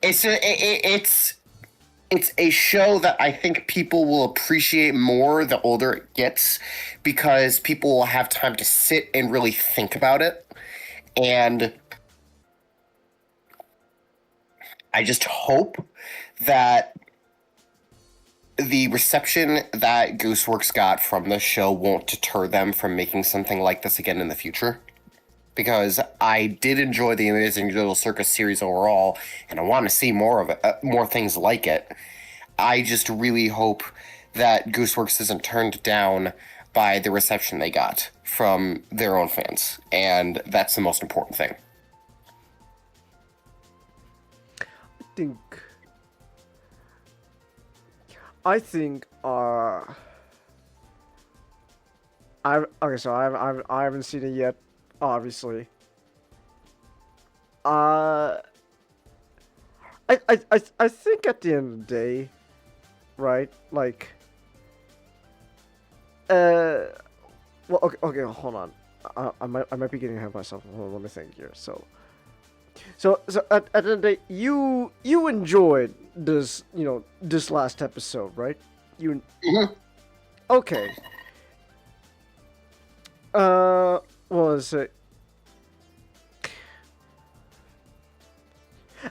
S10: It's a show that I think people will appreciate more the older it gets, because people will have time to sit and really think about it. And I just hope that the reception that Gooseworks got from the show won't deter them from making something like this again in the future. Because I did enjoy the Amazing Little Circus series overall, and I want to see more of it, more things like it. I just really hope that Gooseworks isn't turned down by the reception they got from their own fans, and that's the most important thing.
S1: I think I haven't seen it yet, obviously. I think at the end of the day, right? Like, well, okay, hold on. I might be getting ahead of myself. Hold on, let me think here. So at the end of the day, you enjoyed this, this last episode, right? Okay. What was it?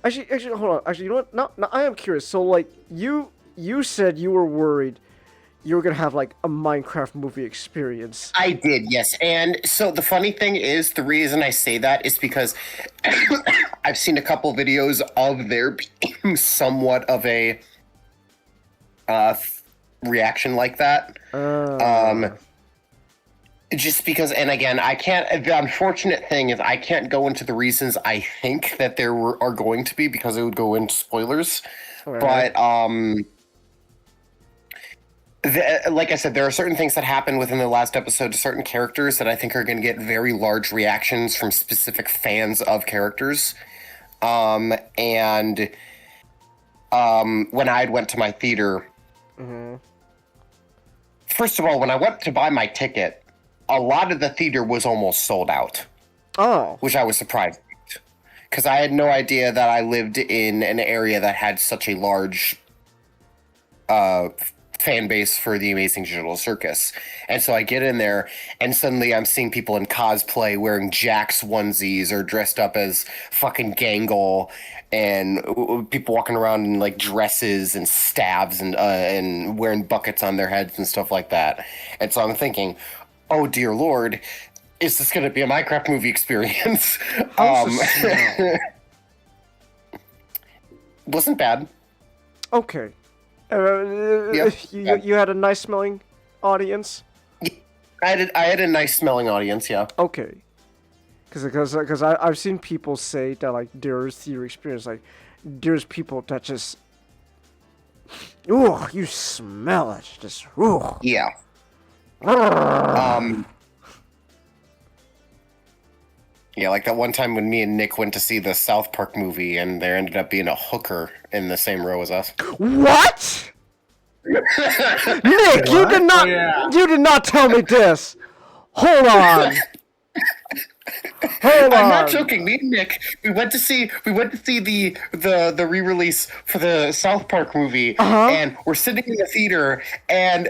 S1: Actually, hold on. Actually, you know what? Now I am curious. So, like, you said you were worried you were gonna have like a Minecraft movie experience.
S10: I did, yes. And so the funny thing is, the reason I say that is because I've seen a couple videos of there being somewhat of a reaction like that. Just because, and again, I can't. The unfortunate thing is, I can't go into the reasons I think that there are going to be, because it would go into spoilers. Right. But like I said, there are certain things that happen within the last episode to certain characters that I think are going to get very large reactions from specific fans of characters. When I went to my theater, first of all, when I went to buy my ticket, a lot of the theater was almost sold out.
S1: Oh.
S10: Which I was surprised, because I had no idea that I lived in an area that had such a large fan base for the Amazing Digital Circus. And so I get in there, and suddenly I'm seeing people in cosplay wearing Jax onesies or dressed up as fucking Gangle, and people walking around in like dresses and stabs and wearing buckets on their heads and stuff like that. And so I'm thinking, oh dear Lord, is this going to be a Minecraft movie experience? Wasn't bad.
S1: Okay. You had a nice smelling audience?
S10: I had a nice smelling audience, yeah.
S1: Okay. Because I've seen people say that, like, their theater experience, like, there's people that just, ooh, you smell it, just, ooh.
S10: Yeah. Yeah, like that one time when me and Nick went to see the South Park movie, and there ended up being a hooker in the same row as us.
S1: What? Nick, you did not. Yeah. You did not tell me this. Hold on. Hold on.
S10: I'm not joking. Me and Nick, we went to see the re-release for the South Park movie, and we're sitting in the theater, and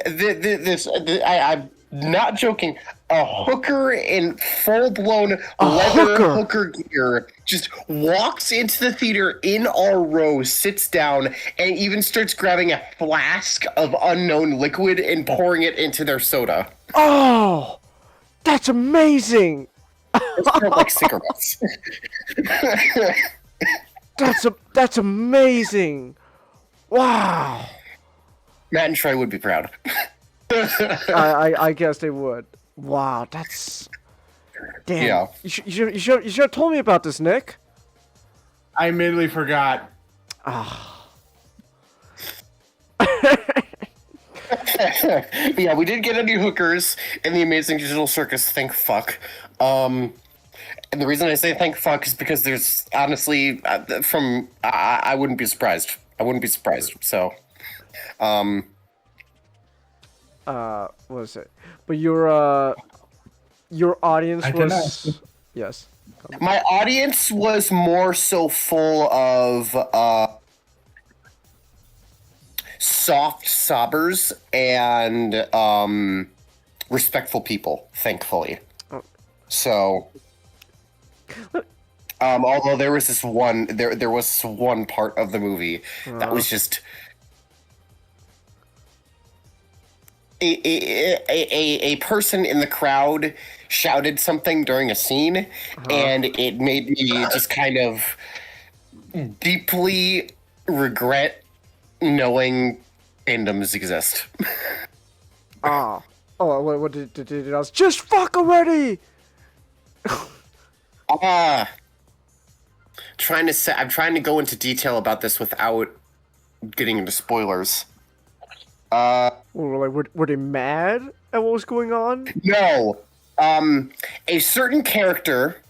S10: I'm not joking. A hooker in full-blown leather hooker gear just walks into the theater in our row, sits down, and even starts grabbing a flask of unknown liquid and pouring it into their soda.
S1: Oh, that's amazing!
S10: It smelled like cigarettes.
S1: That's amazing! Wow!
S10: Matt and Troy would be proud.
S1: I guess they would. Wow, that's damn.
S10: Yeah.
S1: You should have told me about this, Nick.
S14: I immediately forgot.
S10: Yeah, we did get a new hookers in the Amazing Digital Circus. Thank fuck. And the reason I say thank fuck is because there's honestly, I wouldn't be surprised. I wouldn't be surprised. So,
S1: what was it? But your audience was yes.
S10: My audience was more so full of soft sobbers and respectful people, thankfully.
S1: Oh.
S10: So, although there was this one, there was one part of the movie that was just a person in the crowd shouted something during a scene, and it made me just kind of deeply regret knowing fandoms exist.
S1: Oh, what did I was just fuck already.
S10: I'm trying to go into detail about this without getting into spoilers.
S1: Were they mad at what was going on?
S10: No. A certain character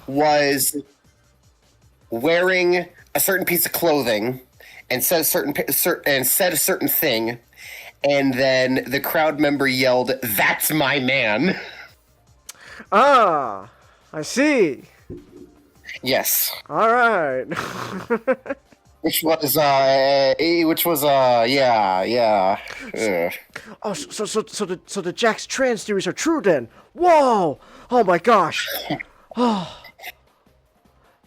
S10: was wearing a certain piece of clothing and said a certain thing, and then the crowd member yelled, "That's my man!"
S1: Ah, I see.
S10: Yes.
S1: All right.
S10: Which was yeah. Ugh.
S1: Oh, so the Jack's trans theories are true then? Whoa! Oh my gosh! Oh,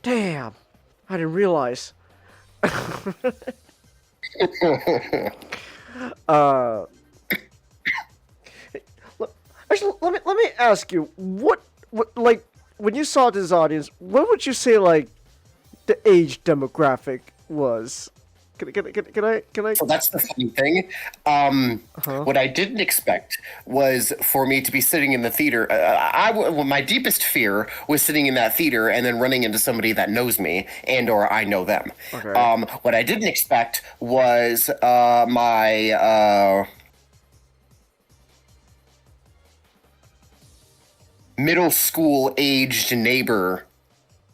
S1: damn! I didn't realize. Actually, let me ask you, what like when you saw this audience, what would you say like the age demographic was? Can I?
S10: So that's the funny thing. What I didn't expect was for me to be sitting in the theater. My deepest fear was sitting in that theater and then running into somebody that knows me and/or I know them.
S1: Okay.
S10: What I didn't expect was my middle school aged neighbor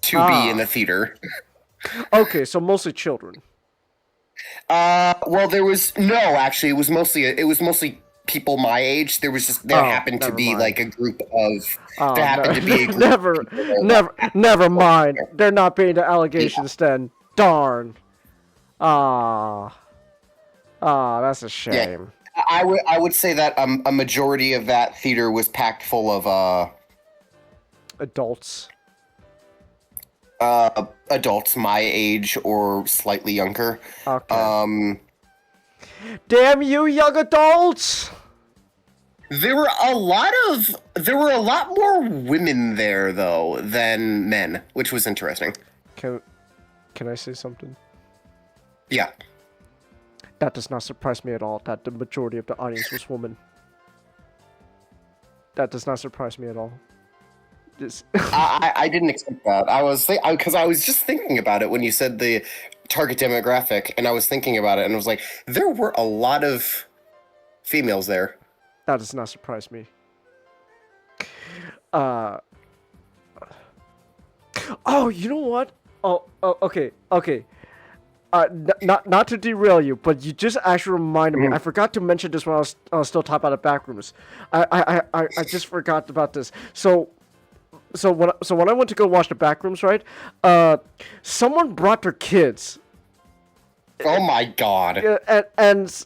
S10: to be in the theater.
S1: Okay, so mostly children.
S10: Well, there was actually, it was mostly people my age. There happened to be like a group of. There happened to be a group.
S1: Never mind. They're not paying the allegations then. Darn. That's a shame.
S10: Yeah. I would say that a majority of that theater was packed full of
S1: adults.
S10: Adults my age or slightly younger.
S1: Okay. Damn you, young adults!
S10: There were a lot more women there though than men, which was interesting.
S1: Can I say something?
S10: Yeah.
S1: That does not surprise me at all. That the majority of the audience was women. That does not surprise me at all.
S10: I didn't expect that. Because I was just thinking about it when you said the target demographic, and I was thinking about it, and I was like, there were a lot of females there.
S1: That does not surprise me. Oh, you know what? Oh, okay. Not to derail you, but you just actually reminded me. I forgot to mention this when I was still talking about the Backrooms. I just forgot about this. So when I went to go watch the Backrooms, right? Someone brought their kids.
S10: Oh my god!
S1: And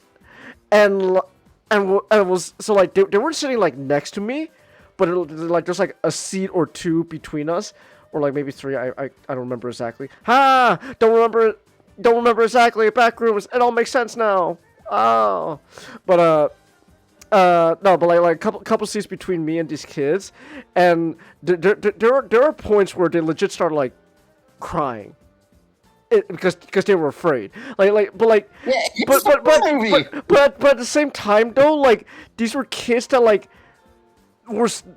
S1: it was so like they weren't sitting like next to me, but like there's like a seat or two between us, or like maybe three. I don't remember exactly. Don't remember exactly. Backrooms. It all makes sense now. Oh, but no, but like a couple seats between me and these kids, and there are points where they legit start like crying. because they were afraid. But
S10: Yeah, it's a horror movie.
S1: but at the same time though, like these were kids that like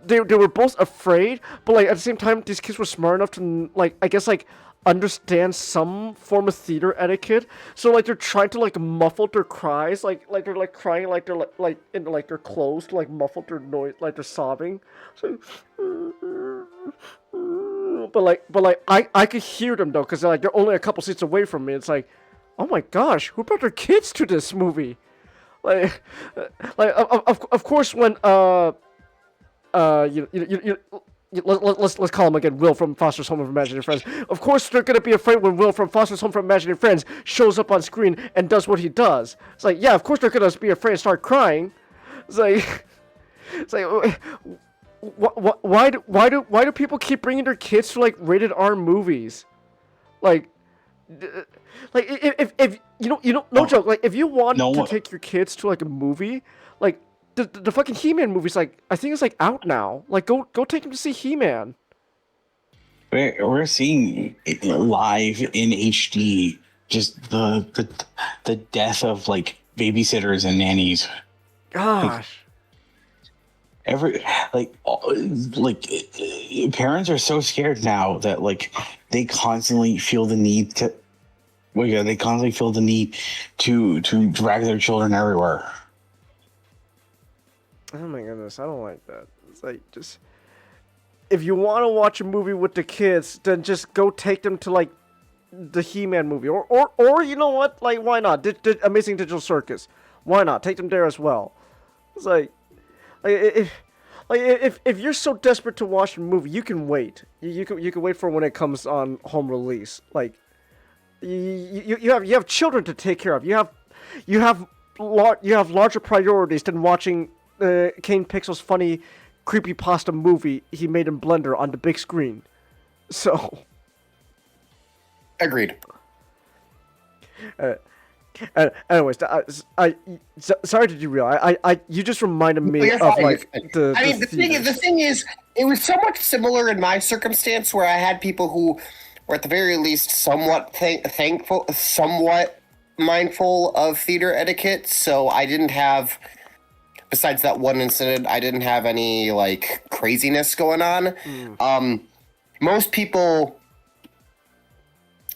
S1: they were both afraid, but like at the same time these kids were smart enough to like I guess like understand some form of theater etiquette. So like they're trying to like muffle their cries, like they're like crying like they're like in like their clothes to like muffle their noise, like they're sobbing. So, but like I could hear them though, because like they're only a couple seats away from me. It's like, oh my gosh, who brought their kids to this movie? Like, of course when let's call him again, Will from Foster's Home of Imaginary Friends. Of course they're gonna be afraid when Will from Foster's Home from Imaginary Friends shows up on screen and does what he does. It's like, yeah, of course they're gonna be afraid and start crying. It's like why do people keep bringing their kids to like rated R movies? Like if no joke, like if you want to take your kids to like a movie, like the fucking He-Man movie's like I think it's like out now. Like go take them to see He-Man.
S6: We're seeing it live in HD just the death of like babysitters and nannies.
S1: Gosh.
S6: Parents are so scared now that like they constantly feel the need to drag their children everywhere.
S1: Oh my goodness, I don't like that. It's like, just if you want to watch a movie with the kids, then just go take them to like the He-Man movie, or you know what, like why not? Amazing Digital Circus, why not take them there as well? It's like if you're so desperate to watch a movie, you can wait. You can wait for when it comes on home release. Like you have children to take care of. You have larger priorities than watching Kane Pixel's funny creepypasta movie he made in Blender on the big screen. So
S10: agreed.
S1: Anyways, sorry to derail. You just reminded me of like the.
S10: I mean, the thing is, it was somewhat similar in my circumstance where I had people who were at the very least somewhat thankful, somewhat mindful of theater etiquette. So I didn't have, besides that one incident, I didn't have any like craziness going on. Most people.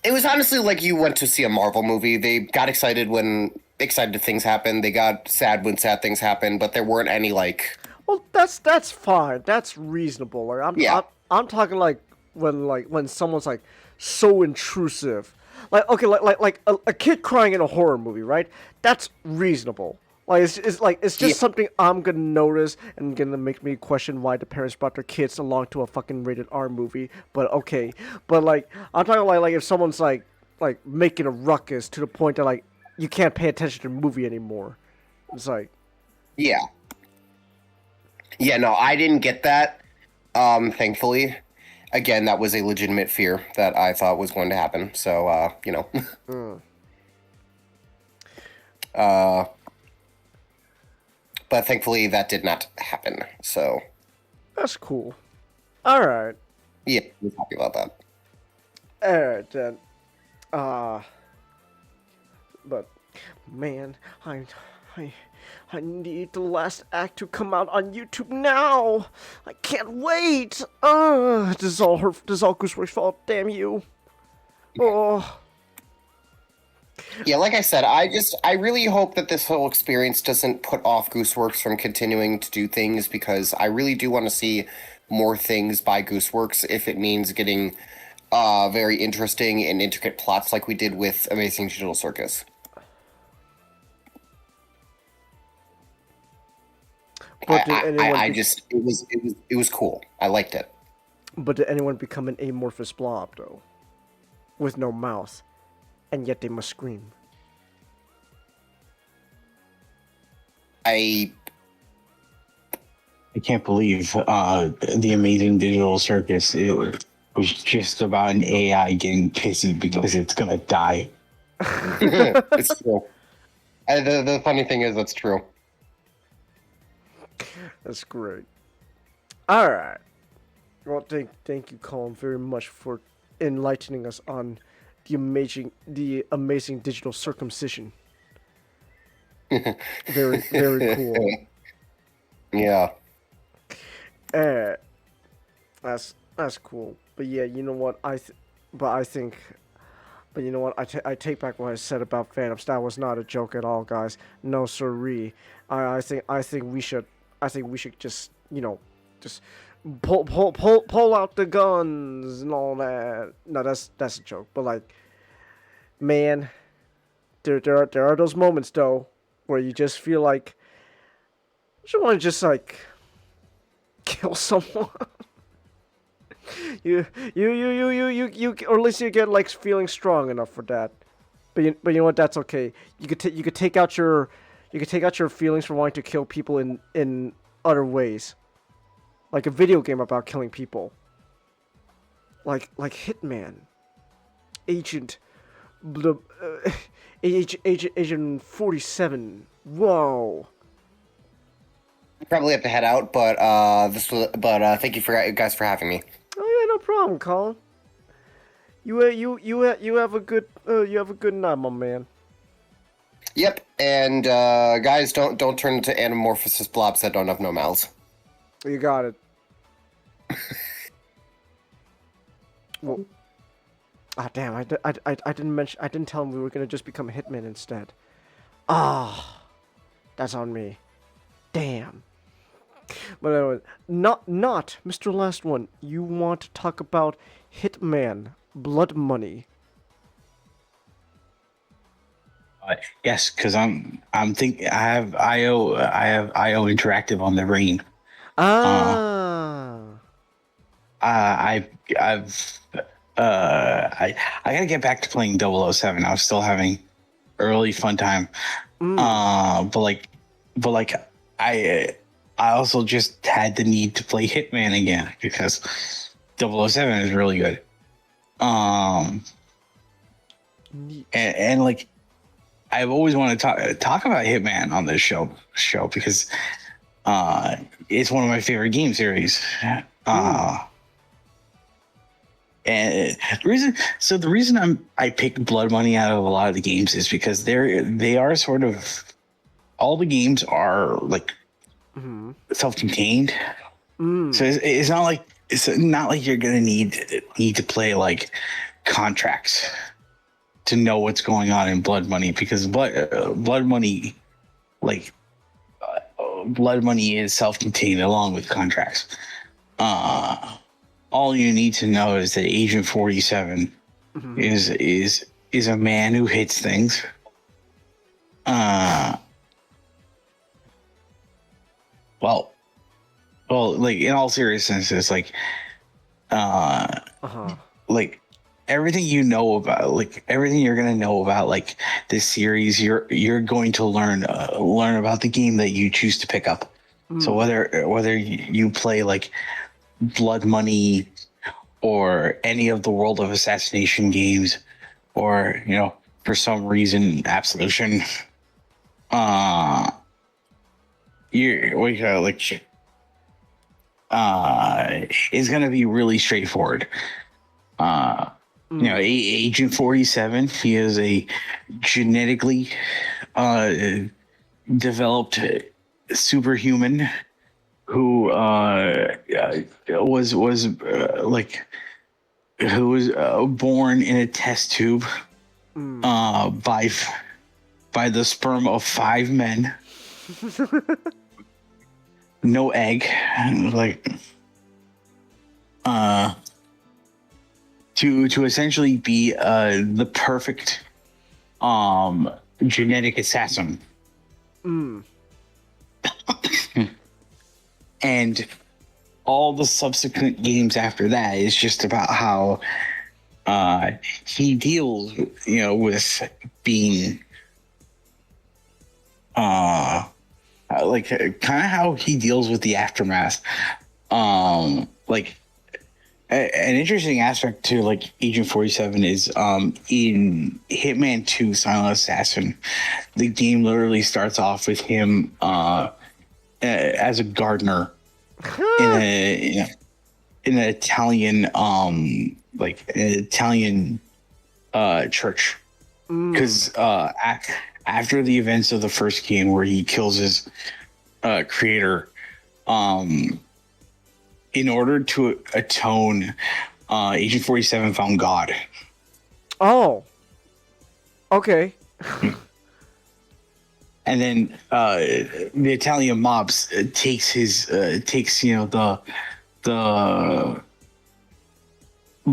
S10: It was honestly like you went to see a Marvel movie. They got excited when excited things happened. They got sad when sad things happened, but there weren't any like.
S1: Well, that's fine. That's reasonable. Like, I'm talking like when someone's like so intrusive. Like okay, like a kid crying in a horror movie, right? That's reasonable. Like it's just something I'm gonna notice and gonna make me question why the parents brought their kids along to a fucking rated R movie. But okay, but like I'm talking like if someone's like making a ruckus to the point that like you can't pay attention to the movie anymore. It's like
S10: yeah, no, I didn't get that. Thankfully, again, that was a legitimate fear that I thought was going to happen. So but thankfully that did not happen. So
S1: that's cool. All right.
S10: Yeah, I'm happy about that.
S1: All right then. But man, I need the last act to come out on YouTube now. I can't wait. This is all Gooseworks' fault. Damn you. Oh.
S10: Yeah, like I said, I really hope that this whole experience doesn't put off Gooseworks from continuing to do things, because I really do want to see more things by Gooseworks if it means getting very interesting and intricate plots like we did with Amazing Digital Circus. It was cool. I liked it.
S1: But did anyone become an amorphous blob though, with no mouth, and yet they must scream?
S6: I can't believe the Amazing Digital Circus. It was just about an AI getting pissy because it's gonna die.
S10: It's true. The funny thing is, that's true.
S1: That's great. All right. Well, thank you, Colin, very much for enlightening us on the amazing digital circumcision. Very cool.
S10: Yeah.
S1: That's cool. But yeah, you know what but you know what? I take back what I said about Phantoms. That was not a joke at all, guys. No siree. I think we should just just pull out the guns and all that. No, that's a joke. But like, man, there are those moments though where you just feel like you want to just like kill someone. you or at least you get like feeling strong enough for that. But you know what? That's okay. You could take out your feelings for wanting to kill people in other ways, like a video game about killing people. Like Hitman, Agent 47. Whoa.
S10: Probably have to head out, but thank you guys for having me.
S1: Oh yeah, no problem, Colin. You have a good night, my man.
S10: Yep, and guys, don't turn into anamorphosis blobs that don't have no mouths.
S1: You got it. Well, damn! I didn't tell him we were gonna just become hitmen instead. That's on me. Damn. But anyway, not Mr. Last One. You want to talk about Hitman Blood Money?
S6: Yes, because I have IO Interactive on the brain. I gotta get back to playing 007. I was still having a really fun time. But I also just had the need to play Hitman again because 007 is really good. And like I've always wanted to talk about Hitman on this show because it's one of my favorite game series. And the reason I picked Blood Money out of a lot of the games is because they are sort of, all the games are like self-contained. So it's not like you're gonna need to play like contracts to know what's going on in Blood Money, because Blood Money is self-contained along with contracts. All you need to know is that Agent 47 is a man who hits things. Well, like in all seriousness, it's like, like everything you know about, like everything you're gonna know about, like this series, you're going to learn about the game that you choose to pick up. So whether you play like Blood Money or any of the World of Assassination games, or for some reason Absolution, is gonna be really straightforward. Agent 47, he is a genetically developed superhuman who was born in a test tube by the sperm of 5 men. No egg, to essentially be the perfect genetic assassin. And all the subsequent games after that is just about how he deals, with being kind of how he deals with the aftermath. An interesting aspect to like Agent 47 is in Hitman 2 Silent Assassin, the game literally starts off with him as a gardener in an Italian church.
S1: Mm.
S6: Because after the events of the first game where he kills his creator, in order to atone, Agent 47 found God.
S1: Oh. Okay.
S6: And then the Italian mobs takes the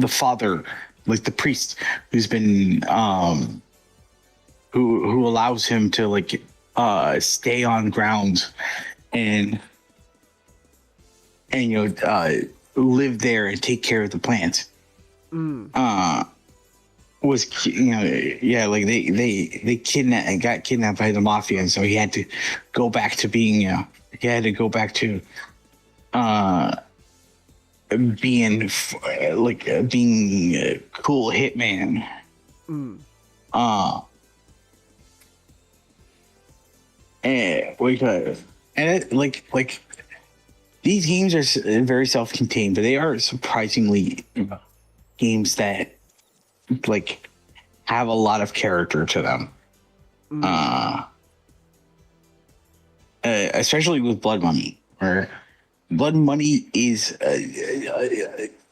S6: father, like the priest, who's been who allows him to like stay on grounds and live there and take care of the plants. Was like they got kidnapped by the mafia, and so he had to go back to being being being a cool hitman. These games are very self-contained, but they are surprisingly games that like have a lot of character to them. Especially with Blood Money, where Blood Money is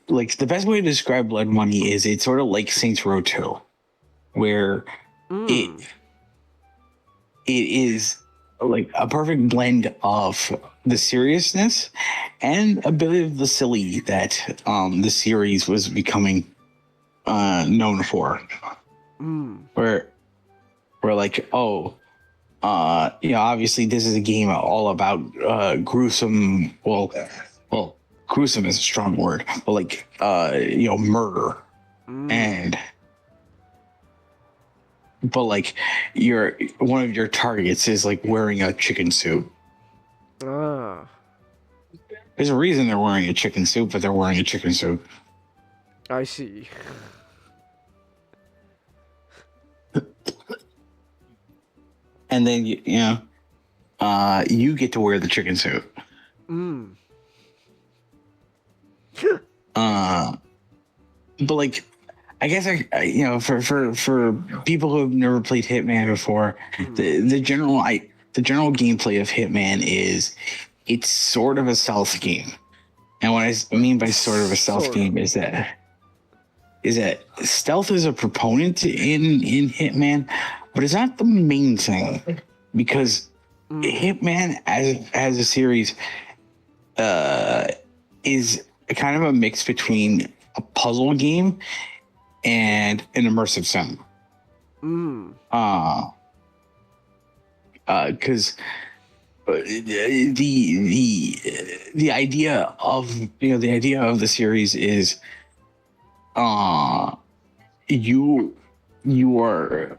S6: like the best way to describe Blood Money is it's sort of like Saints Row 2, where it is like a perfect blend of the seriousness and a bit of the silly that the series was becoming known for. Where like, obviously this is a game all about gruesome. Well, gruesome is a strong word, but like murder but like one of your targets is like wearing a chicken suit. There's a reason they're wearing a chicken suit, but they're wearing a chicken suit.
S1: I see.
S6: And then you get to wear the chicken suit. But like, I guess for people who have never played Hitman before, the general gameplay of Hitman is it's sort of a stealth game. And what I mean by sort of a stealth game is that stealth is a proponent in Hitman, but it's not the main thing, because Hitman as a series is kind of a mix between a puzzle game and an immersive sim. Because the idea of the series is you are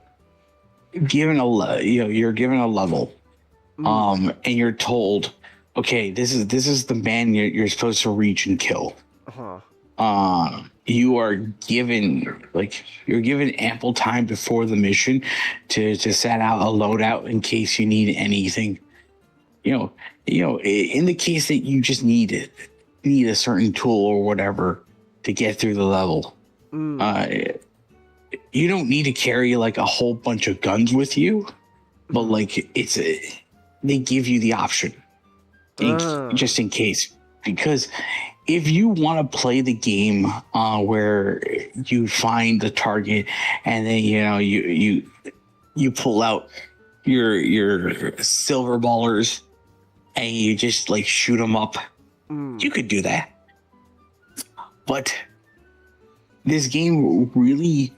S6: given you're given a level, and you're told, okay, this is the man you're supposed to reach and kill. You are given ample time before the mission to set out a loadout in case you need anything. In the case that you just need a certain tool or whatever to get through the level. You don't need to carry like a whole bunch of guns with you, but like they give you the option just in case, because if you want to play the game where you find the target and then you pull out your silver ballers and you just like shoot them up, you could do that. But this game really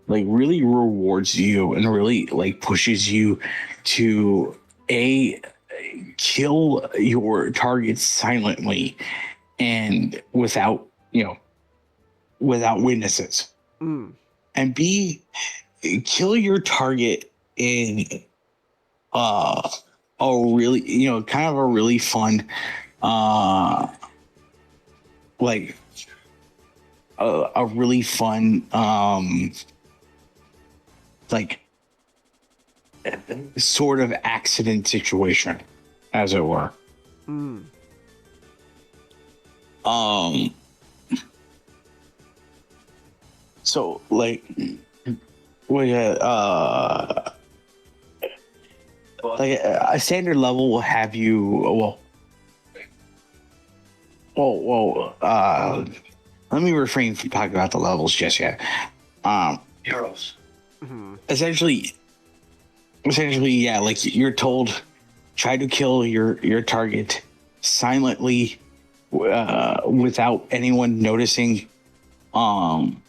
S6: rewards you and really like pushes you to kill your targets silently and without witnesses, and kill your target in a really kind of a really fun a really fun sort of accident situation, as it were. So like well, yeah, like a standard level will have you. Let me refrain from talking about the levels just yet.
S4: Heroes.
S6: Essentially, yeah, like you're told, try to kill your target silently, without anyone noticing, and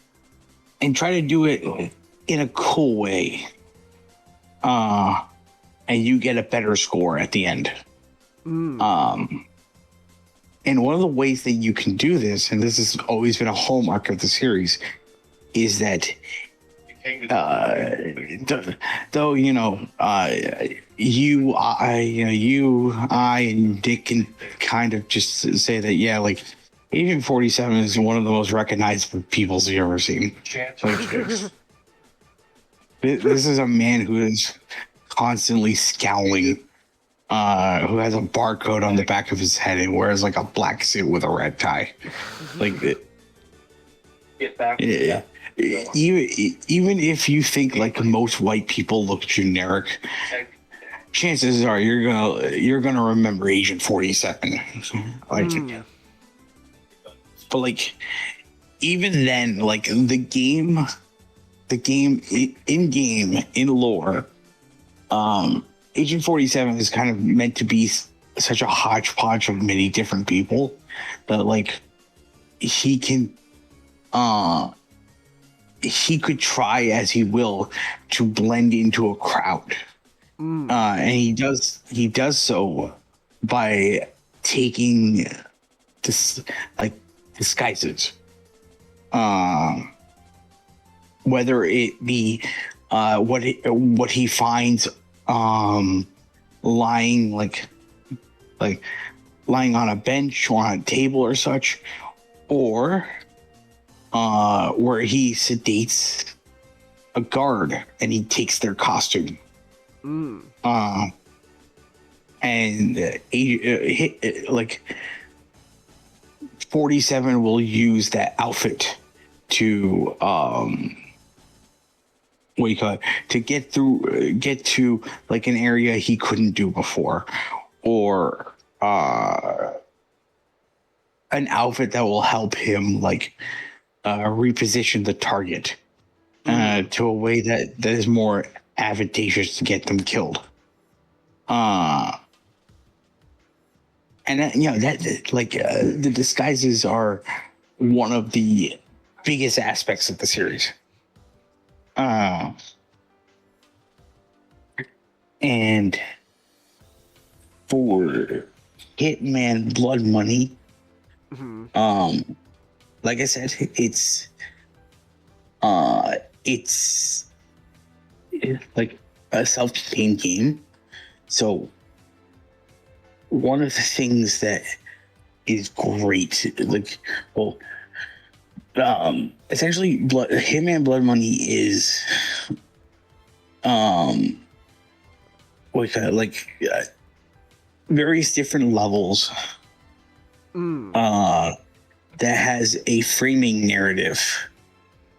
S6: try to do it in a cool way, and you get a better score at the end. And one of the ways that you can do this, and this has always been a hallmark of the series, is that though I and Dick can kind of just say that, yeah, like Agent 47 is one of the most recognizable peoples you've ever seen. Like, this is a man who is constantly scowling, who has a barcode on the back of his head and wears like a black suit with a red tie. Like,
S4: Get back.
S6: yeah. Even if you think like most white people look generic, chances are you're gonna remember Agent 47. Like, but like even then, like the game in lore, Agent 47 is kind of meant to be such a hodgepodge of many different people that like he could try as he will to blend into a crowd, and he does so by taking disguises, whether it be what he finds lying lying on a bench or on a table or such, or where he sedates a guard and he takes their costume. And like 47 will use that outfit to to get to like an area he couldn't do before, or an outfit that will help him like reposition the target to a way that is more advantageous to get them killed. And that, the disguises are one of the biggest aspects of the series. And for Hitman Blood Money, like I said, it's like a self-contained game. So one of the things that is great, essentially, Hitman Blood Money is various different levels that has a framing narrative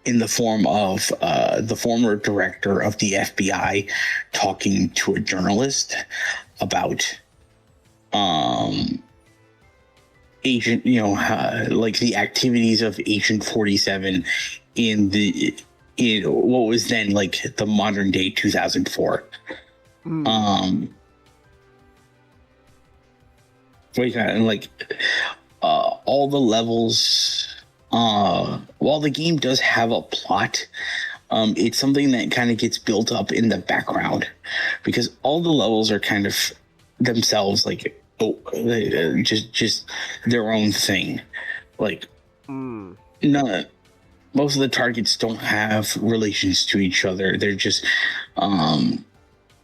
S6: in the form of the former director of the FBI talking to a journalist about agent, like the activities of Agent 47 in what was then like the modern day 2004. And like all the levels, while the game does have a plot, it's something that kind of gets built up in the background, because all the levels are kind of themselves like just their own thing. Like most of the targets don't have relations to each other. They're just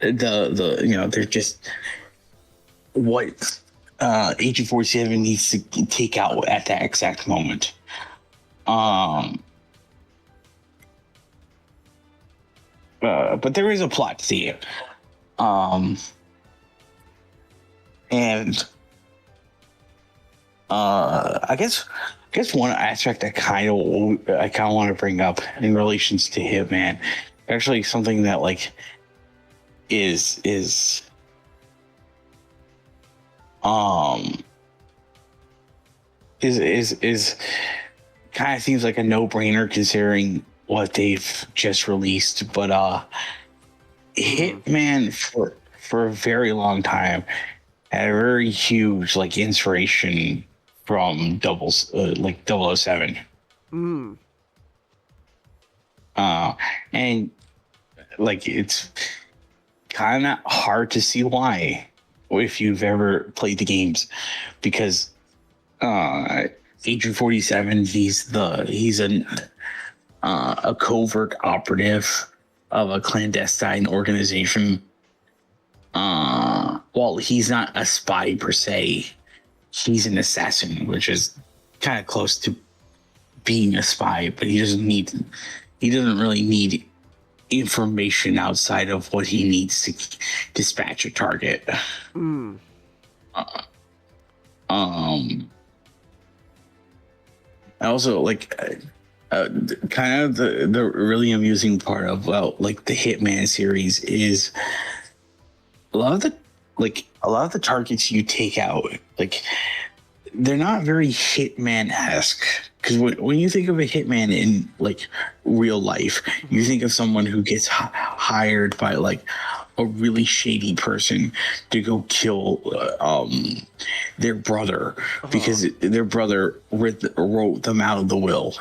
S6: they're just what Agent 47 needs to take out at that exact moment. But there is a plot to it. And I guess one aspect I kind of want to bring up in relations to Hitman actually something that like is kind of seems like a no-brainer considering what they've just released, but Hitman for a very long time had a very huge like inspiration from like 007. And like it's kind of hard to see why if you've ever played the games, because Agent 47, he's a covert operative of a clandestine organization. Well, he's not a spy per se. He's an assassin, which is kind of close to being a spy, but he doesn't really need information outside of what he needs to dispatch a target. Also, like, kind of the really amusing part about like the Hitman series is a lot of the targets you take out, like, they're not very Hitman-esque. Because when you think of a hitman in like real life, you think of someone who gets hired by like a really shady person to go kill their brother because their brother wrote them out of the will.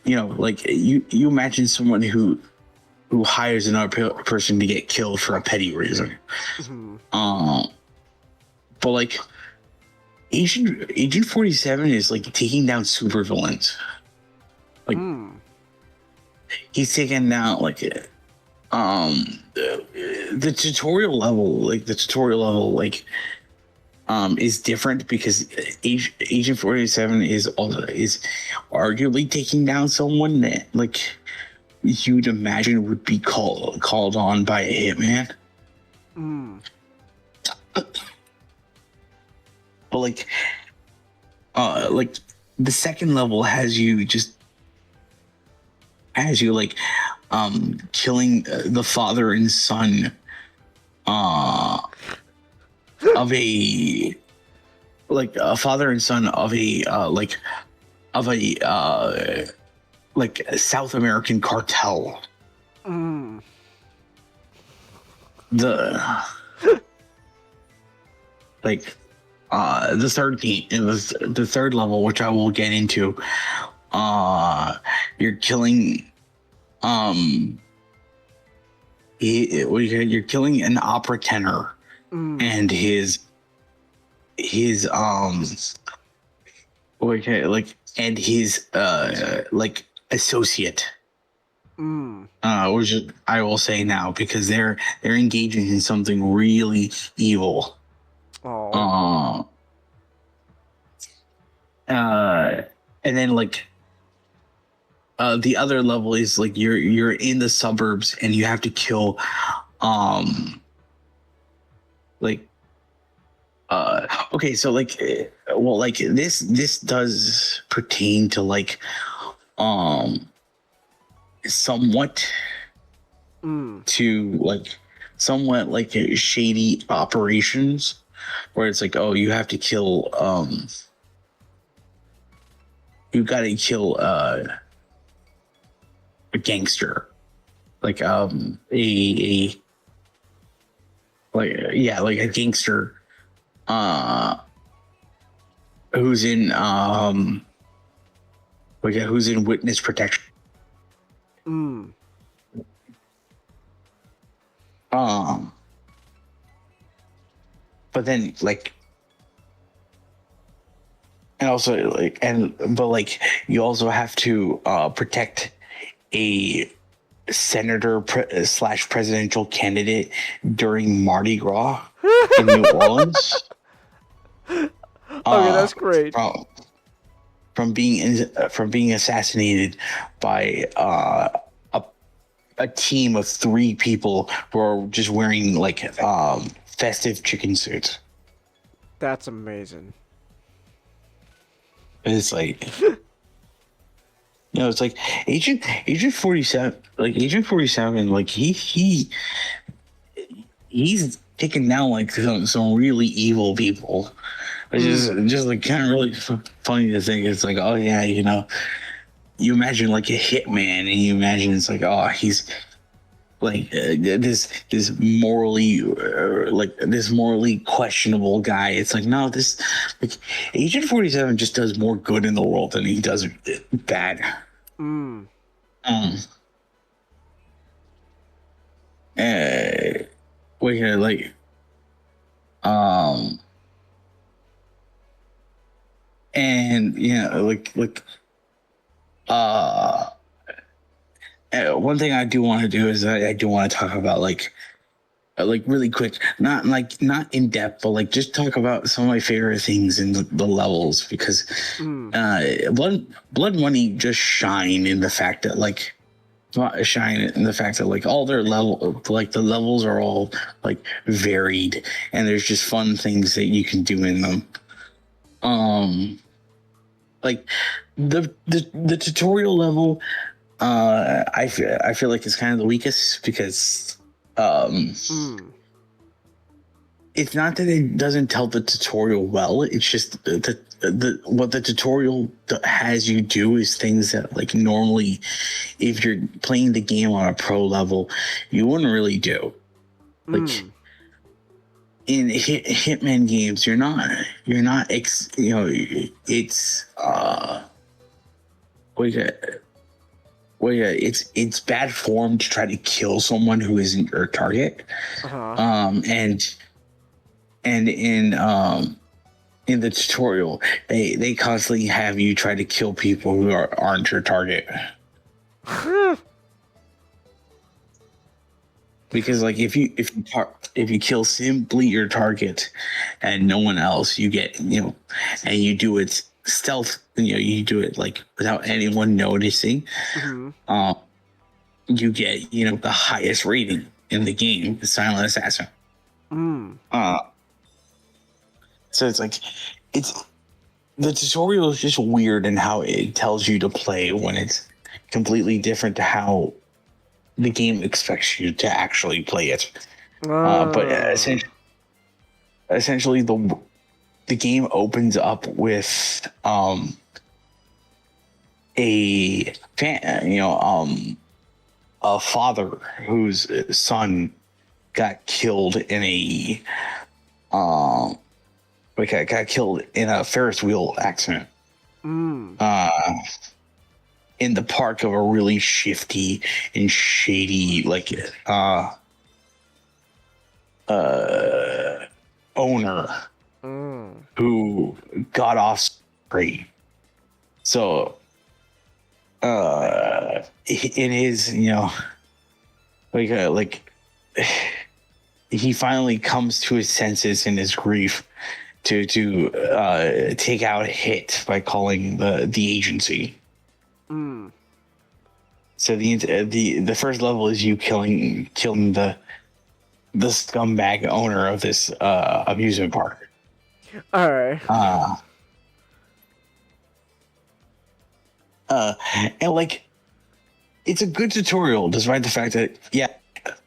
S6: You know, like you imagine someone who hires another person to get killed for a petty reason. But like Agent 47 is like taking down supervillains. Like he's taking down like the tutorial level is different because Agent 47 is arguably taking down someone that like you'd imagine would be called on by a hitman. But like the second level has you killing the father and son of a South American cartel. The third level, which I will get into, you're killing you're killing an opera tenor and his associate, which I will say now because they're engaging in something really evil. And then like the other level is like you're in the suburbs and you have to kill okay, so like well, like this does pertain to like somewhat shady operations where it's like, oh, you have to kill you gotta kill a gangster, like a gangster who's in witness protection. But then like, and also like, but like you also have to protect a senator / presidential candidate during Mardi Gras in New Orleans.
S1: Okay, that's great.
S6: From being assassinated by a team of 3 people who are just wearing like festive chicken suits.
S1: That's amazing.
S6: It's like You know, it's like Agent 47, like Agent 47, like he's taking down like some really evil people, which is just like kind of really funny to think. It's like, oh yeah, you know, you imagine like a hitman, and you imagine it's like, oh, he's like this morally this morally questionable guy. It's like, no, this like Agent 47 just does more good in the world than he does bad. Wait here, like and one thing I do want to do is I do want to talk about like really quick, not in depth, but like just talk about some of my favorite things in the levels, because Blood Money just shine in the fact that like all their level, like the levels are all like varied, and there's just fun things that you can do in them. Like the tutorial level, I feel like it's kind of the weakest, because it's not that it doesn't tell the tutorial well. It's just what the tutorial has you do is things that like normally, if you're playing the game on a pro level, you wouldn't really do. Like in Hitman games, you're not it's bad form to try to kill someone who isn't your target. And in the tutorial, they constantly have you try to kill people who aren't your target. Because like if you kill simply your target and no one else, you get, and you do it stealth, you do it like without anyone noticing, you get the highest rating in the game, the Silent Assassin. So it's like the tutorial is just weird in how it tells you to play, when it's completely different to how the game expects you to actually play it. But essentially the game opens up with a father whose son got killed in got killed in a Ferris wheel accident. In the park of a really shifty and shady owner who got off scot-free. So in his he finally comes to his senses in his grief to take out a hit by calling the agency. So the first level is you killing the scumbag owner of this amusement park.
S1: All right.
S6: And like, it's a good tutorial, despite the fact that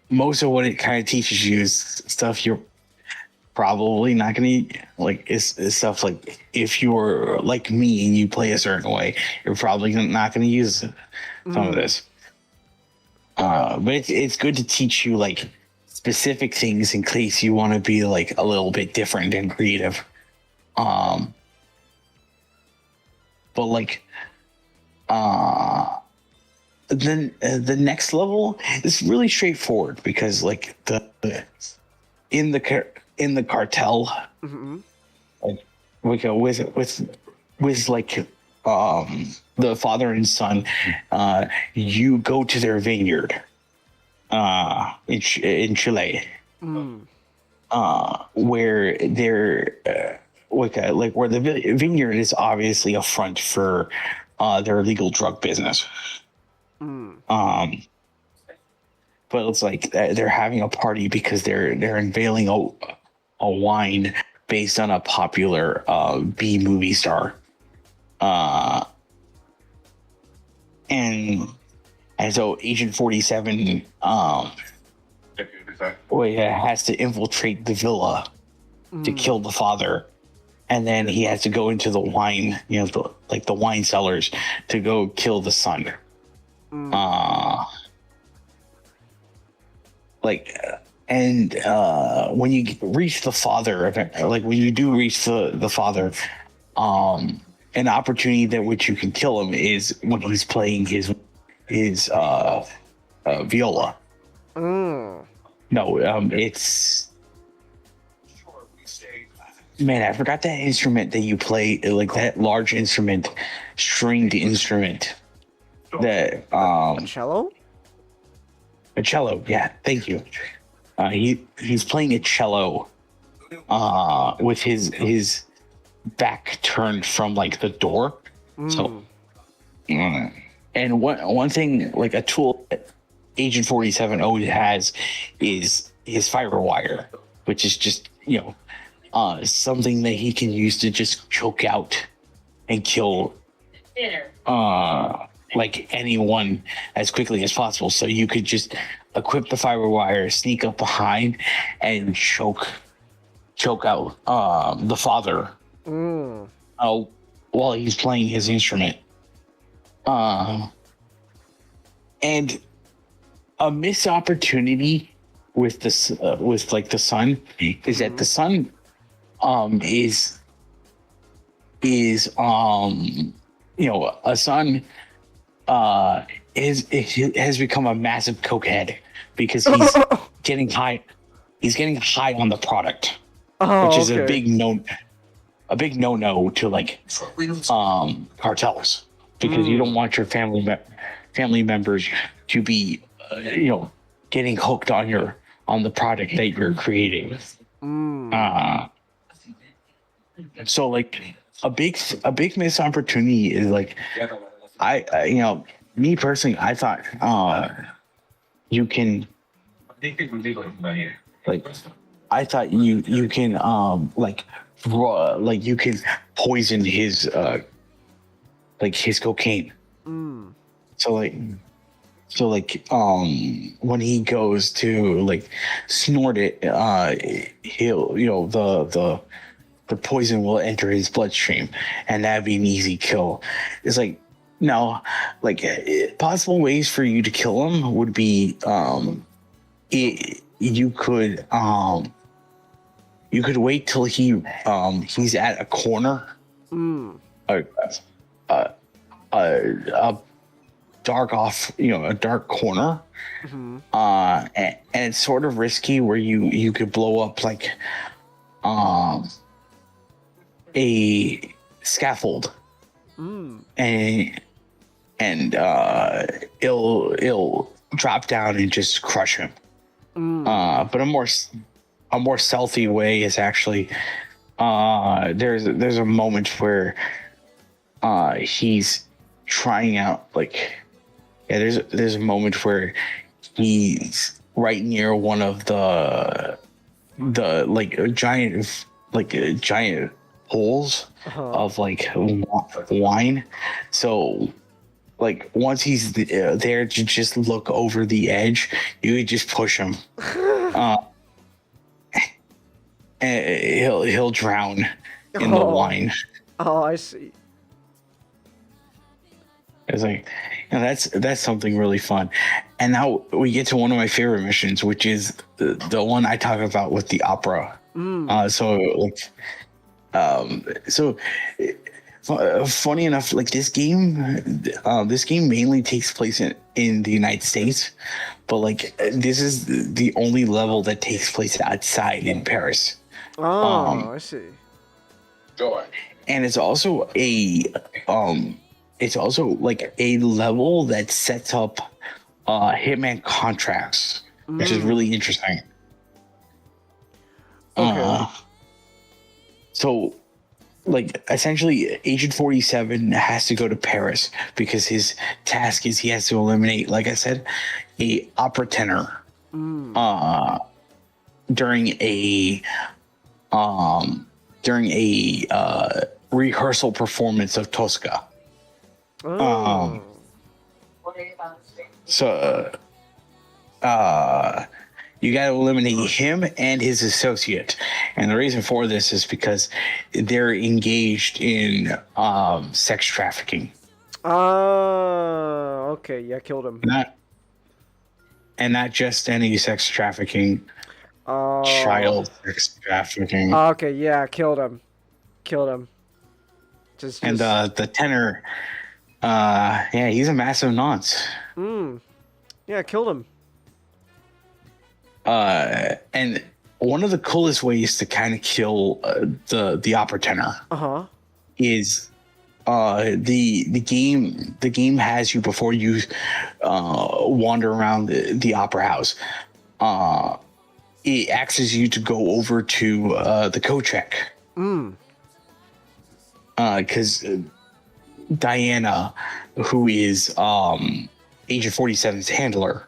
S6: most of what it kind of teaches you is stuff you're probably not gonna is stuff like, if you're like me and you play a certain way, you're probably not gonna use some of this. But it's good to teach you like specific things in case you want to be like a little bit different and creative. But like then the next level is really straightforward, because like in the cartel, like we go with like the father and son, you go to their vineyard in Chile, where they're where the vineyard is obviously a front for their illegal drug business. But it's like they're having a party because they're unveiling a wine based on a popular B movie star. and so Agent 47 has to infiltrate the villa to kill the father, and then he has to go into the wine, the wine cellars to go kill the son. When you reach the father, when you do reach the father, an opportunity that which you can kill him is when he's playing his viola. No, it's, man, I forgot that instrument that you play, like that large instrument, stringed instrument. That
S1: A cello?
S6: A cello, yeah, thank you. He's playing a cello with his back turned from like the door. So and one thing, like a tool that Agent 47 always has is his fiber wire, which is just something that he can use to just choke out and kill like anyone as quickly as possible. So you could just equip the fiber wire, sneak up behind, and choke out the father while he's playing his instrument. And a missed opportunity with this with like the son is that the son a son has become a massive cokehead because he's getting high. He's getting high on the product, which is a big no to like cartels, because you don't want your family members to be getting hooked on the product that you're creating. So like a big missed opportunity is like me personally, I thought you can you can poison his his cocaine. When he goes to like snort it, he'll the poison will enter his bloodstream, and that'd be an easy kill. It's like, no, like possible ways for you to kill him would be you could wait till he's at a corner, a dark corner, and it's sort of risky where you could blow up like a scaffold, and it'll drop down and just crush him. But a more stealthy way is actually there's a moment where he's trying out there's a moment where he's right near one of the giant holes of wine. So like once he's there to just look over the edge, you could just push him, and he'll drown in the wine.
S1: Oh, I see.
S6: It's like, that's something really fun. And now we get to one of my favorite missions, which is the one I talk about with the opera. Funny enough, like this game mainly takes place in the United States, but like this is the only level that takes place outside in Paris.
S1: I see.
S6: And it's also like a level that sets up Hitman contracts, which is really interesting. So like essentially Agent 47 has to go to Paris because his task is he has to eliminate, like I said, a opera tenor during a rehearsal performance of Tosca. So, you got to eliminate him and his associate, and the reason for this is because they're engaged in sex trafficking.
S1: Okay, yeah, killed him.
S6: Not just any sex trafficking, child sex trafficking.
S1: Okay, yeah, killed him. Just.
S6: And the tenor, yeah, he's a massive nonce.
S1: Yeah, killed him.
S6: And one of the coolest ways to kind of kill the opera tenor is the game has you before you wander around the opera house. It asks you to go over to the co-check. Because Diana, who is Agent 47's handler,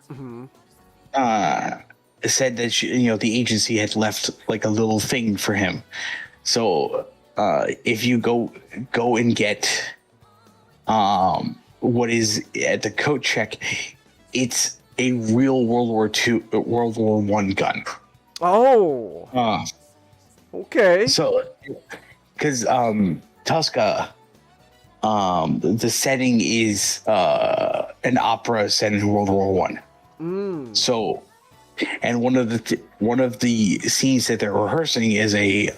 S6: said that the agency had left like a little thing for him. So if you go and get what is at the coat check, it's a real World War I gun.
S1: Oh. Okay.
S6: So, because Tuska, the setting is an opera set in World War I. So, and one of the scenes that they're rehearsing is an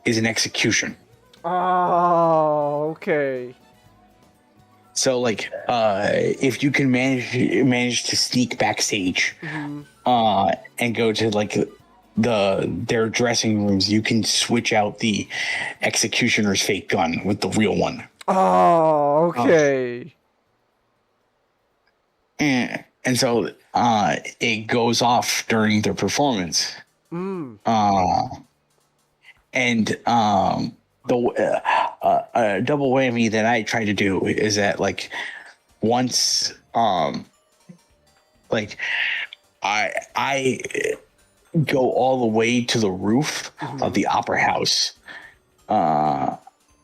S6: execution.
S1: Oh, okay.
S6: So, like, if you can manage to sneak backstage, and go to like their dressing rooms, you can switch out the executioner's fake gun with the real one.
S1: Oh, okay.
S6: And so it goes off during their performance. And the double whammy that I try to do is that like once like I go all the way to the roof of the opera house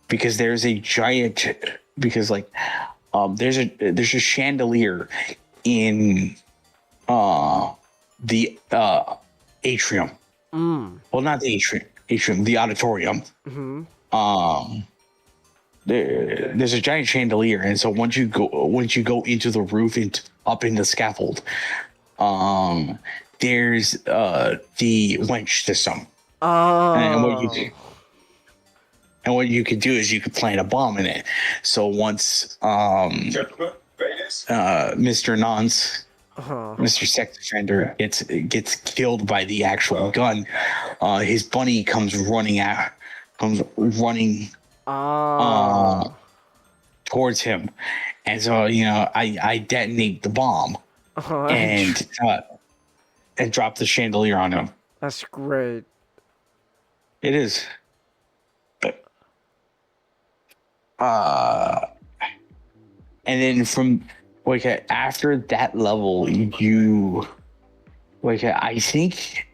S6: because there's a giant there's a chandelier in the atrium. Well, not the atrium, the auditorium. There's a giant chandelier, and so once you go into the roof and up in the scaffold, there's the winch system. And what you could do is you could plant a bomb in it. So once Mr. Nonce, Mr. Sex Offender gets killed by the actual gun, his bunny comes running towards him, and so I detonate the bomb and drop the chandelier on him.
S1: That's great.
S6: It is. And then from like after that level, you like I think,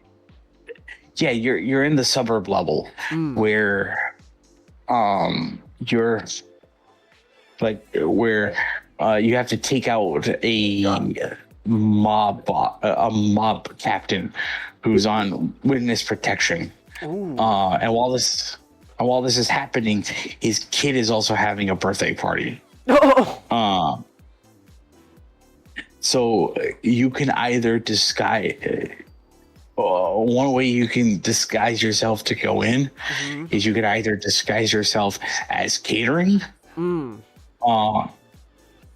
S6: yeah, you're in the suburb level where you're like where you have to take out a mob captain who's on witness protection. And while this is happening, his kid is also having a birthday party. So you can either disguise. One way you can disguise yourself to go in is you can either disguise yourself as catering.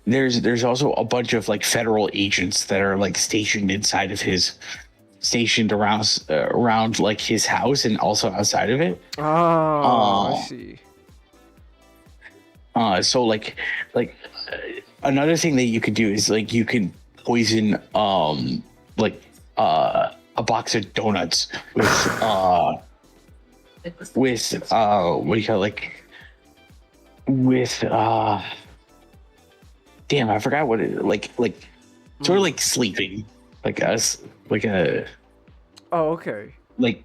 S6: There's also a bunch of like federal agents that are like stationed around like his house and also outside of it.
S1: I see.
S6: So like another thing that you could do is like you can poison a box of donuts with what do you call it, damn, I forgot what it like sort of like sleeping
S1: okay.
S6: like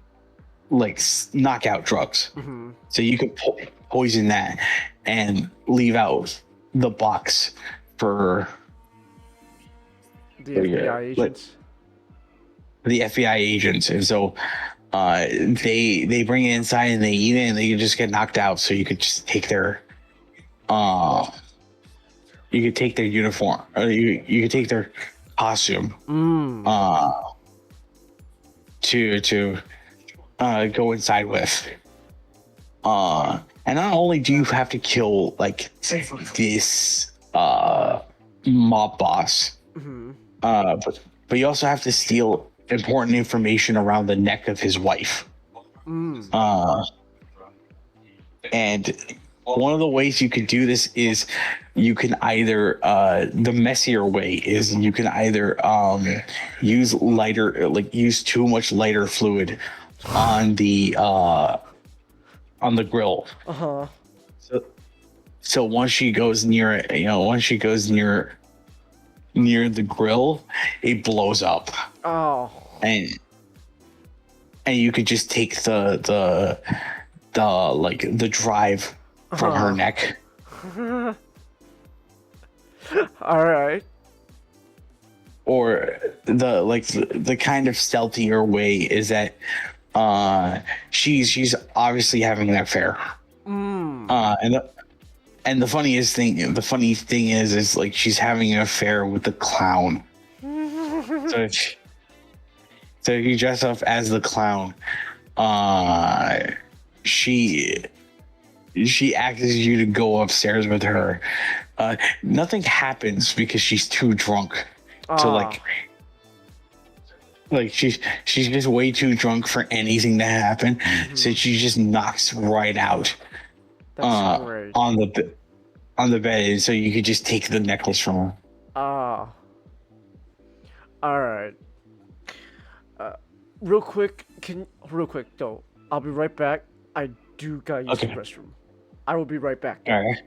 S6: knockout drugs. So you could poison that and leave out the box for
S1: The FBI agents.
S6: The FBI agents, and so they bring it inside and they eat it and they just get knocked out. So you could just take their you could take their uniform, or you could take their costume to go inside with. And not only do you have to kill like this mob boss, but you also have to steal important information around the neck of his wife. And one of the ways you could do this is you can either the messier way is you can either use too much lighter fluid on the grill. So once she goes near it, once she goes near the grill, it blows up. And you could just take the drive from her neck.
S1: All right.
S6: Or the kind of stealthier way is that she's obviously having an affair. And the funny thing is like she's having an affair with the clown. So if you dress up as the clown, she asks you to go upstairs with her. Nothing happens because she's too drunk. So like she's just way too drunk for anything to happen. So she just knocks right out on the bed, and so you could just take the necklace from her.
S1: All right. Real quick though. I'll be right back. I do gotta use the restroom. I will be right back.
S6: All right.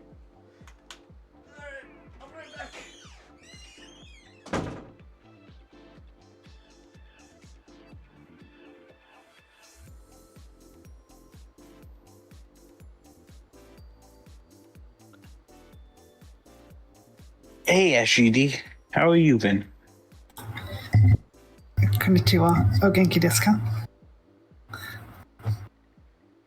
S6: Hey, SGD. How are you been?
S15: Konnichiwa. O genki desu ka?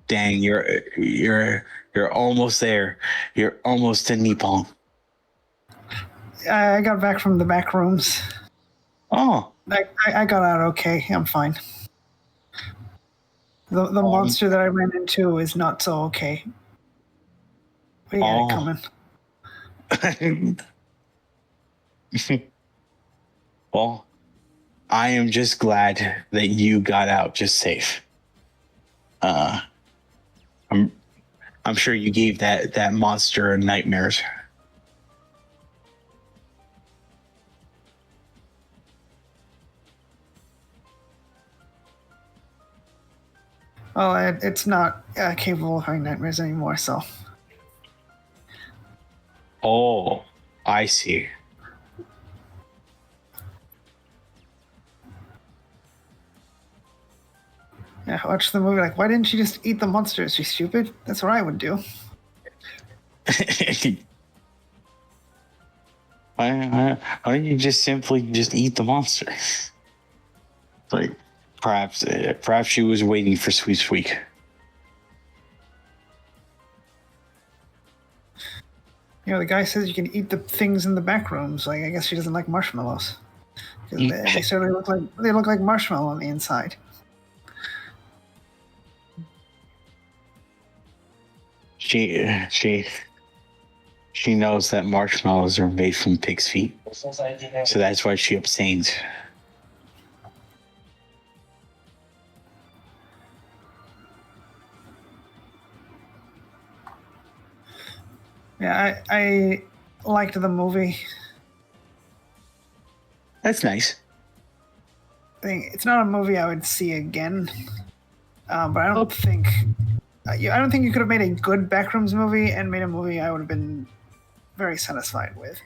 S6: Dang, you're almost there. You're almost to Nippon.
S15: I got back from the back rooms.
S6: Oh.
S15: I got out okay. I'm fine. The monster that I ran into is not so okay. We got it coming.
S6: Well, I am just glad that you got out just safe. I'm sure you gave that monster nightmares.
S15: Well, it's not capable of having nightmares anymore, so.
S6: Oh, I see.
S15: Yeah, I watched the movie like, why didn't she just eat the monsters? You stupid? That's what I would do.
S6: Why don't you just simply just eat the monster? Like, perhaps she was waiting for Sweet Squeak.
S15: The guy says you can eat the things in the back rooms. Like, I guess she doesn't like marshmallows. They certainly look like marshmallow on the inside.
S6: She knows that marshmallows are made from pig's feet, so that's why she abstains.
S15: Yeah, I liked the movie.
S6: That's nice.
S15: I think it's not a movie I would see again, but I don't think you could have made a good Backrooms movie and made a movie I would have been very satisfied with.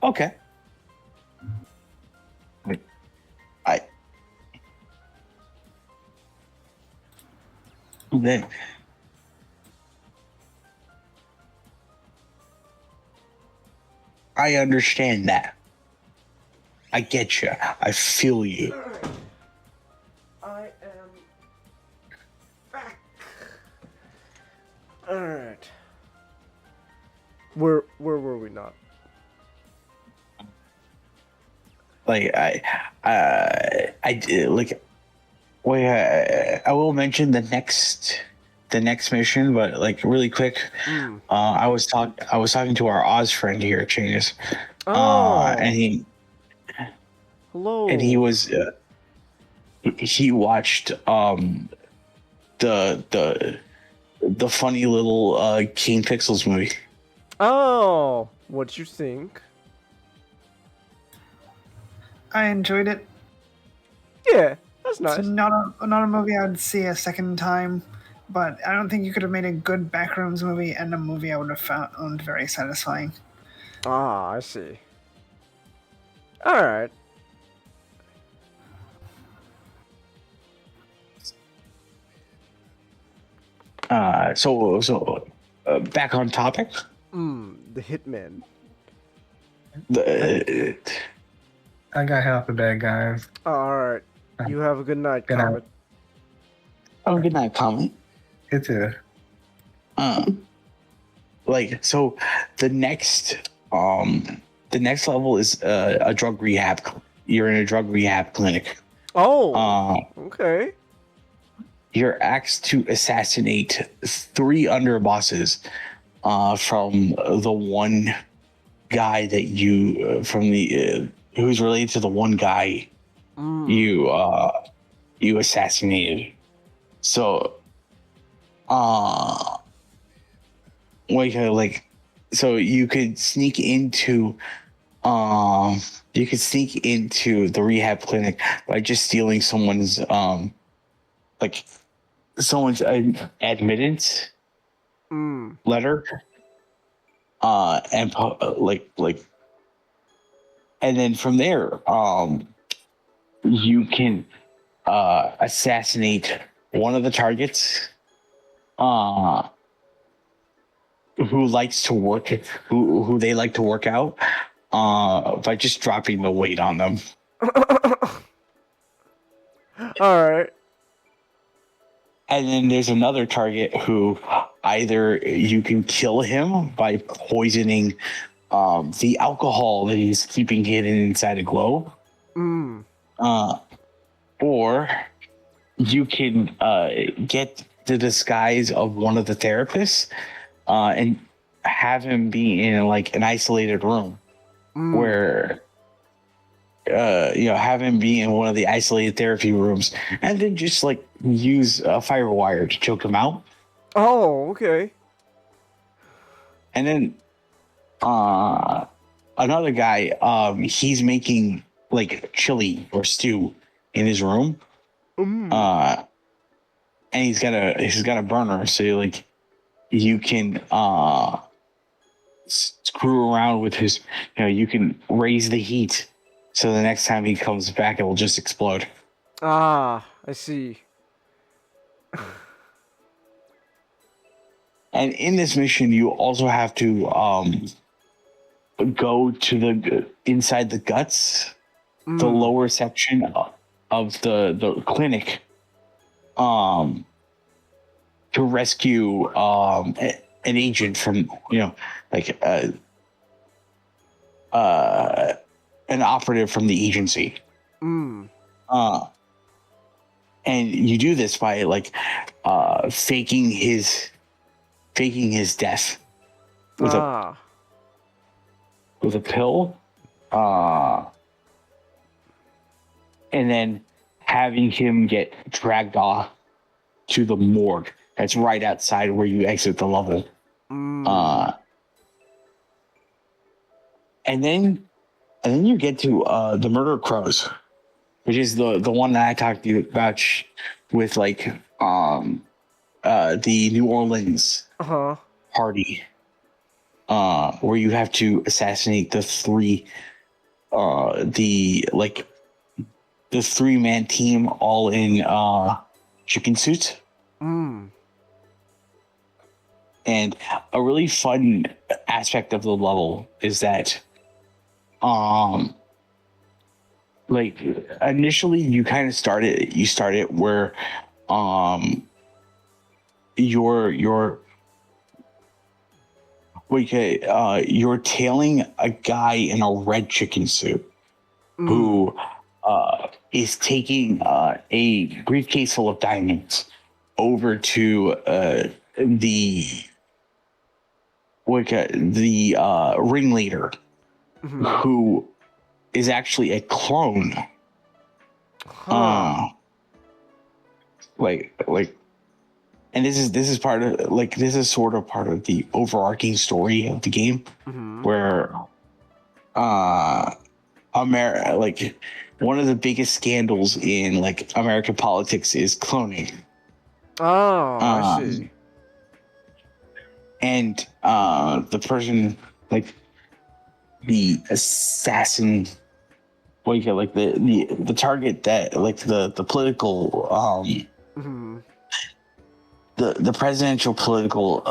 S6: Okay. I understand that. I get you. I feel you.
S1: I am back. All right. Where were we not?
S6: Like like. Wait, I will mention the next mission, but like really quick. I was talking to our Oz friend here, Chanus. And
S1: hello.
S6: And he was he watched the funny little Kane Pixels movie.
S1: Oh, what'd you think?
S15: I enjoyed it.
S1: Yeah, that's nice.
S15: It's not a movie I would see a second time, but I don't think you could have made a good Backrooms movie and a movie I would have found very satisfying.
S1: Ah, I see. All right.
S6: So back on topic.
S1: The Hitman.
S7: I got help with that, guys.
S1: All right. You have a good night,
S7: Good night.
S1: Comet.
S6: Oh, good night, Comet.
S7: You too.
S6: Like so, the next level is a drug rehab. You're in a drug rehab clinic.
S1: Oh. Okay.
S6: You're asked to assassinate 3 underbosses from the one guy that you from the who's related to the one guy you assassinated. So so you could sneak into the rehab clinic by just stealing someone's admittance letter, and and then from there, you can assassinate one of the targets, who likes to work, who they like to work out, by just dropping the weight on them.
S1: All right.
S6: And then there's another target who either you can kill him by poisoning the alcohol that he's keeping hidden inside a globe, or you can get the disguise of one of the therapists and have him be in like an isolated room where have him be in one of the isolated therapy rooms, and then just like use a firewire to choke him out.
S1: Oh, okay.
S6: And then another guy, he's making like chili or stew in his room, and he's got a burner, so you can screw around with his, you can raise the heat. So the next time he comes back, it will just explode.
S1: Ah, I see.
S6: And in this mission, you also have to go to the inside the guts, the lower section of the clinic, to rescue an agent from an operative from the agency. And you do this by faking his death with a pill, and then having him get dragged off to the morgue that's right outside where you exit the level. And then you get to the Murder Crows, which is the one that I talked to you about with the New Orleans party, where you have to assassinate the 3-man team all in chicken suits. And a really fun aspect of the level is that like initially you kind of start it where you're you're tailing a guy in a red chicken suit who is taking a briefcase full of diamonds over to the ringleader, who is actually a clone. And this is part of this is sort of part of the overarching story of the game, where one of the biggest scandals in American politics is cloning.
S1: Oh, I see.
S6: And the person, the assassin, the target that the political the presidential political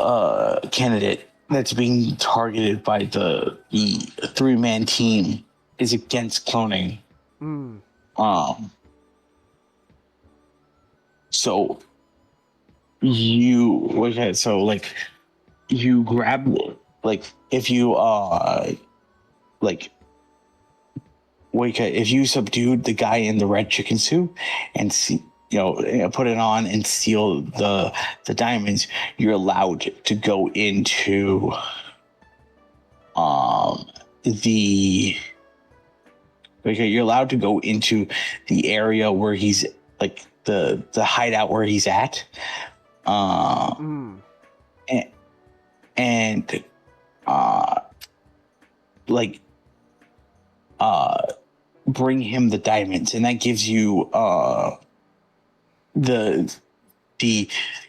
S6: candidate that's being targeted by the 3-man team is against cloning. So you you grab if you if you subdued the guy in the red chicken suit and put it on and steal the diamonds, you're allowed to go into you're allowed to go into the area where he's the hideout where he's at, and bring him the diamonds, and that gives you the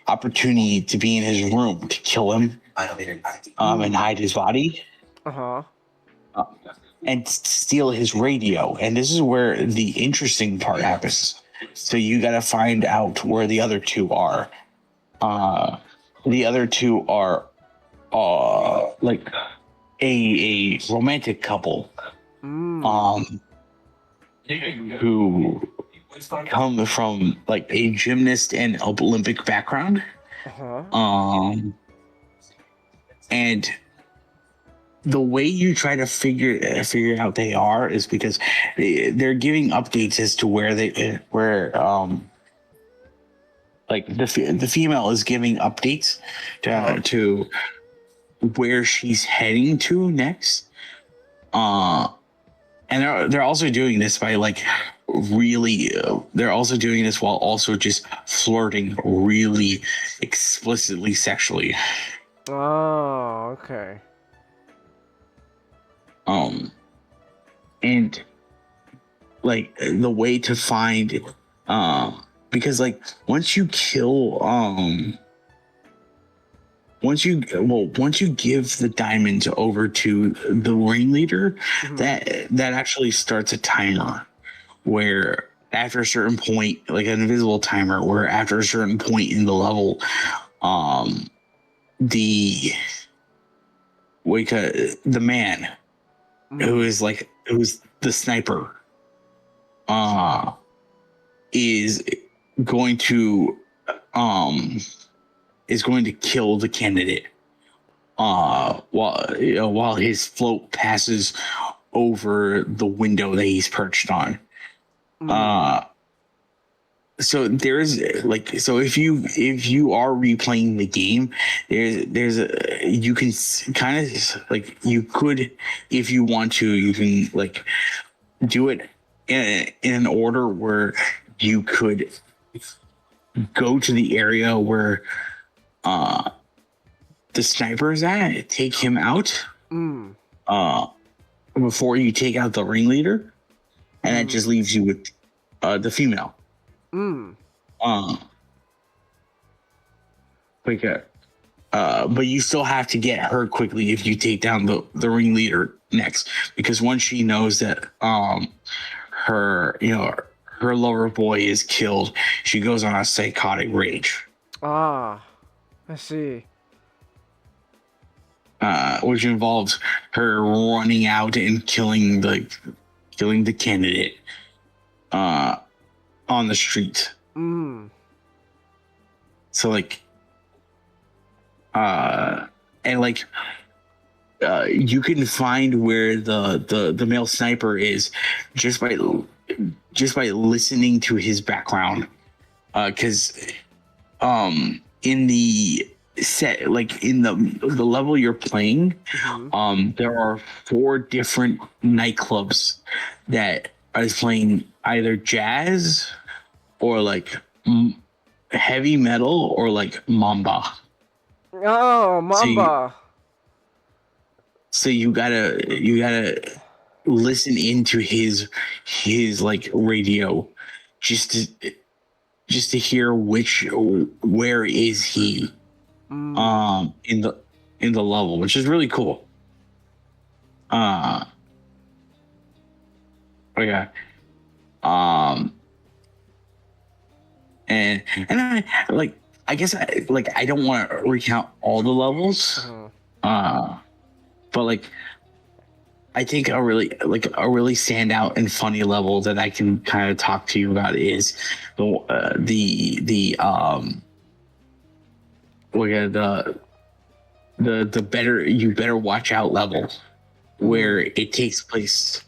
S6: opportunity to be in his room to kill him and hide his body. And steal his radio. And this is where the interesting part happens. So you got to find out where the other two are. The other two are a romantic couple who come from a gymnast and Olympic background. And the way you try to figure out they are is because they're giving updates as to where the female is giving updates to where she's heading to next. And they're also doing this by they're also doing this while also just flirting really explicitly sexually.
S1: Oh, okay.
S6: And the way to find because once you kill once you give the diamonds over to the ringleader, that actually starts a timer where after a certain point, an invisible timer, where after a certain point in the level, the man who's the sniper is going to kill the candidate while his float passes over the window that he's perched on. So there's so if you are replaying the game, there's a you can kind of you could, if you want to, you can do it in an order where you could go to the area where the sniper is at, take him out before you take out the ringleader, and that just leaves you with the female. But you still have to get her quickly if you take down the ringleader next, because once she knows that her lover boy is killed, she goes on a psychotic rage.
S1: I see.
S6: Which involves her running out and killing the candidate, on the street. So like and like you can find where the male sniper is just by listening to his background, because in the set, like in the level you're playing, there are 4 different nightclubs that are playing either jazz or like heavy metal or like mamba.
S1: Oh, Mamba.
S6: So you gotta listen into his like radio just to hear where is he in the level, which is really cool. Yeah. And I guess I don't want to recount all the levels. But like I think a really standout and funny level that I can kind of talk to you about is the better you better watch out level, where it takes place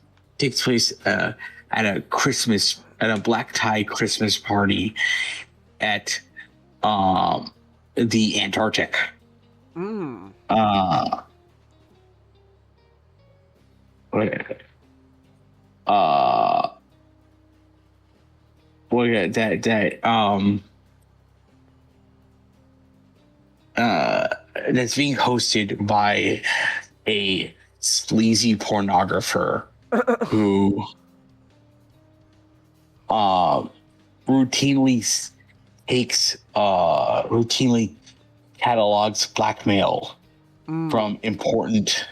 S6: at a black tie Christmas party at the Antarctic. That's being hosted by a sleazy pornographer who routinely catalogs blackmail from important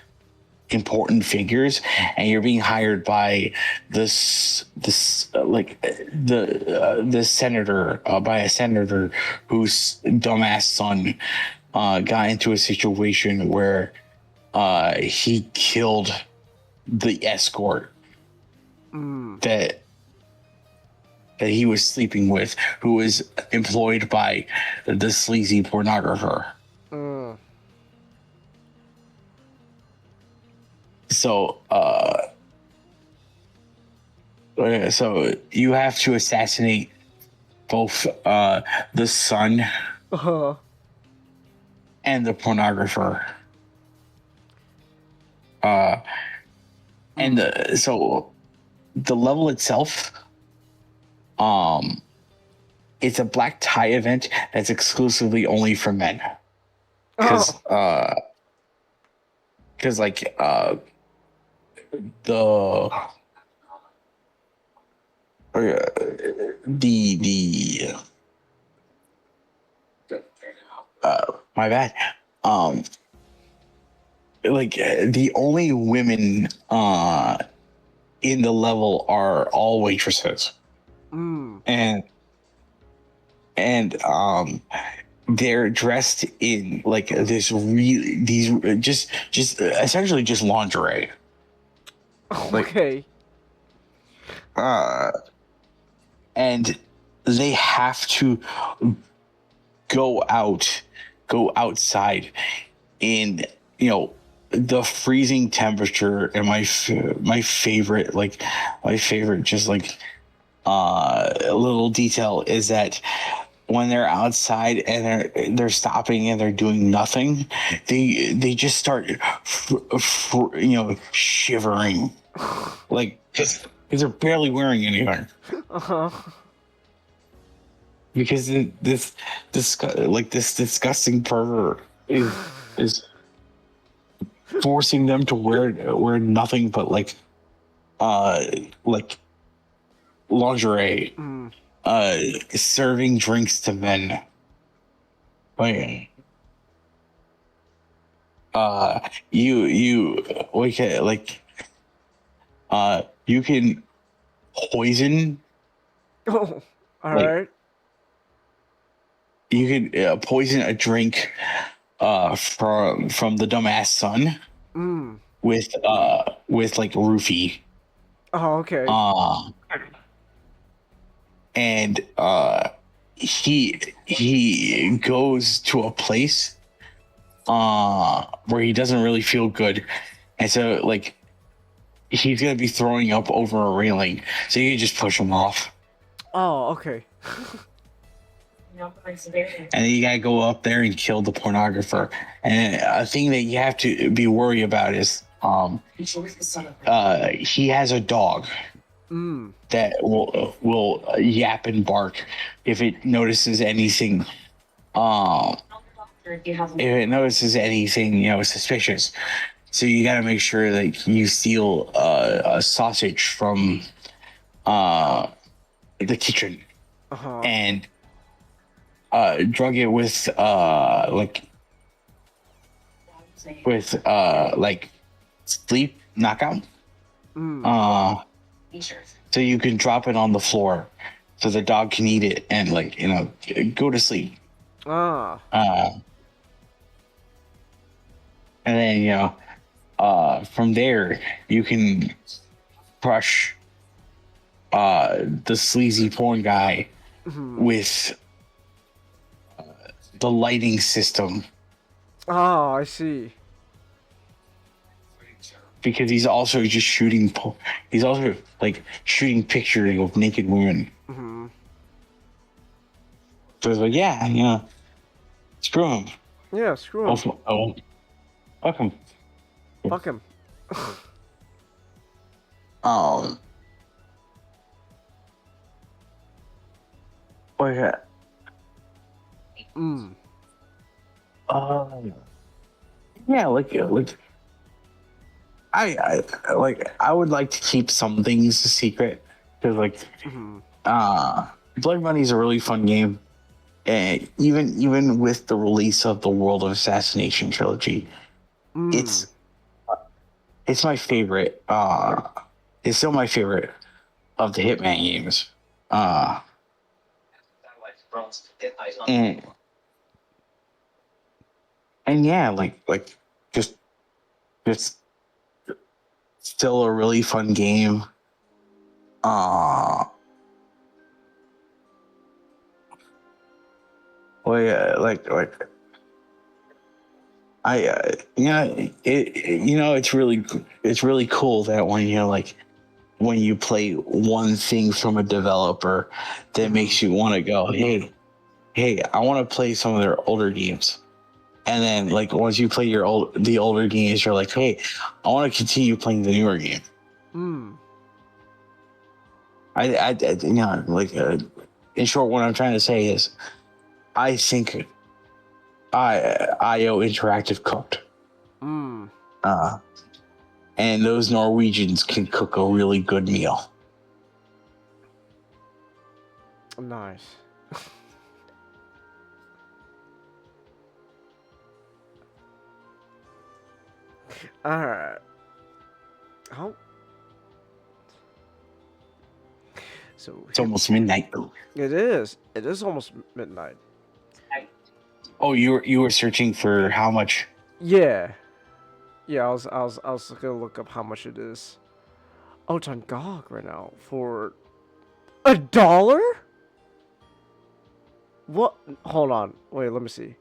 S6: figures, and you're being hired by the senator, by a senator whose dumbass son got into a situation where he killed the escort that he was sleeping with, who was employed by the sleazy pornographer. So you have to assassinate both the son and the pornographer. And so the level itself, it's a black tie event that's exclusively only for men. Because like my bad. The only women in the level are all waitresses. And they're dressed in like this just essentially just lingerie.
S1: Okay.
S6: And they have to go outside in, the freezing temperature. And my favorite just like little detail is that when they're outside and they're stopping and they're doing nothing, they just start shivering, like because they're barely wearing anything. Because this disgusting pervert is forcing them to wear nothing but like lingerie, serving drinks to men. You can poison.
S1: Oh, all right.
S6: You can poison a drink from the dumbass son with like roofie.
S1: Oh, okay.
S6: and he goes to a place where he doesn't really feel good, and so like he's gonna be throwing up over a railing, so you can just push him off.
S1: Oh, okay.
S6: And then you gotta go up there and kill the pornographer. And a thing that you have to be worried about is he has a dog that will yap and bark if it notices anything. If it notices anything, suspicious. So you gotta make sure that you steal a sausage from the kitchen and drug it with sleep knockout. So you can drop it on the floor so the dog can eat it and go to sleep. And then from there you can crush the sleazy porn guy with the lighting system.
S1: Oh, I see.
S6: Because he's also just shooting. He's also shooting pictures of naked women. So it's like, screw him.
S1: Yeah, screw him.
S6: Fuck him.
S1: Fuck him.
S6: Oh yeah. Yeah, I would like to keep some things a secret because Blood Money is a really fun game, and even with the release of the World of Assassination trilogy, it's my favorite. It's still my favorite of the Hitman games. And yeah, just still a really fun game. It's really cool that when you play one thing from a developer that makes you want to go, hey, I want to play some of their older games. And then once you play the older games, you're like, hey, I want to continue playing the newer game. In short, what I'm trying to say is, I think IO Interactive cooked. And those Norwegians can cook a really good meal.
S1: Nice. Alright. Oh. So
S6: it's almost midnight though.
S1: It is. It is almost midnight.
S6: Oh, you were searching for how much?
S1: Yeah. Yeah, I was gonna look up how much it is. Oh, it's on GOG right now for $1? What? Hold on. Wait, let me see.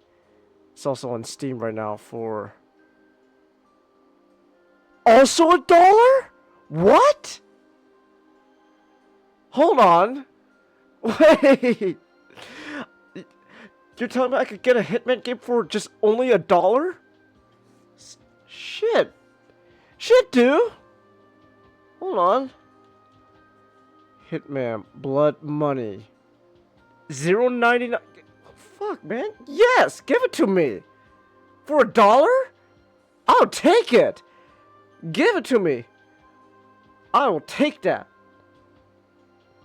S1: It's also on Steam right now for also $1? What? Hold on. Wait. You're telling me I could get a Hitman game for just only $1? Shit. Shit, dude. Hold on. Hitman Blood Money. $0.99. Fuck, man. Yes, give it to me. For $1? I'll take it. Give it to me. I will take that.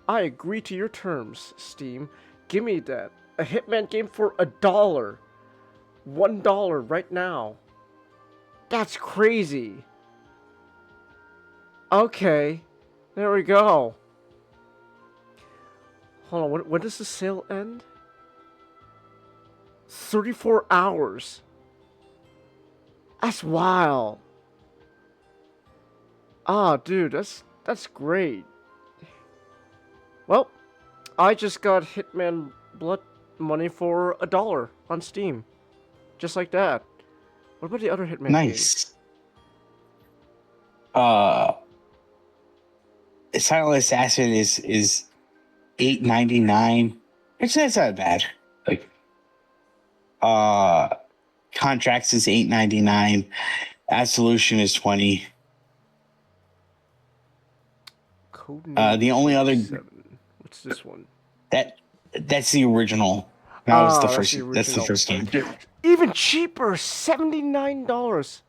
S1: I agree to your terms, Steam. Give me that. A Hitman game for $1. $1 right now. That's crazy. Okay. There we go. Hold on, when does the sale end? 34 hours. That's wild. Ah, dude, that's great. Well, I just got Hitman Blood Money for $1 on Steam. Just like that. What about the other Hitman games?
S6: Nice. Silent Assassin is $8.99. It's not bad. Like, Contracts is $8.99. Absolution is $20. The only other
S1: 7. What's this one?
S6: That's the original. That was the first. That's the first game.
S1: Even cheaper, $79.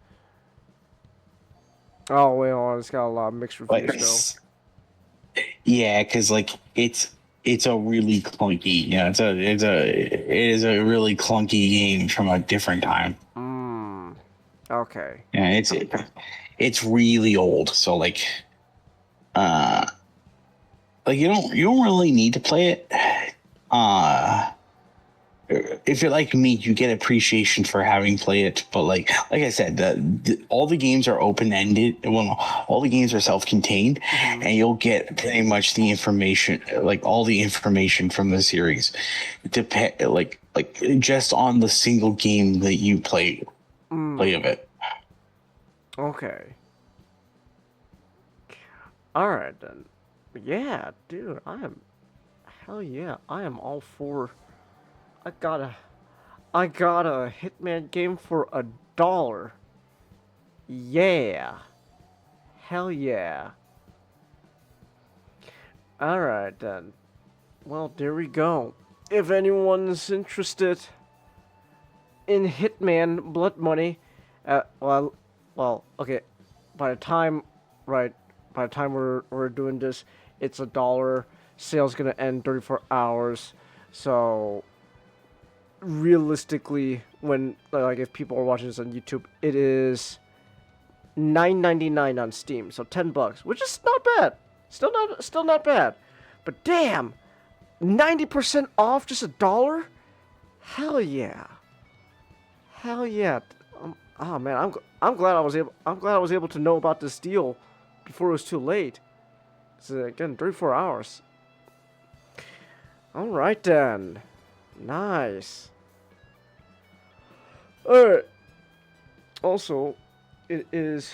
S1: Oh wait, hold on. It's got a lot of mixed reviews though.
S6: Yeah, because like it's a really clunky. Yeah, it is a really clunky game from a different time.
S1: Okay.
S6: Yeah, it's really old. So like you don't really need to play it. If you're like me, you get appreciation for having played it. But like I said, all the games are open ended. Well, all the games are self contained, and you'll get pretty much the information, like all the information from the series, like just on the single game that you play of it.
S1: Okay. All right then. Yeah, dude, I am all for. I got a Hitman game for $1. Yeah. Hell yeah. Alright then. Well, there we go. If anyone's interested in Hitman Blood Money, well, okay. By the time we're doing this, it's $1. Sale's gonna end 34 hours. So realistically, when if people are watching this on YouTube, it is $9.99 on Steam, so $10, which is not bad. Still not bad. But damn, 90% off, just $1. Hell yeah. Hell yeah. Oh man, I'm glad I was able to know about this deal before it was too late. So again, 34 hours. All right then. Nice. Alright. Also, it is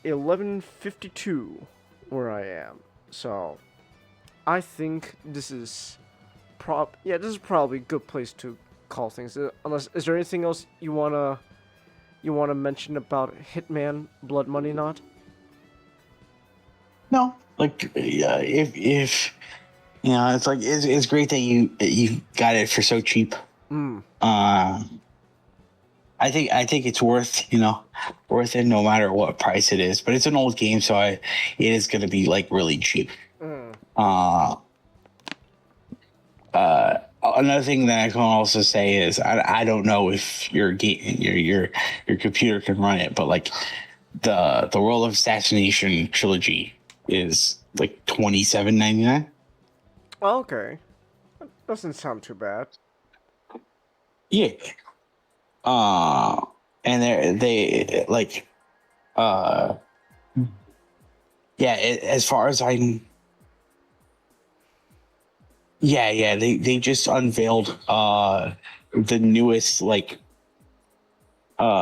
S1: 11:52 where I am. So, I think this is probably a good place to call things. Unless, is there anything else you wanna mention about Hitman Blood Money Not?
S6: No, like if it's like it's great that you got it for so cheap. I think it's worth it no matter what price it is. But it's an old game, so it is going to be like really cheap. Another thing that I can also say is I don't know if your computer can run it, but like the World of Assassination trilogy is like $27.99.
S1: Okay, that doesn't sound too bad.
S6: Yeah. And they like as far as I they just unveiled the newest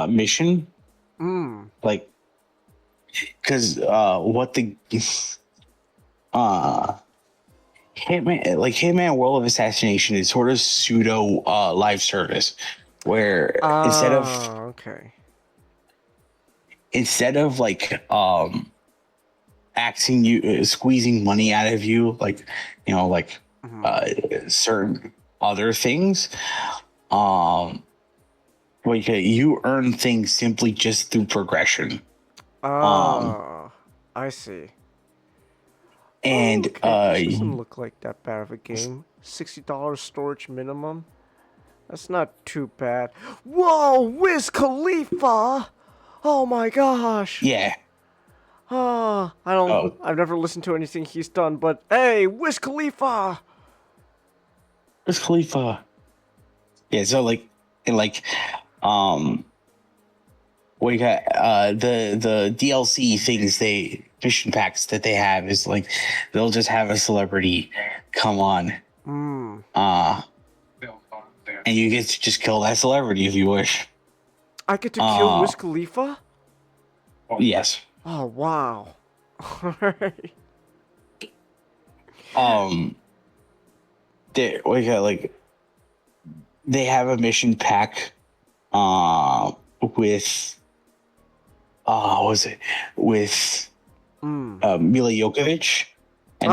S6: mission. Like, because what the Hitman World of Assassination is sort of pseudo live service, where instead of squeezing money out of you, certain other things, you earn things simply just through progression.
S1: I see.
S6: And
S1: this doesn't look like that bad of a game. $60 storage minimum. That's not too bad. Whoa, Wiz Khalifa! Oh my gosh!
S6: Yeah.
S1: I've never listened to anything he's done, but hey, Wiz Khalifa!
S6: Wiz Khalifa. Yeah, so what you got? The DLC things, mission packs that they have is they'll just have a celebrity come on
S1: Hmm.
S6: And you get to just kill that celebrity if you wish.
S1: I get to kill Wiz Khalifa?
S6: Yes.
S1: Oh wow. Alright.
S6: They have a mission pack with Mila Jokovic, and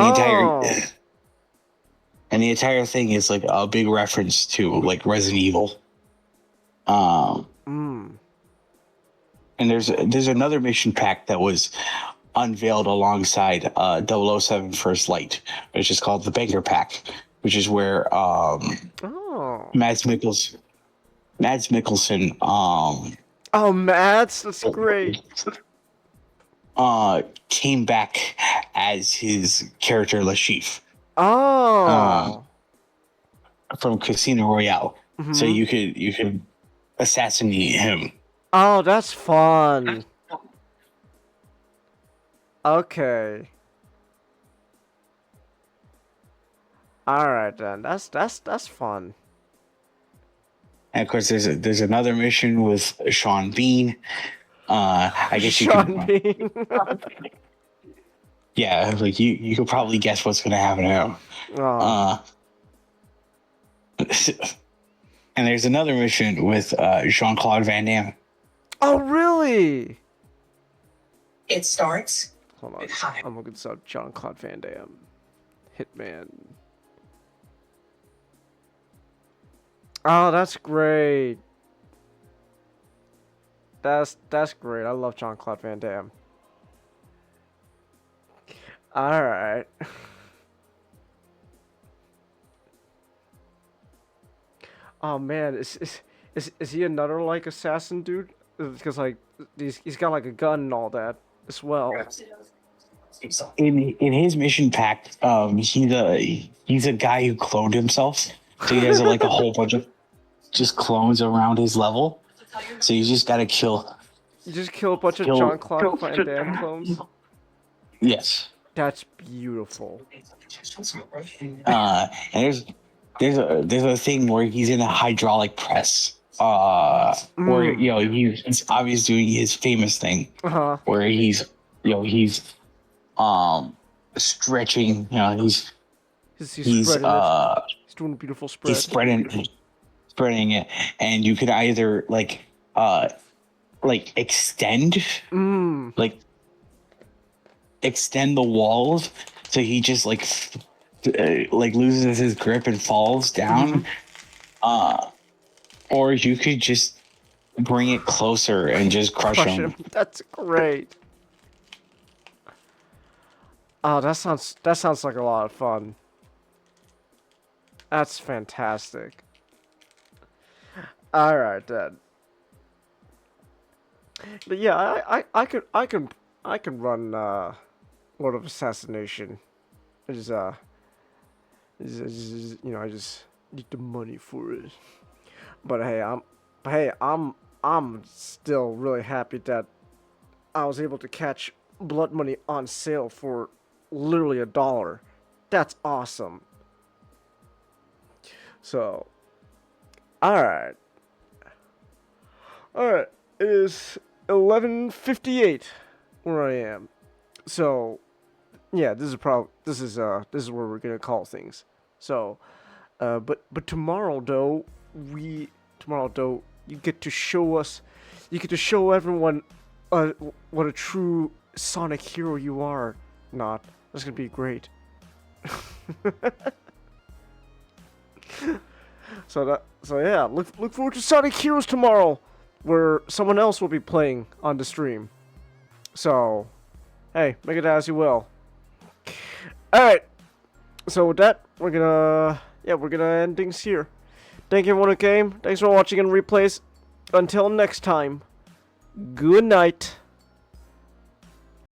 S6: the entire thing is like a big reference to like Resident Evil. And there's another mission pack that was unveiled alongside 007 First Light, which is called the Banker Pack, which is where Mads Mikkelsen
S1: oh, Mads, that's great.
S6: Came back as his character Lashif. From Casino Royale. So you could assassinate him.
S1: Oh, that's fun. Okay. All right then. That's fun.
S6: And of course, there's another mission with Sean Bean. I guess you
S1: Sean Bean.
S6: Yeah, like you could probably guess what's gonna happen to him. And there's another mission with Jean-Claude Van Damme.
S1: Oh, really?
S9: It starts.
S1: Hold on. I'm looking this up. Jean-Claude Van Damme. Hitman. Oh, that's great. That's great. I love Jean-Claude Van Damme. All right. Oh man, is he another like assassin dude? Because like he's got like a gun and all that as well.
S6: In his mission pack, he's a guy who cloned himself. So he has like a whole bunch of just clones around his level. So you just gotta kill.
S1: You just kill a bunch of Jean-Claude Van Damme clones.
S6: Yes.
S1: That's beautiful.
S6: And there's a thing where he's in a hydraulic press. Where he's obviously doing his famous thing. Where he's stretching. He's
S1: doing a beautiful spread.
S6: He's spreading it, and you could either extend the walls, so he just loses his grip and falls down. Or you could just bring it closer and just crush him.
S1: That's great. Oh, that sounds like a lot of fun. That's fantastic. All right then. But yeah, I can run Lord of Assassination. I just need the money for it. But I'm still really happy that I was able to catch Blood Money on sale for literally $1. That's awesome. So, all right. It is 11:58 where I am. So, yeah, this is where we're gonna call things. So, but tomorrow though, you get to show everyone what a true Sonic hero you are. Not. That's gonna be great. So yeah, look forward to Sonic Heroes tomorrow, where someone else will be playing on the stream. So, hey, make it as you will. All right. So with that, we're gonna end things here. Thank you everyone who came. Thanks for watching and replays. Until next time, good night.